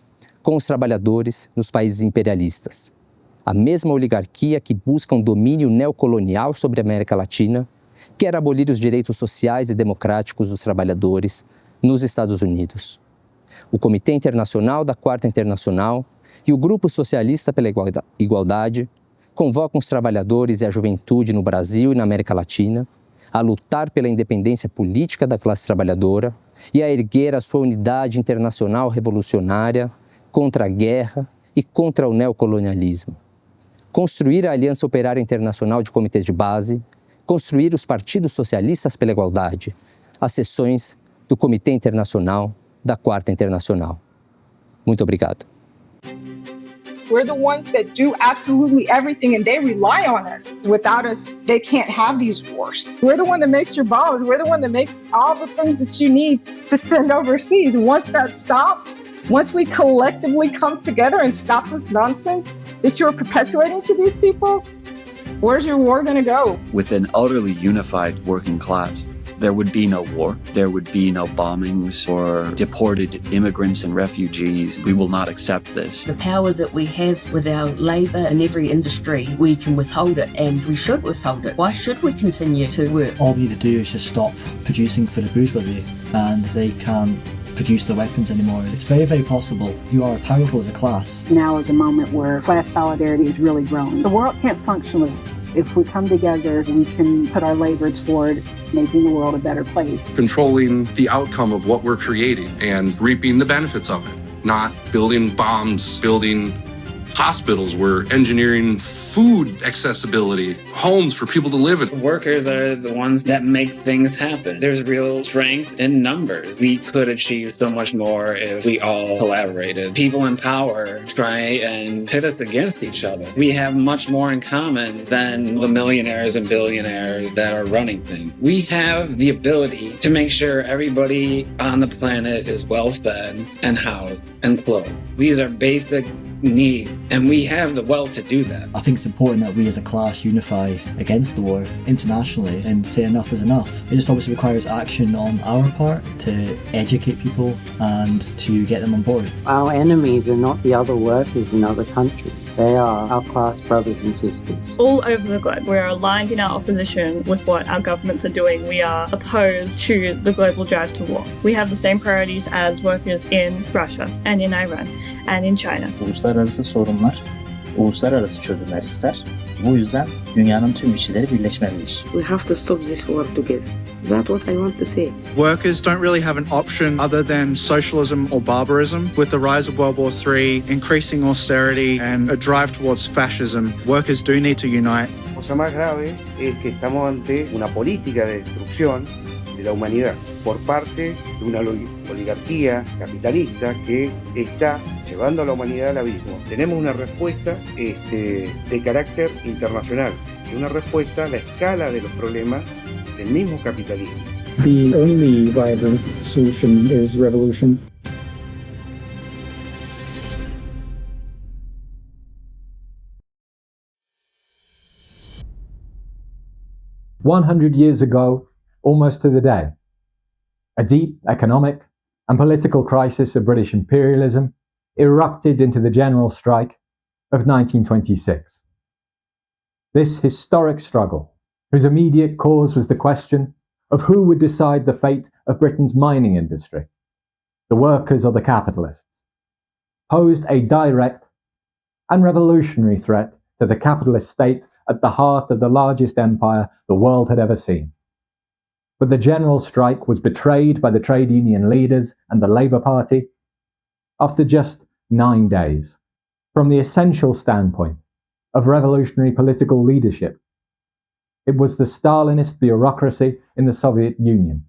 com os trabalhadores nos países imperialistas. A mesma oligarquia que busca um domínio neocolonial sobre a América Latina quer abolir os direitos sociais e democráticos dos trabalhadores nos Estados Unidos. O Comitê Internacional da Quarta Internacional e o Grupo Socialista pela Igualdade convocam os trabalhadores e a juventude no Brasil e na América Latina a lutar pela independência política da classe trabalhadora e a erguer a sua unidade internacional revolucionária contra a guerra e contra o neocolonialismo. Construir a Aliança Operária Internacional de Comitês de Base, construir os partidos socialistas pela igualdade, as seções do Comitê Internacional da Quarta Internacional. Muito obrigado. We're the ones that do absolutely everything and they rely on us. Without us, they can't have these wars. We're the one that makes your bombs. We're the one that makes all the things that you need to send overseas. Once that stops, once we collectively come together and stop this nonsense that you're perpetuating to these people, where's your war going to go? With an utterly unified working class, there would be no war. There would be no bombings or deported immigrants and refugees. We will not accept this. The power that we have with our labour in every industry, we can withhold it, and we should withhold it. Why should we continue to work? All we need to do is just stop producing for the bourgeoisie, and they can't produce the weapons anymore. It's very, very possible. You are powerful as a class. Now is a moment where class solidarity is really growing. The world can't function without us. If we come together, we can put our labor toward making the world a better place. Controlling the outcome of what we're creating and reaping the benefits of it. Not building bombs, building hospitals. We're engineering food accessibility, homes for people to live in. Workers are the ones that make things happen. There's real strength in numbers. We could achieve so much more if we all collaborated. People in power try and pit us against each other. We have much more in common than the millionaires and billionaires that are running things. We have the ability to make sure everybody on the planet is well fed and housed and clothed. These are basic need, and we have the wealth to do that. I think it's important that we as a class unify against the war internationally and say enough is enough. It just obviously requires action on our part to educate people and to get them on board. Our enemies are not the other workers in other countries. They are our class brothers and sisters. All over the globe, we are aligned in our opposition with what our governments are doing. We are opposed to the global drive to war. We have the same priorities as workers in Russia and in Iran and in China. Uluslararası sorunlar, uluslararası çözümler ister. Bu yüzden dünyanın tüm işçileri birleşmelidir. We have to stop this war together. That's what I want to say. Workers don't really have an option other than socialism or barbarism. With the rise of World War III, increasing austerity and a drive towards fascism, workers do need to unite. La cosa más grave es que estamos ante una política de destrucción de la humanidad por parte de una oligarquía capitalista que está llevando a la humanidad al abismo. Tenemos una respuesta de carácter internacional, una respuesta a la escala de los problemas del mismo capitalismo. The only viable solution is revolution. "100 years ago, almost to the day, a deep economic and political crisis of British imperialism erupted into the general strike of 1926. This historic struggle whose immediate cause was the question of who would decide the fate of Britain's mining industry, the workers or the capitalists, posed a direct and revolutionary threat to the capitalist state at the heart of the largest empire the world had ever seen. But the general strike was betrayed by the trade union leaders and the Labour Party after just 9 days. From the essential standpoint of revolutionary political leadership, it was the Stalinist bureaucracy in the Soviet Union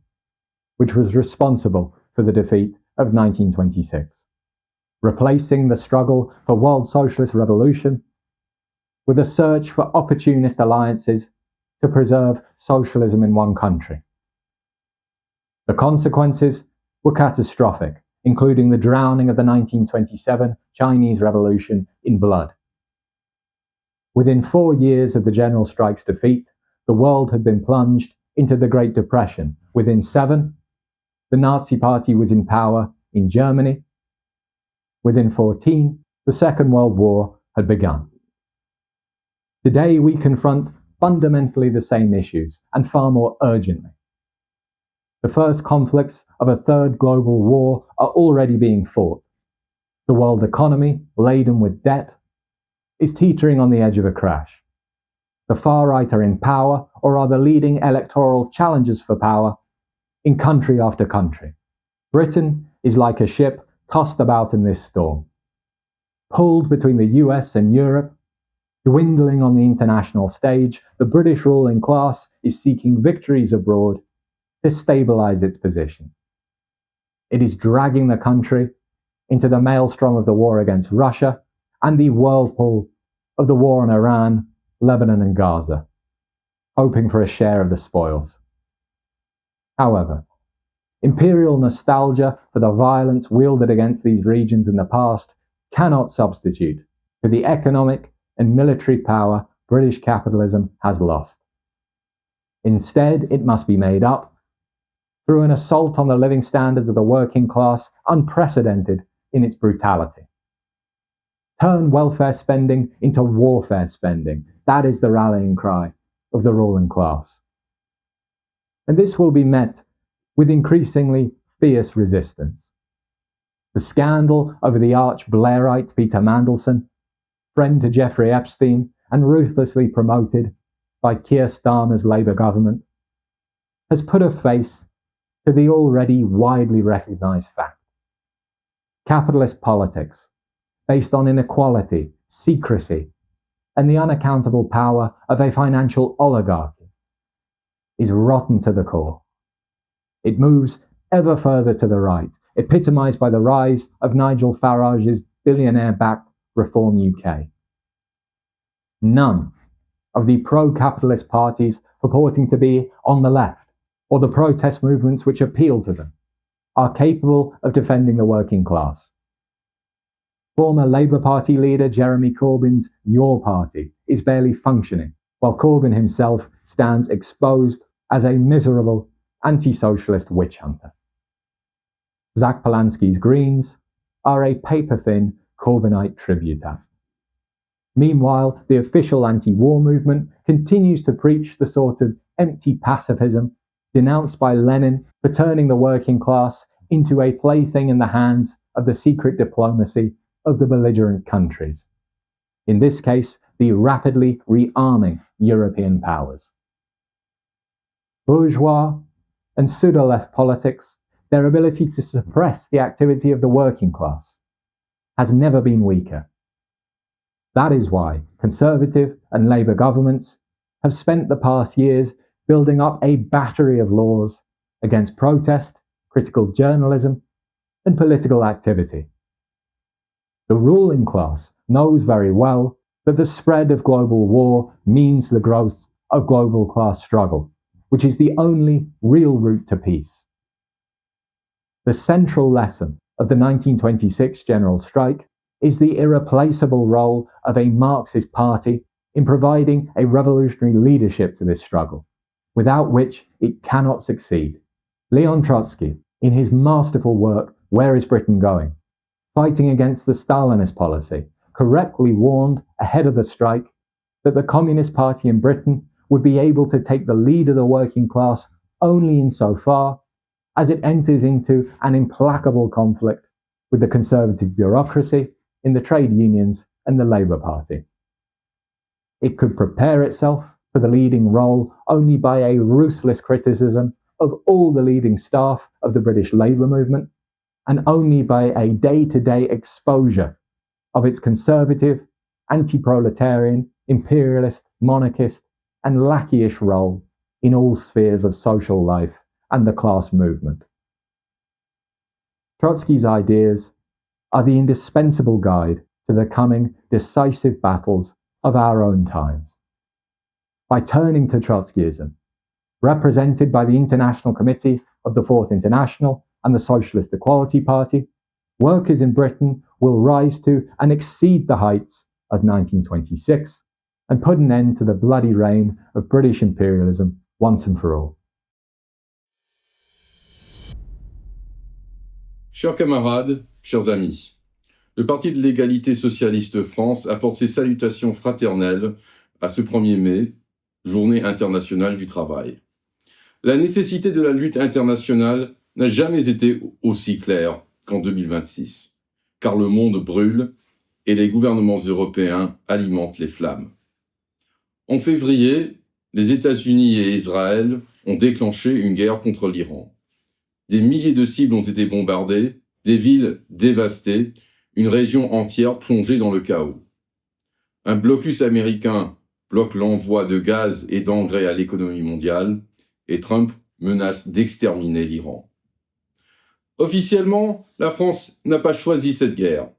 which was responsible for the defeat of 1926, replacing the struggle for world socialist revolution with a search for opportunist alliances to preserve socialism in one country. The consequences were catastrophic, including the drowning of the 1927 Chinese Revolution in blood. Within 4 years of the general strike's defeat, the world had been plunged into the Great Depression. Within 7, the Nazi Party was in power in Germany. Within 14, the Second World War had begun. Today we confront fundamentally the same issues, and far more urgently. The first conflicts of a third global war are already being fought. The world economy, laden with debt, is teetering on the edge of a crash. The far right are in power, or are the leading electoral challengers for power in country after country. Britain is like a ship tossed about in this storm, pulled between the US and Europe, dwindling on the international stage. The British ruling class is seeking victories abroad to stabilize its position. It is dragging the country into the maelstrom of the war against Russia and the whirlpool of the war on Iran, Lebanon, and Gaza, hoping for a share of the spoils. However, imperial nostalgia for the violence wielded against these regions in the past cannot substitute for the economic and military power British capitalism has lost. Instead, it must be made up through an assault on the living standards of the working class, unprecedented in its brutality. Turn welfare spending into warfare spending. That is the rallying cry of the ruling class. And this will be met with increasingly fierce resistance. The scandal over the arch-Blairite Peter Mandelson, friend to Jeffrey Epstein and ruthlessly promoted by Keir Starmer's Labour government, has put a face to the already widely recognised fact. Capitalist politics, based on inequality, secrecy, and the unaccountable power of a financial oligarchy, is rotten to the core. It moves ever further to the right, epitomised by the rise of Nigel Farage's billionaire-backed Reform UK. None of the pro-capitalist parties purporting to be on the left, or the protest movements which appeal to them, are capable of defending the working class. Former Labour Party leader Jeremy Corbyn's Your Party is barely functioning, while Corbyn himself stands exposed as a miserable anti-socialist witch hunter. Zach Polanski's Greens are a paper-thin Corbynite tribute act. Meanwhile, the official anti-war movement continues to preach the sort of empty pacifism denounced by Lenin for turning the working class into a plaything in the hands of the secret diplomacy of the belligerent countries. In this case, the rapidly rearming European powers. Bourgeois and pseudo-left politics, their ability to suppress the activity of the working class, has never been weaker. That is why Conservative and Labour governments have spent the past years building up a battery of laws against protest, critical journalism, and political activity. The ruling class knows very well that the spread of global war means the growth of global class struggle, which is the only real route to peace. The central lesson of the 1926 general strike is the irreplaceable role of a Marxist party in providing a revolutionary leadership to this struggle, without which it cannot succeed. Leon Trotsky, in his masterful work, Where is Britain Going?, fighting against the Stalinist policy, correctly warned ahead of the strike that the Communist Party in Britain would be able to take the lead of the working class only insofar as it enters into an implacable conflict with the conservative bureaucracy in the trade unions and the Labour Party. It could prepare itself for the leading role only by a ruthless criticism of all the leading staff of the British Labour movement, and only by a day-to-day exposure of its conservative, anti-proletarian, imperialist, monarchist, and lackeyish role in all spheres of social life and the class movement. Trotsky's ideas are the indispensable guide to the coming decisive battles of our own times. By turning to Trotskyism, represented by the International Committee of the Fourth International and the Socialist Equality Party, workers in Britain will rise to and exceed the heights of 1926 and put an end to the bloody reign of British imperialism once and for all. Chers camarades, chers amis, le Parti de l'égalité socialiste France apporte ses salutations fraternelles à ce 1er mai, Journée internationale du travail. La nécessité de la lutte internationale n'a jamais été aussi claire qu'en 2026, car le monde brûle et les gouvernements européens alimentent les flammes. En février, les États-Unis et Israël ont déclenché une guerre contre l'Iran. Des milliers de cibles ont été bombardées, des villes dévastées, une région entière plongée dans le chaos. Un blocus américain bloque l'envoi de gaz et d'engrais à l'économie mondiale, et Trump menace d'exterminer l'Iran. Officiellement, la France n'a pas choisi cette guerre.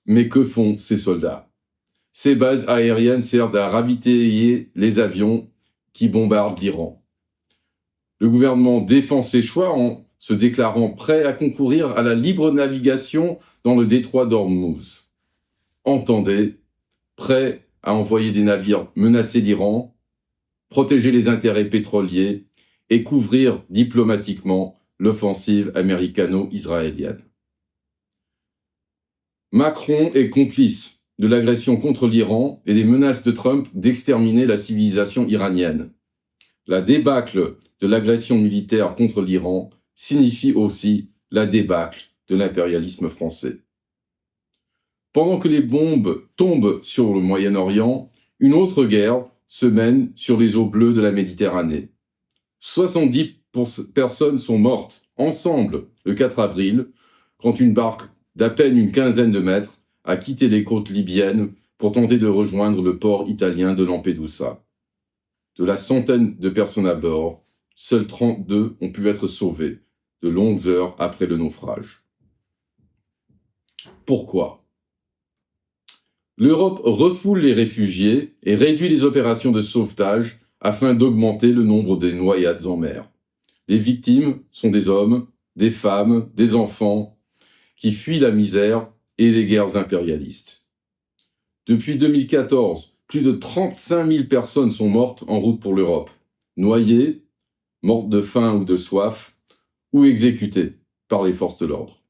Mais que font ces soldats? Ces bases aériennes servent à ravitailler les avions qui bombardent l'Iran. Le gouvernement défend ses choix en se déclarant prêt à concourir à la libre navigation dans le détroit d'Ormuz. Entendez, prêt à envoyer des navires menacer l'Iran, protéger les intérêts pétroliers et couvrir diplomatiquement l'offensive américano-israélienne. Macron est complice de l'agression contre l'Iran et des menaces de Trump d'exterminer la civilisation iranienne. La débâcle de l'agression militaire contre l'Iran signifie aussi la débâcle de l'impérialisme français. Pendant que les bombes tombent sur le Moyen-Orient, une autre guerre se mène sur les eaux bleues de la Méditerranée. 70 personnes sont mortes ensemble le 4 avril quand une barque d'à peine une quinzaine de mètres a quitté les côtes libyennes pour tenter de rejoindre le port italien de Lampedusa. De la centaine de personnes à bord, seuls 32 ont pu être sauvés de longues heures après le naufrage. Pourquoi? L'Europe refoule les réfugiés et réduit les opérations de sauvetage afin d'augmenter le nombre des noyades en mer. Les victimes sont des hommes, des femmes, des enfants qui fuient la misère et les guerres impérialistes. Depuis 2014, plus de 35 000 personnes sont mortes en route pour l'Europe, noyées, mortes de faim ou de soif, ou exécutées par les forces de l'ordre.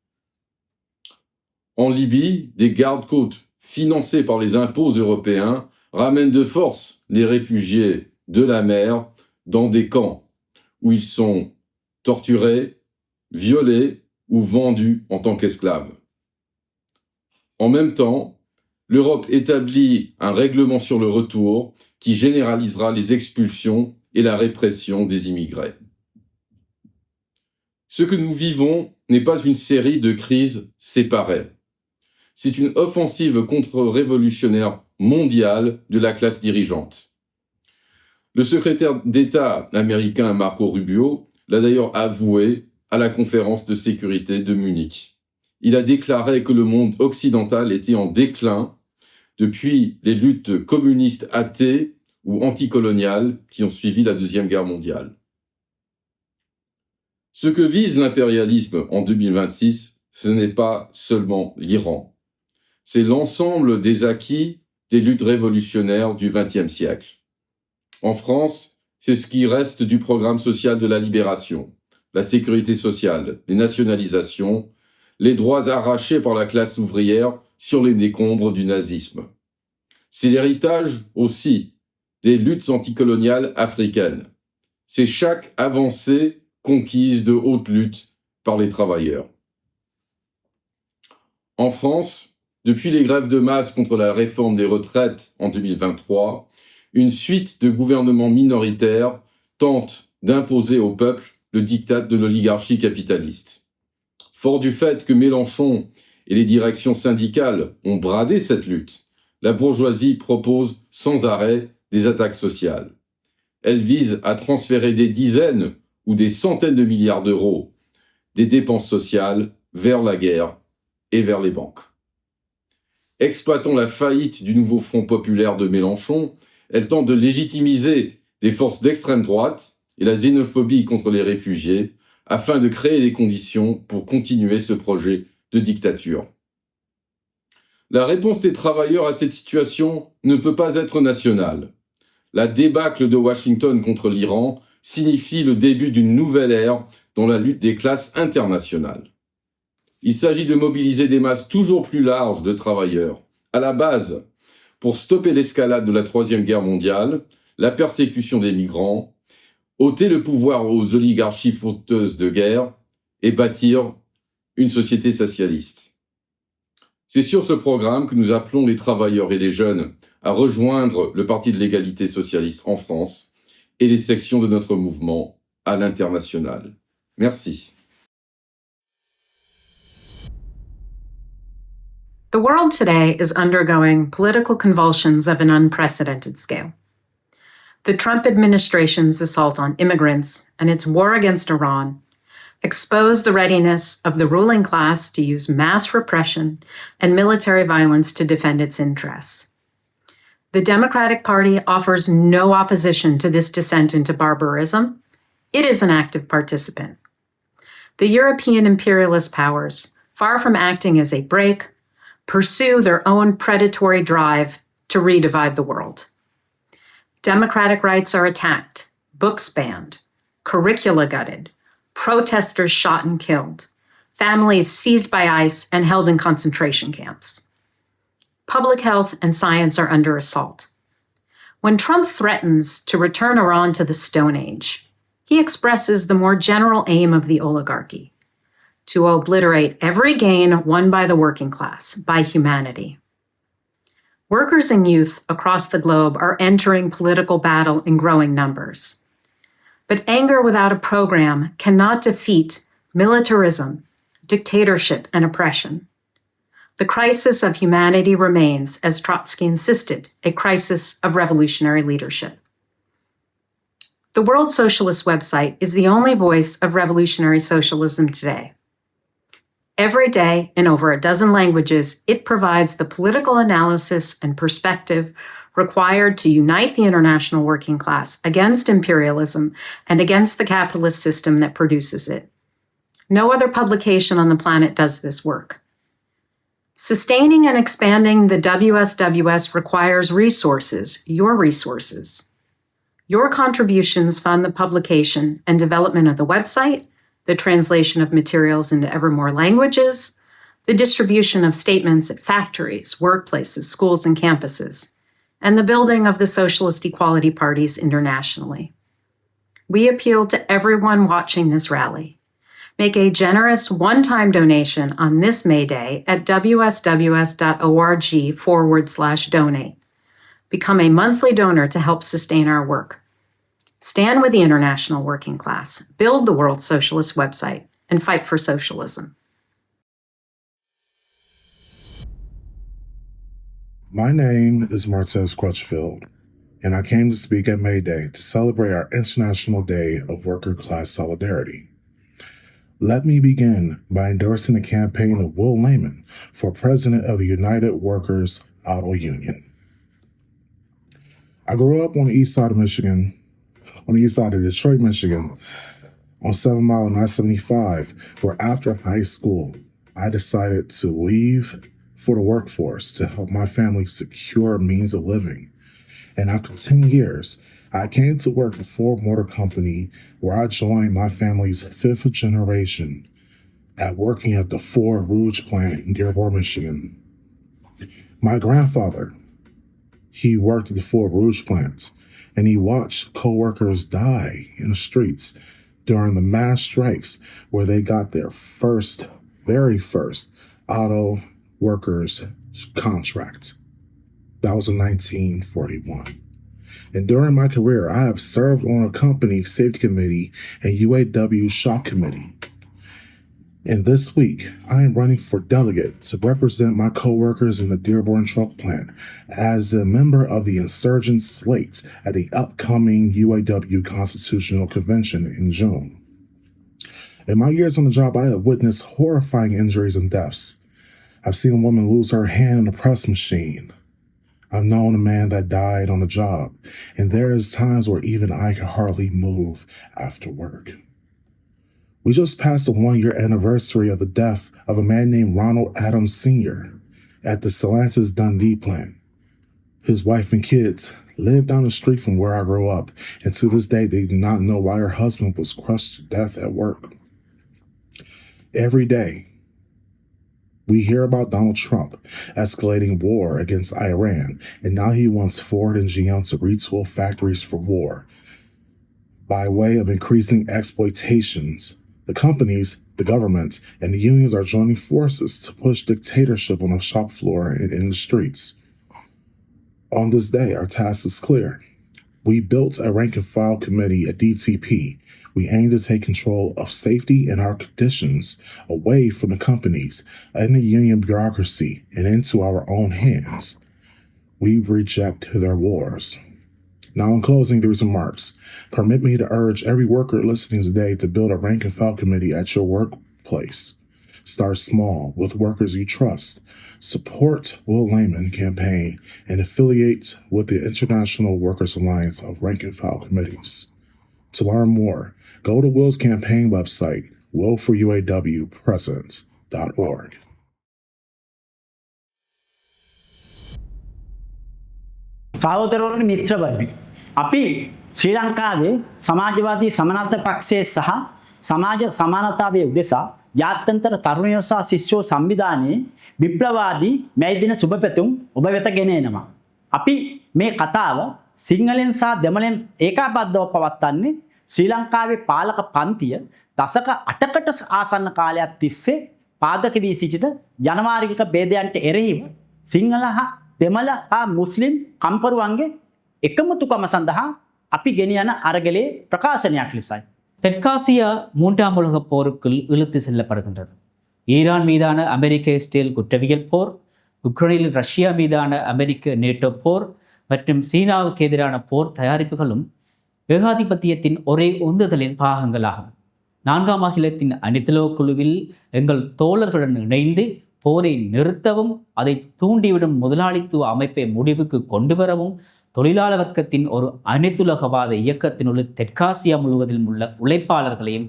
En Libye, des gardes-côtes financés par les impôts européens ramènent de force les réfugiés de la mer dans des camps où ils sont torturés, violés ou vendus en tant qu'esclaves. En même temps, l'Europe établit un règlement sur le retour qui généralisera les expulsions et la répression des immigrés. Ce que nous vivons n'est pas une série de crises séparées. C'est une offensive contre-révolutionnaire mondiale de la classe dirigeante. Le secrétaire d'État américain Marco Rubio l'a d'ailleurs avoué à la conférence de sécurité de Munich. Il a déclaré que le monde occidental était en déclin depuis les luttes communistes athées ou anticoloniales qui ont suivi la Deuxième Guerre mondiale. Ce que vise l'impérialisme en 2026, ce n'est pas seulement l'Iran. C'est l'ensemble des acquis des luttes révolutionnaires du XXe siècle. En France, c'est ce qui reste du programme social de la libération, la sécurité sociale, les nationalisations, les droits arrachés par la classe ouvrière sur les décombres du nazisme. C'est l'héritage aussi des luttes anticoloniales africaines. C'est chaque avancée conquise de haute lutte par les travailleurs. En France, depuis les grèves de masse contre la réforme des retraites en 2023, une suite de gouvernements minoritaires tentent d'imposer au peuple le diktat de l'oligarchie capitaliste. Fort du fait que Mélenchon et les directions syndicales ont bradé cette lutte, la bourgeoisie propose sans arrêt des attaques sociales. Elle vise à transférer des dizaines ou des centaines de milliards d'euros des dépenses sociales vers la guerre et vers les banques. Exploitant la faillite du nouveau Front populaire de Mélenchon, elle tente de légitimiser des forces d'extrême droite et la xénophobie contre les réfugiés afin de créer des conditions pour continuer ce projet de dictature. La réponse des travailleurs à cette situation ne peut pas être nationale. La débâcle de Washington contre l'Iran signifie le début d'une nouvelle ère dans la lutte des classes internationales. Il s'agit de mobiliser des masses toujours plus larges de travailleurs, à la base, pour stopper l'escalade de la Troisième Guerre mondiale, la persécution des migrants, ôter le pouvoir aux oligarchies fauteuses de guerre et bâtir une société socialiste. C'est sur ce programme que nous appelons les travailleurs et les jeunes à rejoindre le Parti de l'égalité socialiste en France et les sections de notre mouvement à l'international. Merci. The world today is undergoing political convulsions of an unprecedented scale. The Trump administration's assault on immigrants and its war against Iran expose the readiness of the ruling class to use mass repression and military violence to defend its interests. The Democratic Party offers no opposition to this descent into barbarism. It is an active participant. The European imperialist powers, far from acting as a brake, pursue their own predatory drive to redivide the world. Democratic rights are attacked, books banned, curricula gutted, protesters shot and killed, families seized by ICE and held in concentration camps. Public health and science are under assault. When Trump threatens to return Iran to the Stone Age, he expresses the more general aim of the oligarchy, to obliterate every gain won by the working class, by humanity. Workers and youth across the globe are entering political battle in growing numbers. But anger without a program cannot defeat militarism, dictatorship, and oppression. The crisis of humanity remains, as Trotsky insisted, a crisis of revolutionary leadership. The World Socialist Web Site is the only voice of revolutionary socialism today. Every day, in over a dozen languages, it provides the political analysis and perspective required to unite the international working class against imperialism and against the capitalist system that produces it. No other publication on the planet does this work. Sustaining and expanding the WSWS requires resources, your resources. Your contributions fund the publication and development of the website, the translation of materials into ever more languages, the distribution of statements at factories, workplaces, schools, and campuses, and the building of the socialist equality parties internationally. We appeal to everyone watching this rally. Make a generous one-time donation on this May Day at wsws.org/donate. Become a monthly donor to help sustain our work. Stand with the international working class, build the World Socialist Web Site, and fight for socialism. My name is Martaz Crutchfield, and I came to speak at May Day to celebrate our International Day of Worker Class Solidarity. Let me begin by endorsing the campaign of Will Lehman for President of the United Workers Auto Union. I grew up on the east side of Michigan, on the east side of Detroit, Michigan, on 7 Mile and I-75, where after high school, I decided to leave for the workforce to help my family secure a means of living. And after 10 years, I came to work for Ford Motor Company, where I joined my family's fifth generation at working at the Ford Rouge plant in Dearborn, Michigan. My grandfather, he worked at the Ford Rouge plant, and he watched co-workers die in the streets during the mass strikes where they got their very first auto workers contract. That was in 1941. And during my career, I have served on a company safety committee and UAW shop committee. And this week, I am running for delegate to represent my co-workers in the Dearborn truck plant as a member of the insurgent slate at the upcoming UAW Constitutional Convention in June. In my years on the job, I have witnessed horrifying injuries and deaths. I've seen a woman lose her hand in a press machine. I've known a man that died on the job, and there is times where even I can hardly move after work. We just passed the 1-year anniversary of the death of a man named Ronald Adams Sr. at the Stellantis Dundee plant. His wife and kids lived down the street from where I grew up, and to this day they do not know why her husband was crushed to death at work. Every day, we hear about Donald Trump escalating war against Iran, and now he wants Ford and GM to retool factories for war. By way of increasing exploitations, the companies, the government, and the unions are joining forces to push dictatorship on the shop floor and in the streets. On this day, our task is clear. We built a rank and file committee at DTP. We aim to take control of safety and our conditions away from the companies and the union bureaucracy and into our own hands. We reject their wars. Now, in closing these remarks, permit me to urge every worker listening today to build a rank and file committee at your workplace. Start small with workers you trust. Support Will Lehman campaign and affiliate with the International Workers Alliance of Rank and File Committees. To learn more, go to Will's campaign website, willforuawpresident.org. සහෝදරවරුනි මිත්‍රවරුනි අපි ශ්‍රී ලංකාවේ සමාජවාදී සමානතා පක්ෂයේ සහ සමාජ සමානතාවයේ උදෙසා ජාත්‍යන්තර තරුණයෝ සහ ශිෂ්‍යෝ සංවිධානයේ විප්ලවවාදී මේ දින සුබ පැතුම් ඔබ වෙත ගෙන එනවා. අපි මේ කතාව සිංහලෙන් සහ දෙමළෙන් ඒකාබද්ධව පවත්වන්නේ ශ්‍රී ලංකාවේ පාලක පන්තිය දශක 8කට ආසන්න කාලයක් තිස්සේ පාදක වී සිටින ජනවාරික ભેදයන්ට එරෙහිව සිංහල හා දෙමළ හා මුස්ලිම් කම්පරුවන්ගේ එකමුතුකම සඳහා අපි ගෙනියන අරගලේ ප්‍රකාශනයක් ලෙසයි. தெற்காசியா மூன்றாம் உலகப் போருக்குள் இழுத்து செல்லப்படுகின்றது. ஈரான் மீதான அமெரிக்க இஸ்ரேல் குற்றவியல் போர், உக்ரைனில் ரஷ்யா மீதான அமெரிக்க நேட்டோ போர் மற்றும் சீனாவுக்கு எதிரான போர் தயாரிப்புகளும் ஏகாதிபத்தியத்தின் ஒரே உந்துதலின் பாகங்களாகும். 4ஆம் அகிலத்தின் அனைத்துலக குழுவில் எங்கள் தோழர்களுடன் இணைந்து போரை நிறுத்தவும் அதை தூண்டிவிடும் முதலாளித்துவ அமைப்பை முடிவுக்கு கொண்டு வரவும் தொழிலாளர் வர்க்கத்தின் ஒரு அனைத்துலகவாத இயக்கத்தினுள் தெற்காசியா முழுவதிலும் உள்ள உழைப்பாளர்களையும்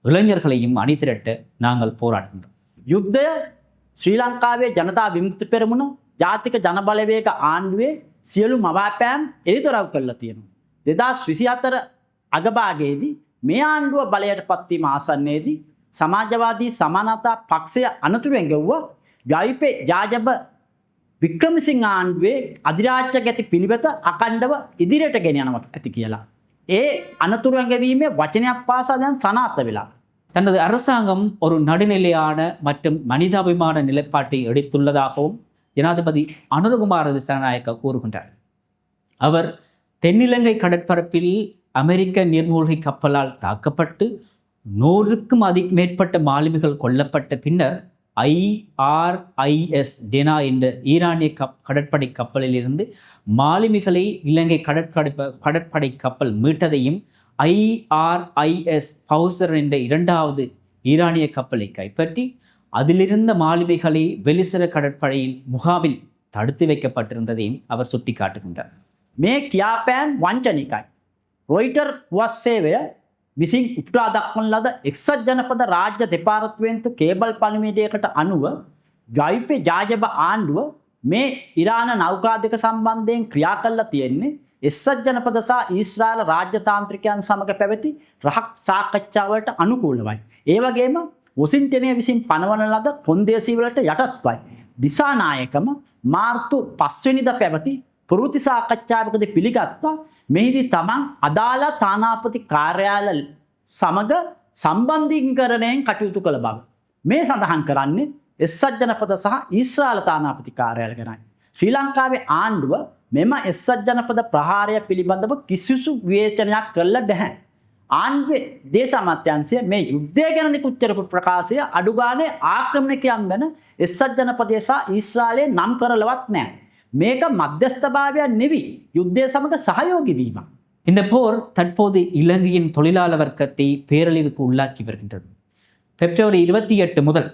இளைஞர்களையும் அணிதிரட்ட நாங்கள் போராடுகின்றோம். යුද්ධය ශ්‍රී ලංකාවේ ජනතා විමුක්ති පෙරමුණ ජාතික ජනබලවේග ආණ්ඩුවේ සියලු මවාපෑම් එළිදරව් කරලා තියෙනවා. 2024 අගභාගයේදී මේ ආණ්ඩුව බලයට පත්වීම ආසන්නයේදී සමාජවාදී සමානතා පක්ෂය අනතුරෙන් ගෙව්වා ජයිපේ ජාජබ වික්‍රමසිංහ ආණ්ඩුවේ අධිරාජ්‍ය ගති පිළිවෙත අකණ්ඩව ඉදිරියට ගෙන යනවා ඇති කියලා. ඒ අනතුරෙන් ගෙවීමේ වචනයක් පාසා දැන් සනාථ වෙලා. தனது அரசாங்கம் ஒரு நடுநிலையான மற்றும் மனிதாபிமான நிலைப்பாட்டை எடுத்துள்ளதாகவும் ஜனாதிபதி அனுரகுமார திசாநாயக்க கூறுகின்றார். அவர் தென்னிலங்கை கடற்பரப்பில் அமெரிக்க நீர்மூழ்கி கப்பலால் தாக்கப்பட்டு 100க்கும் மேற்பட்ட மாலுமிகள் கொல்லப்பட்ட பின்னர் IRIS டெனா என்ற ஈரானிய கடற்படை கப்பலில் இருந்து மாலுமிகளை இலங்கை கடற்படை கப்பல் மீட்டதையும் IRIS பவுசர் என்ற 2வது ஈரானிய கப்பலை கைப்பற்றி அதிலிருந்த மாலுமிகளை வெலிசர கடற்படையில் முகாமில் தடுத்து வைக்கப்பட்டிருந்ததையும் அவர் சுட்டிக்காட்டுகின்றார். මේ කියාපෑන් වංචනිකයි. රොයිටර් පුවත් සේවය විසින් උපුටා දක්වන ලද එක්සත් ජනපද රාජ්‍ය දෙපාර්තමේන්තු කේබල් පණිවිඩයකට අනුව ජයිපේ ජාජබ ආණ්ඩුව මේ ඉරාන නෞකා දෙක සම්බන්ධයෙන් ක්‍රියා කළා තියෙන්නේ එක්සත් ජනපද සහ ඊශ්‍රායල රාජ්‍යතාන්ත්‍රිකයන් සමග පැවති රහස් සාකච්ඡාවලට අනුකූලවයි. ඒ වගේම වොෂින්ටනය විසින් පනවන ලද කොන්දේසි වලට යටත්වයි. දිසානායකම මාර්තු 5 වෙනිදා පැවති ප්‍රවෘත්ති සාකච්ඡාවකදී පිළිගත්තා මෙහිදී තමන් අදාළ තානාපති කාර්යාලය සමග සම්බන්ධීකරණයෙන් කටයුතු කළ බව. මේ සඳහන් කරන්නේ එස්සත් ජනපද සහ ඊශ්‍රායල තානාපති කාර්යාලය ගැනයි. ශ්‍රී ලංකාවේ ආණ්ඩුව මෙම එස්සත් ජනපද ප්‍රහාරය පිළිබඳව කිසිසු විවේචනයක් කළා නැහැ. ආණ්ඩුවේ දේශ අමාත්‍යාංශය මේ යුද්ධය ගැන නිකුත් කරපු ප්‍රකාශය අඩු ගානේ ආක්‍රමණිකයන් වෙන එස්සත් ජනපදයේ සහ ඊශ්‍රායලයේ නම් කරලවත් නැහැ. මේක මධ්‍යස්ථභාවයක් නෙවෙයි யுத்தය සමග சகயோகி වීමක්. இந்த போர் தற்போது இலங்கையின் தொழிலாளர் வர்க்கத்தை பேரழிவுக்கு உள்ளாக்கி வருகின்றது. பிப்ரவரி 28 முதல்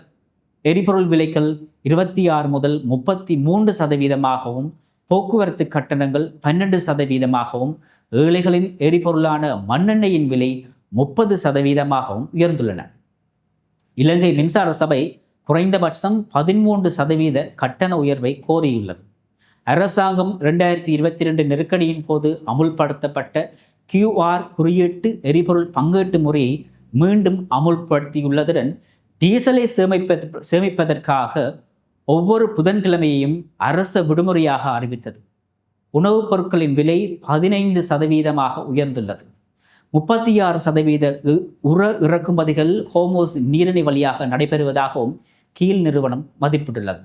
எரிபொருள் விலைகள் 26 முதல் 33%, போக்குவரத்து கட்டணங்கள் 12%, ஏழைகளின் எரிபொருளான மண்ணெண்ணெயின் விலை 30% உயர்ந்துள்ளன. இலங்கை மின்சார சபை குறைந்தபட்சம் 13% கட்டண உயர்வை கோரியுள்ளது. அரசாங்கம் 2022 நெருக்கடியின் போது அமுல்படுத்தப்பட்ட QR குறியீட்டு எரிபொருள் பங்கீட்டு முறையை மீண்டும் அமுல்படுத்தியுள்ளதுடன் டீசலை சேமிப்பதற்காக ஒவ்வொரு புதன்கிழமையையும் அரச விடுமுறையாக அறிவித்தது. உணவுப் பொருட்களின் விலை 15% உயர்ந்துள்ளது. 36% உர இறக்குமதிகள் ஹோமோஸ் நீரிணை வழியாக நடைபெறுவதாகவும் கீழ் நிறுவனம் மதிப்பிட்டுள்ளது.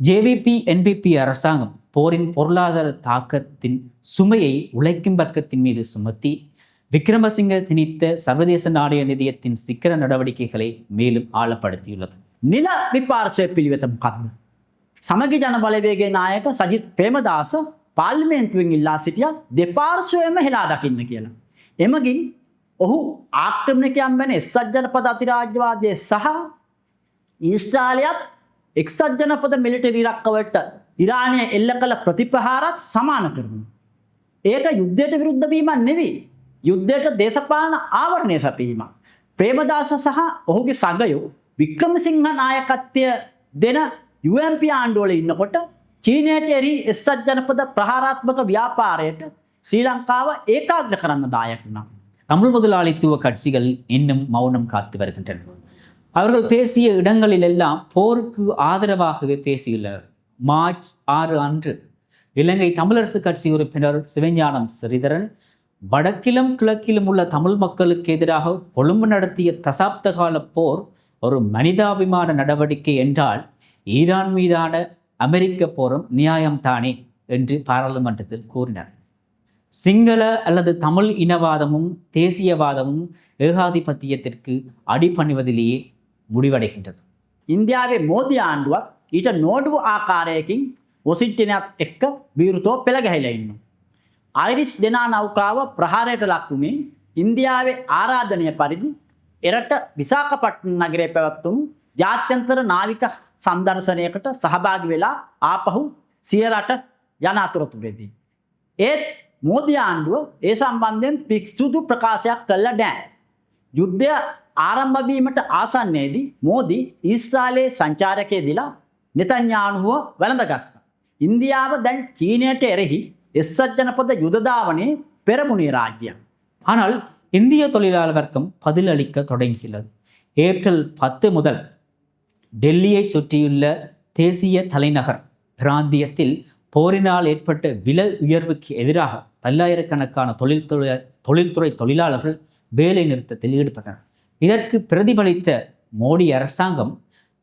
JVP-NPP அரசாங்கம் போரின் பொருளாதார தாக்கத்தின் சுமையை உழைக்கும் வர்க்கத்தின் மீது சுமத்தி விக்ரமசிங்க திணித்த சர்வதேச நாணய நிதியத்தின் சிக்கன நடவடிக்கைகளை மேலும் ஆழப்படுத்தியுள்ளது. නිල විපාර්ශය පිළිවෙත මොකක්ද? සමගි ජන බලවේගයේ නායක සජිත් ප්‍රේමදාස පාර්ලිමේන්තුවෙන් ඉල්ලා සිටියා දෙපාර්ශ්වයම හෙලා දකින්න කියලා. එමගින් ඔහු ආක්‍රමණිකයන් වෙන එක්සත් ජනපද අධිරාජ්‍යවාදයේ සහ ඊශ්‍රායලයත් එක්සත් ජනපද මිලිටරි ඉලක්කවලට ඉරානය එල්ල කළ ප්‍රතිප්‍රහාරත් සමාන කරනවා. ඒක යුද්ධයට විරුද්ධ වීමක් නෙවෙයි. යුද්ධයට දේශපාලන ආවරණය සැපීමක්. ප්‍රේමදාස සහ ඔහුගේ සගයෝ වික්‍රමසිංහ නායකත්වය දෙන UMP ආණ්ඩුවල ඉන්නකොට චීනයට එරි එක්සත් ජනපද ප්‍රහාරාත්මක ව්‍යාපාරයට ශ්‍රී ලංකාව ඒකාග්‍ර කරන්න දායක වුණා. தமிழ் முதலாளித்துவ கட்சிகள் இன்னும் மௌனம் காத்து வருகின்றன. அவர்கள் பேசிய இடங்களிலெல்லாம் போருக்கு ஆதரவாகவே பேசியுள்ளனர். மார்ச் 6 அன்று இலங்கை தமிழரசு கட்சி உறுப்பினர் சிவஞானம் ஸ்ரீதரன் வடக்கிலும் கிழக்கிலும் உள்ள தமிழ் மக்களுக்கு எதிராக கொழும்பு நடத்திய தசாப்த கால போர் ஒரு மனிதாபிமான நடவடிக்கை என்றால் ஈரான் மீதான அமெரிக்க போரும் நியாயம்தானே என்று பாராளுமன்றத்தில் கூறினார். சிங்கள அல்லது தமிழ் இனவாதமும் தேசியவாதமும் ஏகாதிபத்தியத்திற்கு அடிபணிவதிலேயே முடிவடைகின்றது. ඉන්දියාවේ මෝදි ආණ්ඩුවක් ඊට නෝඩුව ආකාරයකින් වොසින්ටනයත් එක්ක විරුතෝ පෙළ ගැහිලා ඉන්නවා. අයිරිස් දෙනා නෞකාව ප්‍රහාරයට ලක් වුණේ ඉන්දියාවේ ආරාධනය පරිදි එරට විසාකපට්ටනම් නගරයේ පැවැත්වුණු ජාත්‍යන්තර නාවික සංදර්ශනයකට සහභාගී වෙලා ආපහු සිය රට යන අතරතුරේදී. ඒත් මෝදි ආණ්ඩුව ඒ සම්බන්ධයෙන් පිරිසුදු ප්‍රකාශයක් කළා නැහැ. යුද්ධය ආරම්භ වීමට ආසන්නයේදී මෝදි ඊශ්‍රායලයේ සංචාරකයේ දිලා නෙතන්යාහුව වැළඳගත්තා. ඉන්දියාව දැන් චීනයට එරෙහි එක්සත් ජනපද යුද දාවනයේ පෙරමුණේ රාජ්‍යයක්. ஆனால் இந்திய தொழிலாளர் வர்க்கம் பதிலளிக்க தொடங்கியுள்ளது. ஏப்ரல் 10 முதல் டெல்லியை சுற்றியுள்ள தேசிய தலைநகர் பிராந்தியத்தில் போரினால் ஏற்பட்ட விலை உயர்வுக்கு எதிராக பல்லாயிரக்கணக்கான தொழில்துறை தொழிலாளர்கள் வேலை நிறுத்தத்தில் ஈடுபட்டனர். இதற்கு பிரதிபலித்த மோடி அரசாங்கம்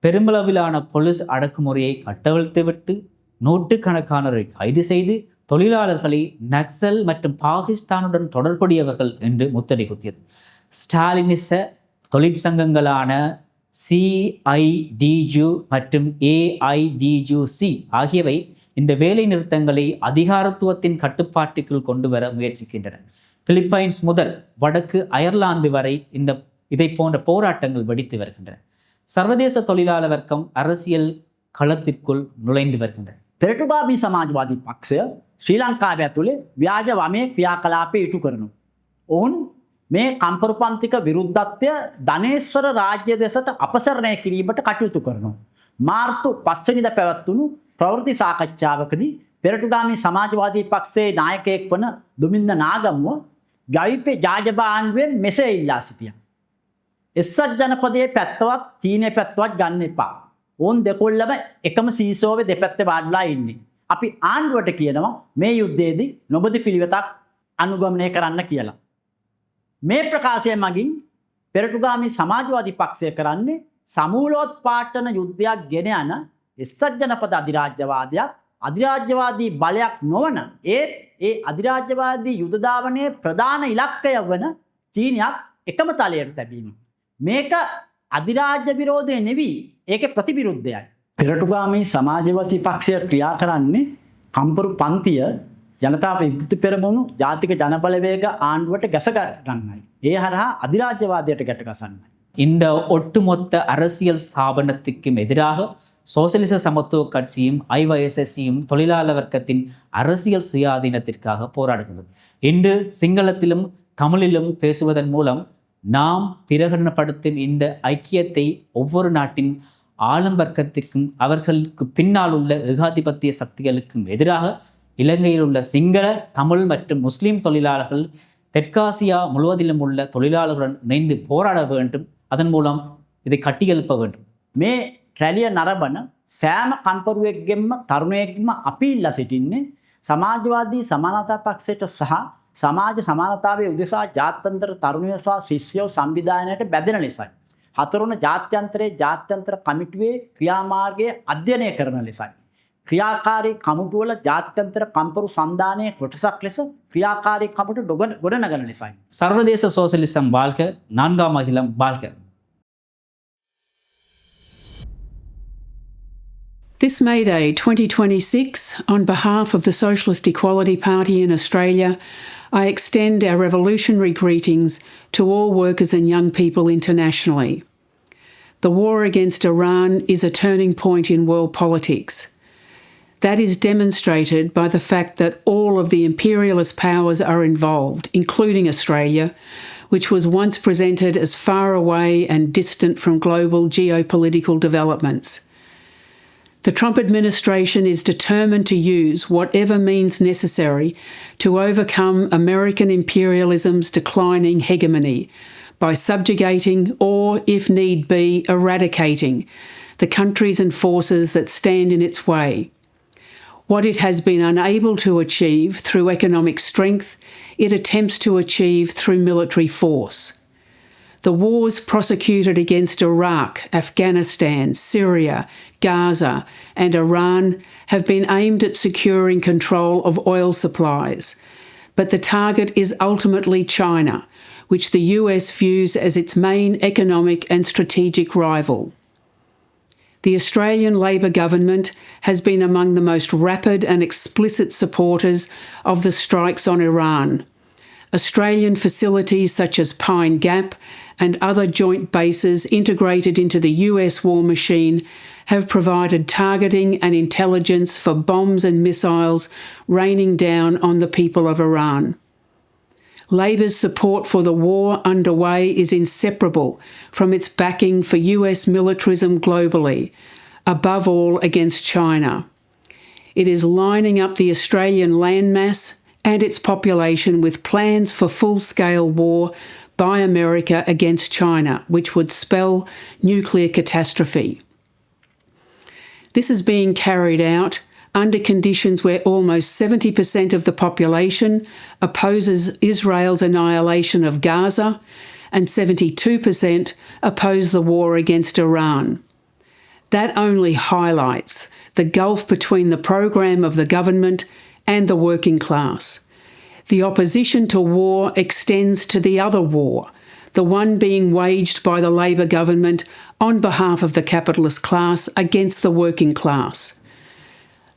பெருமளவிலான போலீஸ் அடக்குமுறையை கட்டவிழ்த்துவிட்டு நூற்றுக்கணக்கானோரை கைது செய்து தொழிலாளர்களை நக்சல் மற்றும் பாகிஸ்தானுடன் தொடர்புடையவர்கள் என்று முத்திரை குத்தியது. ஸ்டாலினிச தொழிற்சங்கங்களான CIDU மற்றும் AIDUC ஆகியவை இந்த வேலை நிறுத்தங்களை அதிகாரத்துவத்தின் கட்டுப்பாட்டுக்குள் கொண்டு வர முயற்சிக்கின்றன. பிலிப்பைன்ஸ் முதல் வடக்கு அயர்லாந்து வரை இதை போன்ற போராட்டங்கள் வெடித்து வருகின்றன. சர்வதேச தொழிலாளர் வர்க்கம் அரசியல் களத்திற்குள் நுழைந்து வருகின்றன. පෙරටුගාමී සමාජවාදී පක්ෂය ශ්‍රී ලංකාව ඇතුලේ ව්‍යාජ වමේ ක්‍රියාකලාපය ඉටු කරනවා. ඔවුන් මේ කම්පරුපන්තික විරුද්ධත්වය ධනේශ්වර රාජ්‍ය දෙසට අපසරණය කිරීමට කටයුතු කරනවා. මාර්තු 5 වෙනිදා පැවැත්වුණු ප්‍රවෘත්ති සාකච්ඡාවකදී පෙරටුගාමී සමාජවාදී පක්ෂයේ නායකයෙක් වන දුමින්ද නාගම්ව ගවිපේ ජාජබාන්වෙන් මෙසේ ඉල්ලා සිටියා. එක්සත් ජනපදයේ පැත්තවත් චීනයේ පැත්තවත් ගන්න එපා. ඕන් දෙකොල්ලම එකම සීසෝවේ දෙපැත්තේ වාඩිලා ඉන්නේ. අපි ආණ්ඩුවට කියනවා මේ යුද්ධයේදී නොබදි පිළිවෙතක් අනුගමනය කරන්න කියලා. මේ ප්‍රකාශය මගින් පෙරටුගාමී සමාජවාදී පක්ෂය කරන්නේ සමූලෝත්පාටන යුද්ධයක් ගෙන යන එක්සත් ජනපද අධිරාජ්‍යවාදයක් අධිරාජ්‍යවාදී බලයක් නොවන ඒ අධිරාජ්‍යවාදී යුද ධාවනයේ ප්‍රධාන ඉලක්කය වන චීනයක් එකම තලයට තැබීම. මේක අධිරාජ්‍ය විරෝධය නෙවී ඒකේ ප්‍රතිවිරුද්ධයයි. පෙරටුගාමී සමාජවාදී පක්ෂය ක්‍රියා කරන්නේ කම්පරු පන්තිය ජනතා විමුක්ති පෙරමුණු ජාතික ජනබලවේග ආණ්ඩුවට ගැස ගන්නයි. ඒ හරහා අධිරාජ්‍යවාදයට ගැට ගසන්නයි. இந்த ஒட்டுமொத்த அரசியல் ஸ்தாபனத்துக்கும் எதிராக சோசலிச சமத்துவ கட்சியும் ஐஒஎஸ்எஸ்சியும் தொழிலாளர் வர்க்கத்தின் அரசியல் சுயாதீனத்திற்காக போராடுகிறது. இன்று சிங்களத்திலும் தமிழிலும் பேசுவதன் மூலம் நாம் பிரகடனப்படுத்தும் இந்த ஐக்கியத்தை ஒவ்வொரு நாட்டின் ஆளும் வர்க்கத்திற்கும் அவர்களுக்கு பின்னால் உள்ள ஏகாதிபத்திய சக்திகளுக்கும் எதிராக இலங்கையில் உள்ள சிங்கள தமிழ் மற்றும் முஸ்லிம் தொழிலாளர்கள் தெற்காசியா முழுவதிலும் உள்ள தொழிலாளர்களுடன் இணைந்து போராட வேண்டும். அதன் மூலம் இதை கட்டியெழுப்ப வேண்டும். මේ රැලිය නරඹන සෑම කම්පරුවෙක්ගෙන්ම තරුණයෙක්ම අපි ඉල්ලා සිටින්නේ සමාජවාදී සමානතා පක්ෂයට සහ සමාජ සමානතාවයේ උදෙසා ජාත්‍යන්තර තරුණයෝ සහ ශිෂ්‍යයෝ සංවිධානයට බැඳෙන ලෙසයි. හතරවන ජාත්‍යන්තරයේ ජාත්‍යන්තර කමිටුවේ ක්‍රියාමාර්ගය අධ්‍යයනය කරන ලෙසයි. ක්‍රියාකාරී කමිටුවල ජාත්‍යන්තර කම්පරු සන්ධානයේ කොටසක් ලෙස ක්‍රියාකාරී කමිටු ගොඩනගන ලෙසයි. சர்வதேச சோசலிசம் வாழ்க, 4ஆம் அகிலம் வாழ்க. This May Day 2026, on behalf of the Socialist Equality Party in Australia, I extend our revolutionary greetings to all workers and young people internationally. The war against Iran is a turning point in world politics. That is demonstrated by the fact that all of the imperialist powers are involved, including Australia, which was once presented as far away and distant from global geopolitical developments. The Trump administration is determined to use whatever means necessary to overcome American imperialism's declining hegemony by subjugating or, if need be, eradicating the countries and forces that stand in its way. What it has been unable to achieve through economic strength, it attempts to achieve through military force. The wars prosecuted against Iraq, Afghanistan, Syria, Gaza and Iran have been aimed at securing control of oil supplies, but the target is ultimately China, which the US views as its main economic and strategic rival. The Australian Labor government has been among the most rapid and explicit supporters of the strikes on Iran. Australian facilities such as Pine Gap and other joint bases integrated into the US war machine have provided targeting and intelligence for bombs and missiles raining down on the people of Iran. Labor's support for the war underway is inseparable from its backing for US militarism globally, above all against China. It is lining up the Australian landmass and its population with plans for full-scale war by America against China, which would spell nuclear catastrophe. This is being carried out under conditions where almost 70% of the population opposes Israel's annihilation of Gaza and 72% oppose the war against Iran. That only highlights the gulf between the program of the government and the working class. The opposition to war extends to the other war, the one being waged by the Labor government on behalf of the capitalist class against the working class.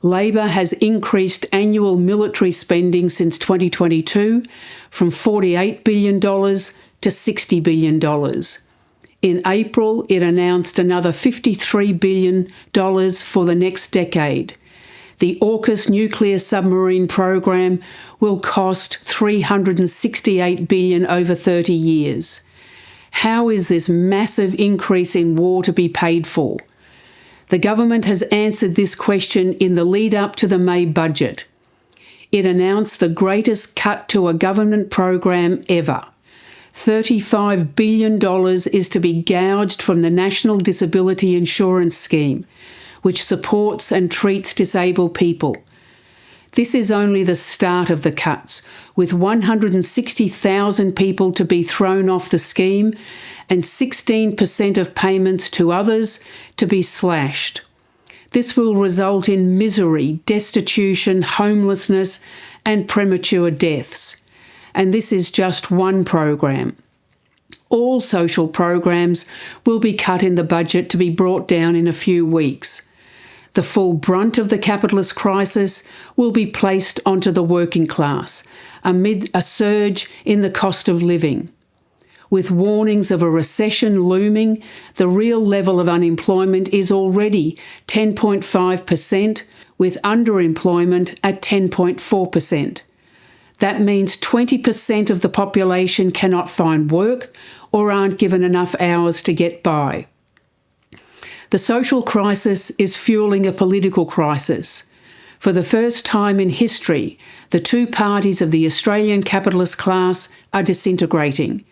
Labor has increased annual military spending since 2022 from $48 billion to $60 billion. In April, it announced another $53 billion for the next decade. The AUKUS nuclear submarine program will cost $368 billion over 30 years. How is this massive increase in war to be paid for? The government has answered this question in the lead-up to the May budget. It announced the greatest cut to a government program ever. $35 billion is to be gouged from the National Disability Insurance Scheme, which supports and treats disabled people. This is only the start of the cuts, with 160,000 people to be thrown off the scheme and 16% of payments to others to be slashed. This will result in misery, destitution, homelessness, and premature deaths. And this is just one program. All social programs will be cut in the budget to be brought down in a few weeks. The full brunt of the capitalist crisis will be placed onto the working class amid a surge in the cost of living. With warnings of a recession looming, the real level of unemployment is already 10.5%, with underemployment at 10.4%. That means 20% of the population cannot find work or aren't given enough hours to get by. The social crisis is fueling a political crisis. For the first time in history, the two parties of the Australian capitalist class are disintegrating.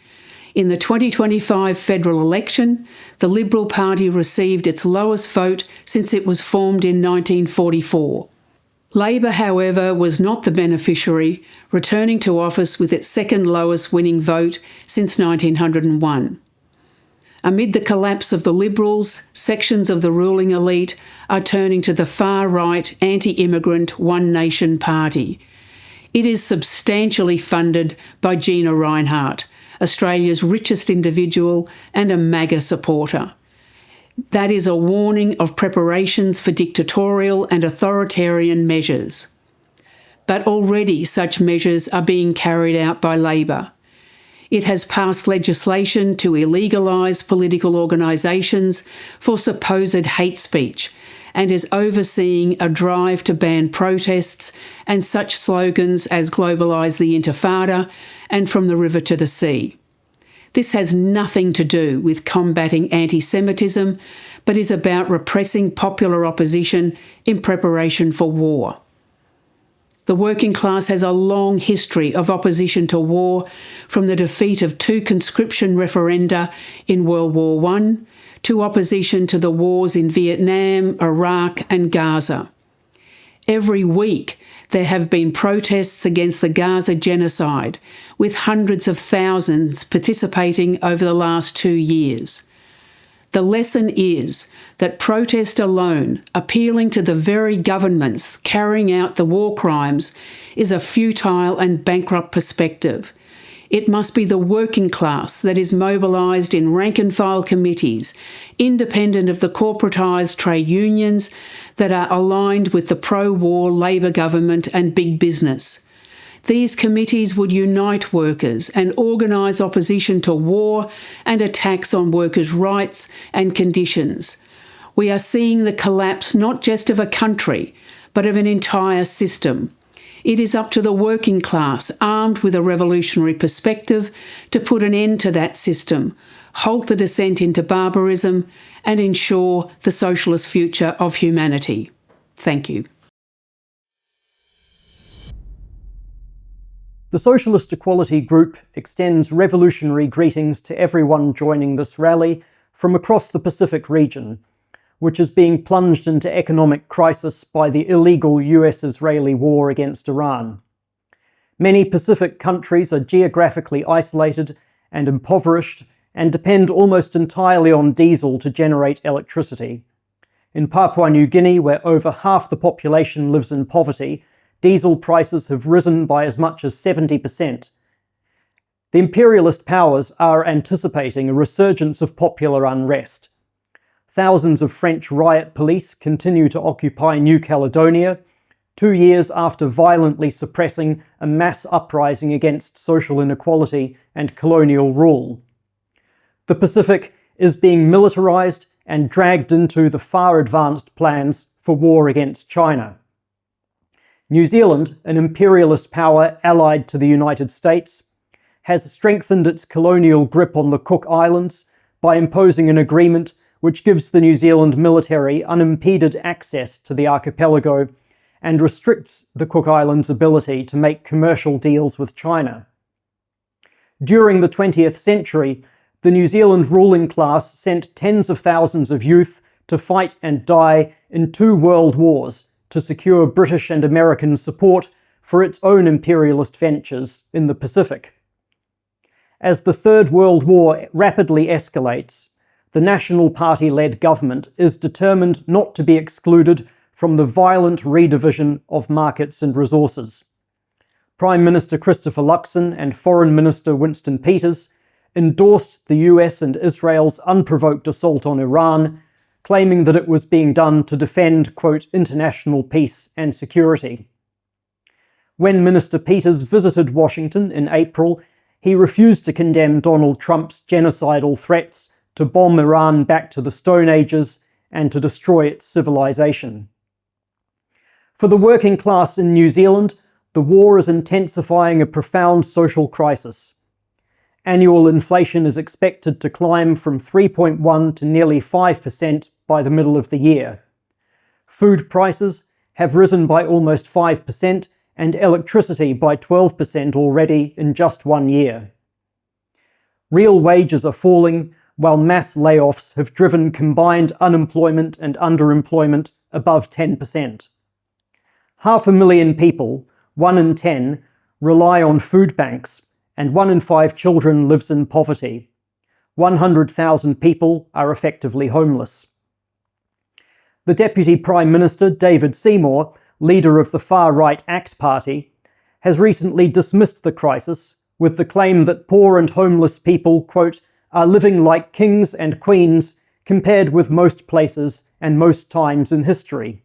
In the 2025 federal election, the Liberal Party received its lowest vote since it was formed in 1944. Labor, however, was not the beneficiary, returning to office with its second lowest winning vote since 1901. Amid the collapse of the Liberals, sections of the ruling elite are turning to the far-right anti-immigrant One Nation Party. It is substantially funded by Gina Rinehart, Australia's richest individual and a MAGA supporter. That is a warning of preparations for dictatorial and authoritarian measures. But already such measures are being carried out by Labor. It has passed legislation to illegalise political organisations for supposed hate speech and is overseeing a drive to ban protests and such slogans as "Globalise the Intifada" and "From the River to the Sea." This has nothing to do with combating anti-Semitism, but is about repressing popular opposition in preparation for war. The working class has a long history of opposition to war, from the defeat of 2 conscription referenda in World War I to opposition to the wars in Vietnam, Iraq and Gaza. Every week there have been protests against the Gaza genocide, with hundreds of thousands participating over the last 2 years. The lesson is that protest alone, appealing to the very governments carrying out the war crimes, is a futile and bankrupt perspective. It must be the working class that is mobilised in rank-and-file committees, independent of the corporatised trade unions that are aligned with the pro-war Labor government and big business. These committees would unite workers and organise opposition to war and attacks on workers' rights and conditions. We are seeing the collapse not just of a country, but of an entire system. It is up to the working class, armed with a revolutionary perspective, to put an end to that system, halt the descent into barbarism, and ensure the socialist future of humanity. Thank you. The Socialist Equality Group extends revolutionary greetings to everyone joining this rally from across the Pacific region, which is being plunged into economic crisis by the illegal US-Israeli war against Iran. Many Pacific countries are geographically isolated and impoverished and depend almost entirely on diesel to generate electricity. In Papua New Guinea, where over half the population lives in poverty, diesel prices have risen by as much as 70%. The imperialist powers are anticipating a resurgence of popular unrest. Thousands of French riot police continue to occupy New Caledonia, 2 years after violently suppressing a mass uprising against social inequality and colonial rule. The Pacific is being militarized and dragged into the far-advanced plans for war against China. New Zealand, an imperialist power allied to the United States, has strengthened its colonial grip on the Cook Islands by imposing an agreement which gives the New Zealand military unimpeded access to the archipelago and restricts the Cook Islands' ability to make commercial deals with China. During the 20th century, the New Zealand ruling class sent tens of thousands of youth to fight and die in 2 world wars, to secure British and American support for its own imperialist ventures in the Pacific. As the Third World War rapidly escalates, the National Party-led government is determined not to be excluded from the violent redivision of markets and resources. Prime Minister Christopher Luxon and Foreign Minister Winston Peters endorsed the US and Israel's unprovoked assault on Iran, claiming that it was being done to defend, quote, international peace and security. When Minister Peters visited Washington in April, he refused to condemn Donald Trump's genocidal threats to bomb Iran back to the Stone Ages and to destroy its civilization. For the working class in New Zealand, the war is intensifying a profound social crisis. Annual inflation is expected to climb from 3.1% to nearly 5% by the middle of the year. Food prices have risen by almost 5% and electricity by 12% already in just 1 year. Real wages are falling, while mass layoffs have driven combined unemployment and underemployment above 10%. 500,000 people, 1 in 10, rely on food banks, and 1 in 5 children lives in poverty. 100,000 people are effectively homeless. The Deputy Prime Minister, David Seymour, leader of the far-right ACT Party, has recently dismissed the crisis with the claim that poor and homeless people, quote, are living like kings and queens compared with most places and most times in history.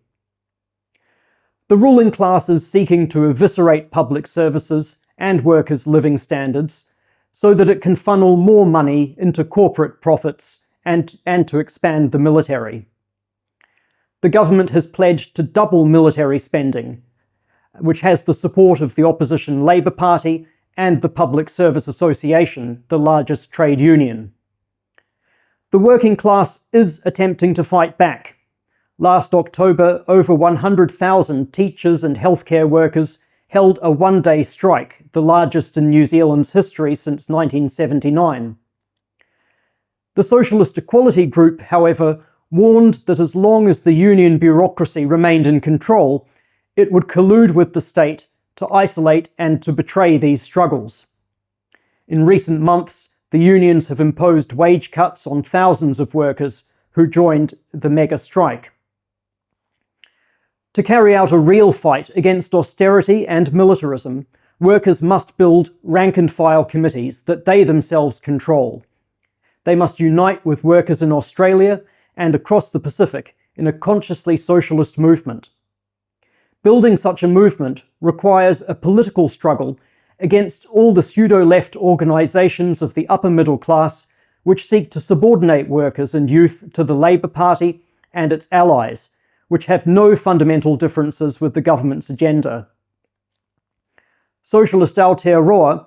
The ruling class is seeking to eviscerate public services and workers' living standards so that it can funnel more money into corporate profits and to expand the military. The government has pledged to double military spending, which has the support of the opposition Labour Party and the Public Service Association, the largest trade union. The working class is attempting to fight back. Last October, over 100,000 teachers and healthcare workers held a one-day strike, the largest in New Zealand's history since 1979. The Socialist Equality Group, however, warned that as long as the union bureaucracy remained in control, it would collude with the state to isolate and to betray these struggles. In recent months, the unions have imposed wage cuts on thousands of workers who joined the mega strike. To carry out a real fight against austerity and militarism, workers must build rank-and-file committees that they themselves control. They must unite with workers in Australia and across the Pacific in a consciously socialist movement. Building such a movement requires a political struggle against all the pseudo-left organisations of the upper middle class which seek to subordinate workers and youth to the Labour Party and its allies, which have no fundamental differences with the government's agenda. Socialist Aotearoa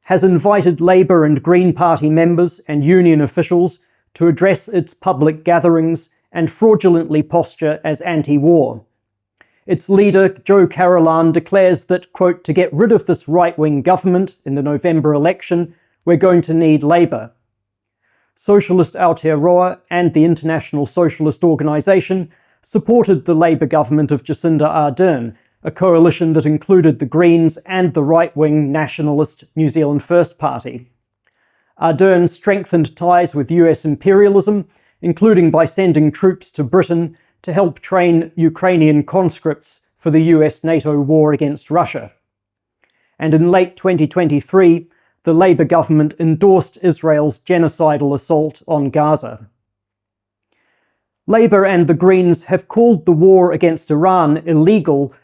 has invited Labour and Green Party members and union officials to address its public gatherings and fraudulently posture as anti-war. Its leader, Joe Carolan, declares that, quote, to get rid of this right-wing government in the November election, we're going to need Labour. Socialist Aotearoa and the International Socialist Organisation supported the Labour government of Jacinda Ardern, a coalition that included the Greens and the right-wing nationalist New Zealand First Party. Ardern strengthened ties with US imperialism, including by sending troops to Britain to help train Ukrainian conscripts for the US-NATO war against Russia. And in late 2023, the Labour government endorsed Israel's genocidal assault on Gaza. Labour and the Greens have called the war against Iran illegal,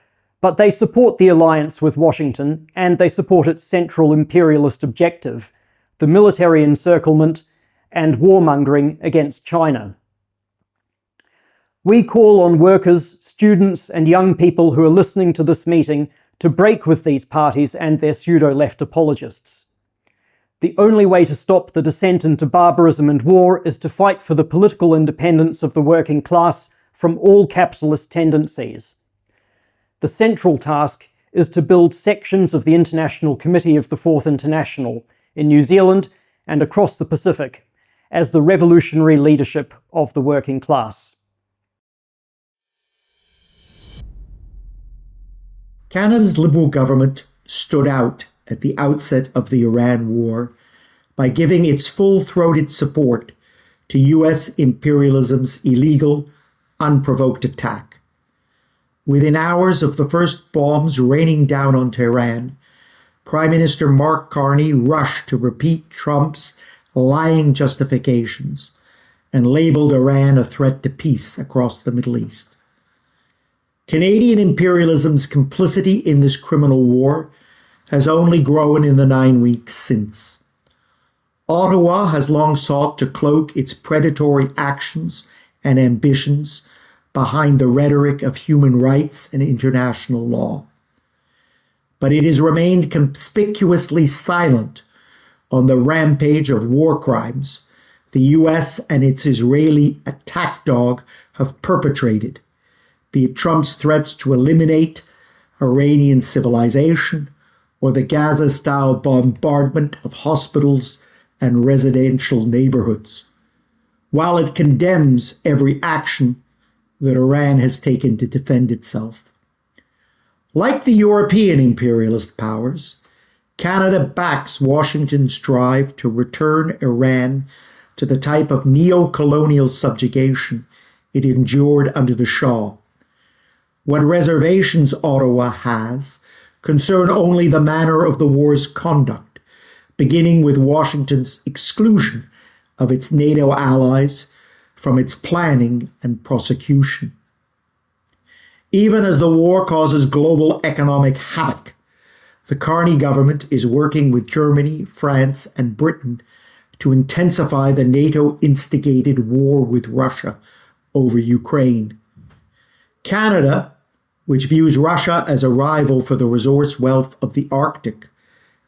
but they support the alliance with Washington and they support its central imperialist objective, the military encirclement and warmongering against China. We call on workers, students and young people who are listening to this meeting to break with these parties and their pseudo-left apologists. The only way to stop the descent into barbarism and war is to fight for the political independence of the working class from all capitalist tendencies. The central task is to build sections of the International Committee of the Fourth International in New Zealand and across the Pacific as the revolutionary leadership of the working class. Canada's Liberal government stood out at the outset of the Iran war by giving its full-throated support to US imperialism's illegal, unprovoked attack. Within hours of the first bombs raining down on Tehran, Prime Minister Mark Carney rushed to repeat Trump's lying justifications and labeled Iran a threat to peace across the Middle East. Canadian imperialism's complicity in this criminal war has only grown in the 9 weeks since. Ottawa has long sought to cloak its predatory actions and ambitions behind the rhetoric of human rights and international law. But it has remained conspicuously silent on the rampage of war crimes the US and its Israeli attack dog have perpetrated, be it Trump's threats to eliminate Iranian civilization or the Gaza-style bombardment of hospitals and residential neighborhoods, while it condemns every action that Iran has taken to defend itself. Like the European imperialist powers, Canada backs Washington's drive to return Iran to the type of neo-colonial subjugation it endured under the Shah. What reservations Ottawa has concern only the manner of the war's conduct, beginning with Washington's exclusion of its NATO allies from its planning and prosecution. Even as the war causes global economic havoc, the Carney government is working with Germany, France, and Britain to intensify the NATO-instigated war with Russia over Ukraine. Canada, which views Russia as a rival for the resource wealth of the Arctic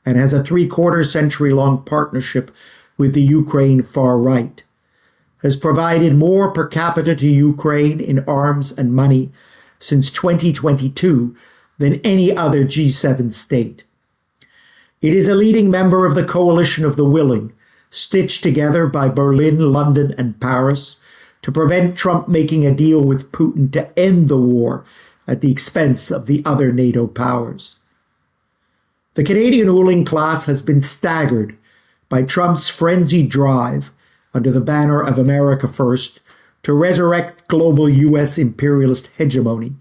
and has a 3/4-century-long partnership with the Ukraine far right, has provided more per capita to Ukraine in arms and money since 2022 than any other G7 state. It is a leading member of the coalition of the willing, stitched together by Berlin, London, and Paris to prevent Trump making a deal with Putin to end the war at the expense of the other NATO powers. The Canadian ruling class has been staggered by Trump's frenzied drive under the banner of America First to resurrect global US imperialist hegemony,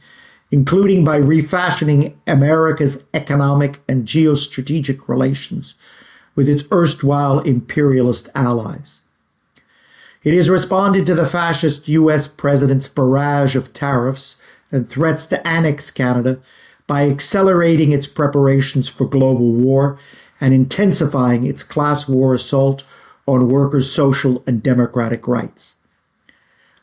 including by refashioning America's economic and geostrategic relations with its erstwhile imperialist allies. It has responded to the fascist US president's barrage of tariffs and threats to annex Canada by accelerating its preparations for global war and intensifying its class war assault on workers' social and democratic rights.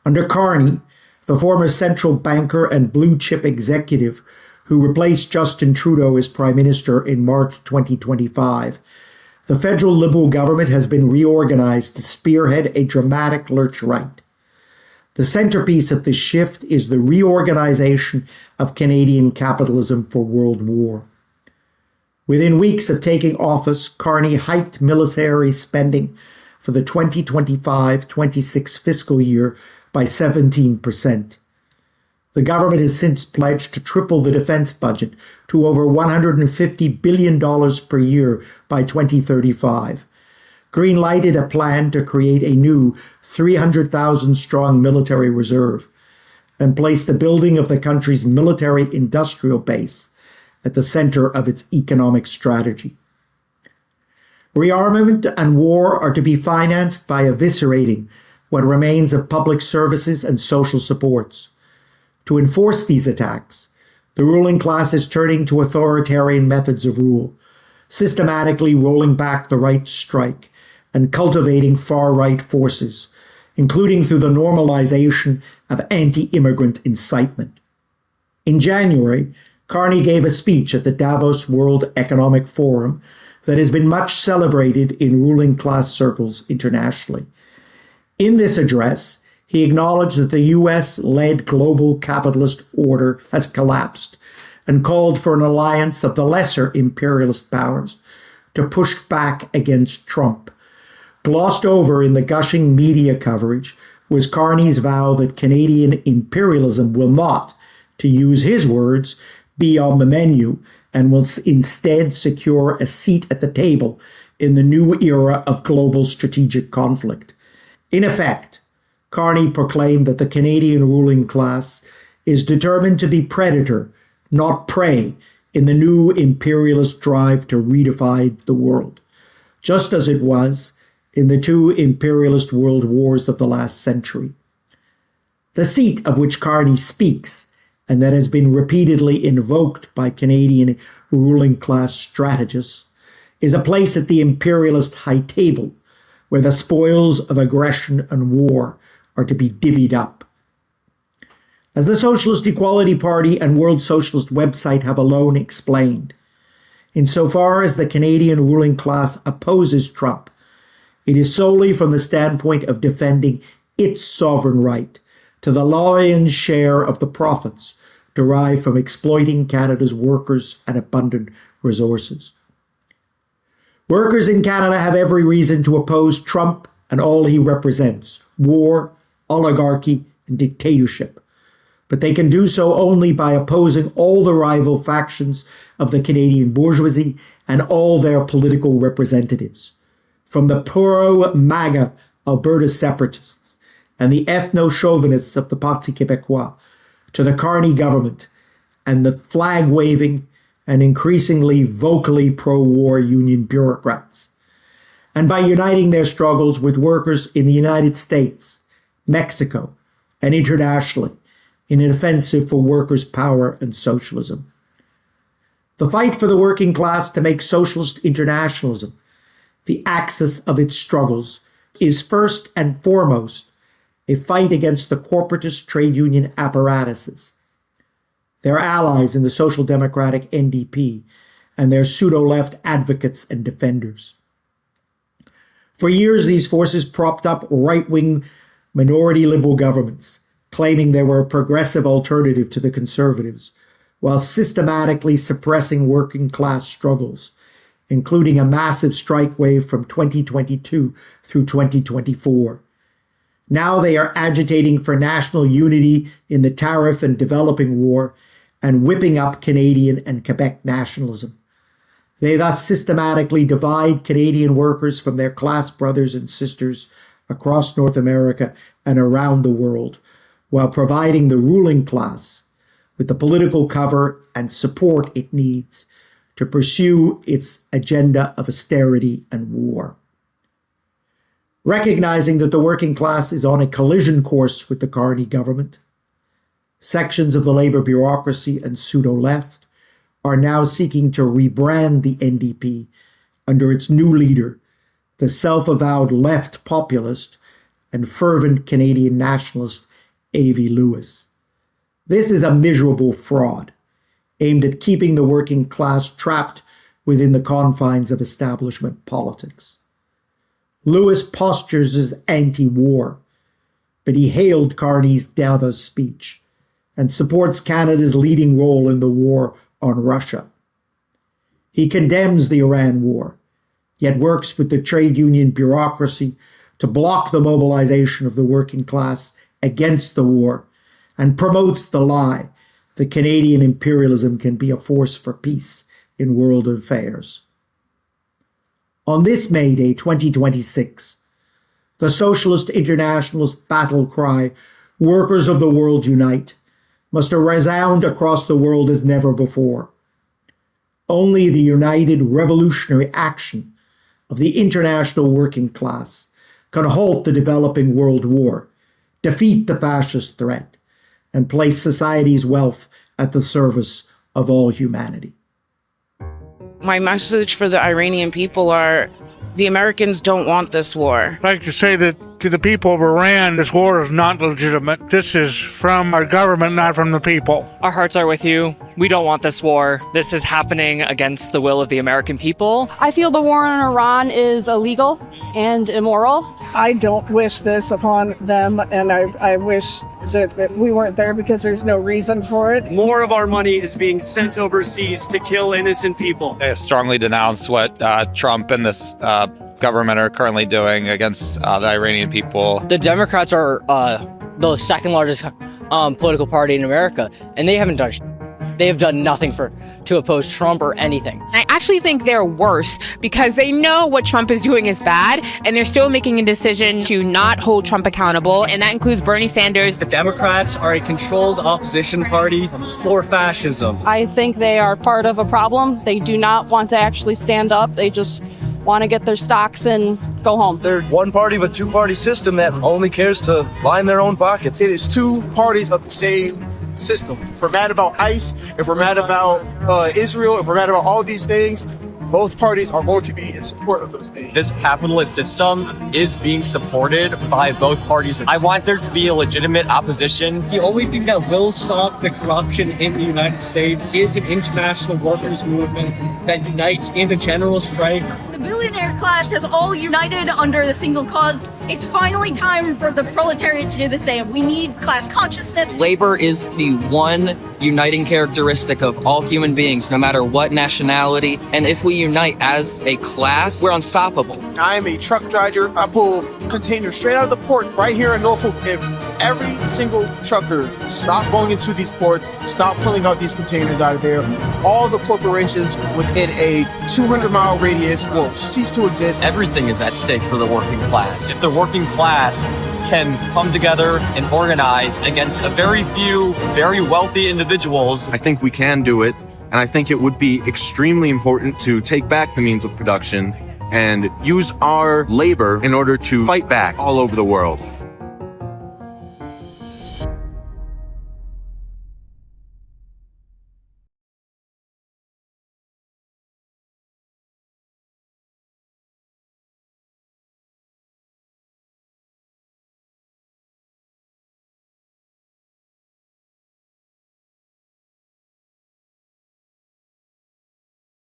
Under Carney, the former central banker and blue-chip executive who replaced Justin Trudeau as Prime Minister in March 2025, the federal Liberal government has been reorganized to spearhead a dramatic lurch right. The centerpiece of this shift is the reorganization of Canadian capitalism for world war. Within weeks of taking office, Carney hiked military spending for the 2025-26 fiscal year by 17%. The government has since pledged to triple the defense budget to over $150 billion per year by 2035, green-lighted a plan to create a new 300,000-strong military reserve, and placed the building of the country's military-industrial base at the center of its economic strategy. Rearmament and war are to be financed by eviscerating what remains of public services and social supports. To enforce these attacks, the ruling class is turning to authoritarian methods of rule, systematically rolling back the right to strike and cultivating far-right forces, including through the normalization of anti-immigrant incitement. In January, Carney gave a speech at the Davos World Economic Forum that has been much celebrated in ruling class circles internationally. In this address, he acknowledged that the US-led global capitalist order has collapsed and called for an alliance of the lesser imperialist powers to push back against Trump. Glossed over in the gushing media coverage was Carney's vow that Canadian imperialism will not, to use his words, be on the menu and will instead secure a seat at the table in the new era of global strategic conflict. In effect, Carney proclaimed that the Canadian ruling class is determined to be predator, not prey, in the new imperialist drive to redefine the world, just as it was in the two imperialist world wars of the last century. The seat of which Carney speaks, and that has been repeatedly invoked by Canadian ruling class strategists, is a place at the imperialist high table, where the spoils of aggression and war are to be divvied up. As the Socialist Equality Party and World Socialist Web Site have alone explained, insofar as the Canadian ruling class opposes Trump, it is solely from the standpoint of defending its sovereign right to the lion's share of the profits derived from exploiting Canada's workers and abundant resources. Workers in Canada have every reason to oppose Trump and all he represents, war, oligarchy, and dictatorship. But they can do so only by opposing all the rival factions of the Canadian bourgeoisie and all their political representatives, from the pro-MAGA Alberta separatists and the ethno-chauvinists of the Parti Québécois to the Carney government and the flag-waving and increasingly vocally pro-war union bureaucrats, and by uniting their struggles with workers in the United States, Mexico, and internationally in an offensive for workers' power and socialism. The fight for the working class to make socialist internationalism the axis of its struggles is first and foremost a fight against the corporatist trade union apparatuses, their allies in the Social Democratic NDP, and their pseudo-left advocates and defenders. For years, these forces propped up right-wing minority liberal governments, claiming they were a progressive alternative to the conservatives, while systematically suppressing working class struggles, including a massive strike wave from 2022 through 2024. Now they are agitating for national unity in the tariff and developing war and whipping up Canadian and Quebec nationalism. They thus systematically divide Canadian workers from their class brothers and sisters across North America and around the world, while providing the ruling class with the political cover and support it needs to pursue its agenda of austerity and war. Recognizing that the working class is on a collision course with the Carney government, sections of the labor bureaucracy and pseudo-left are now seeking to rebrand the NDP under its new leader, the self-avowed left populist and fervent Canadian nationalist A.V. Lewis. This is a miserable fraud aimed at keeping the working class trapped within the confines of establishment politics. Lewis postures as anti-war, but he hailed Carney's Davos speech and supports Canada's leading role in the war on Russia. He condemns the Iran war, yet works with the trade union bureaucracy to block the mobilization of the working class against the war and promotes the lie that Canadian imperialism can be a force for peace in world affairs. On this May Day 2026, the Socialist Internationalist battle cry, "Workers of the world unite," must resound across the world as never before. Only the united revolutionary action of the international working class can halt the developing world war, defeat the fascist threat, and place society's wealth at the service of all humanity. My message for the Iranian people are, the Americans don't want this war. I'd like to say that to the people of Iran, this war is not legitimate. This is from our government, not from the people. Our hearts are with you. We don't want this war. This is happening against the will of the American people. I feel the war in Iran is illegal and immoral. I don't wish this upon them, and I wish that we weren't there because there's no reason for it. More of our money is being sent overseas to kill innocent people. I strongly denounce what Trump and this government are currently doing against the Iranian people. The Democrats are the second largest political party in America, and they haven't done shit. They have done nothing to oppose Trump or anything. I actually think they're worse because they know what Trump is doing is bad, and they're still making a decision to not hold Trump accountable, and that includes Bernie Sanders. The Democrats are a controlled opposition party for fascism. I think they are part of a problem. They do not want to actually stand up. They just want to get their stocks and go home. They're one party but two-party system that only cares to line their own pockets. It is two parties of the same system. If we're mad about ICE, if we're mad about Israel, if we're mad about all these things, both parties are going to be in support of those things. This capitalist system is being supported by both parties. I want there to be a legitimate opposition. The only thing that will stop the corruption in the United States is an international workers' movement that unites in a general strike. The billionaire class has all united under the single cause. It's finally time for the proletariat to do the same. We need class consciousness. Labor is the one uniting characteristic of all human beings, no matter what nationality. And if we unite as a class, we're unstoppable. I am a truck driver. I pull containers straight out of the port right here in Norfolk. If every single trucker stopped going into these ports, stopped pulling out these containers out of there, all the corporations within a 200-mile radius will cease to exist. Everything is at stake for the working class. If the working class can come together and organize against a very few, very wealthy individuals, I think we can do it. And I think it would be extremely important to take back the means of production and use our labor in order to fight back all over the world.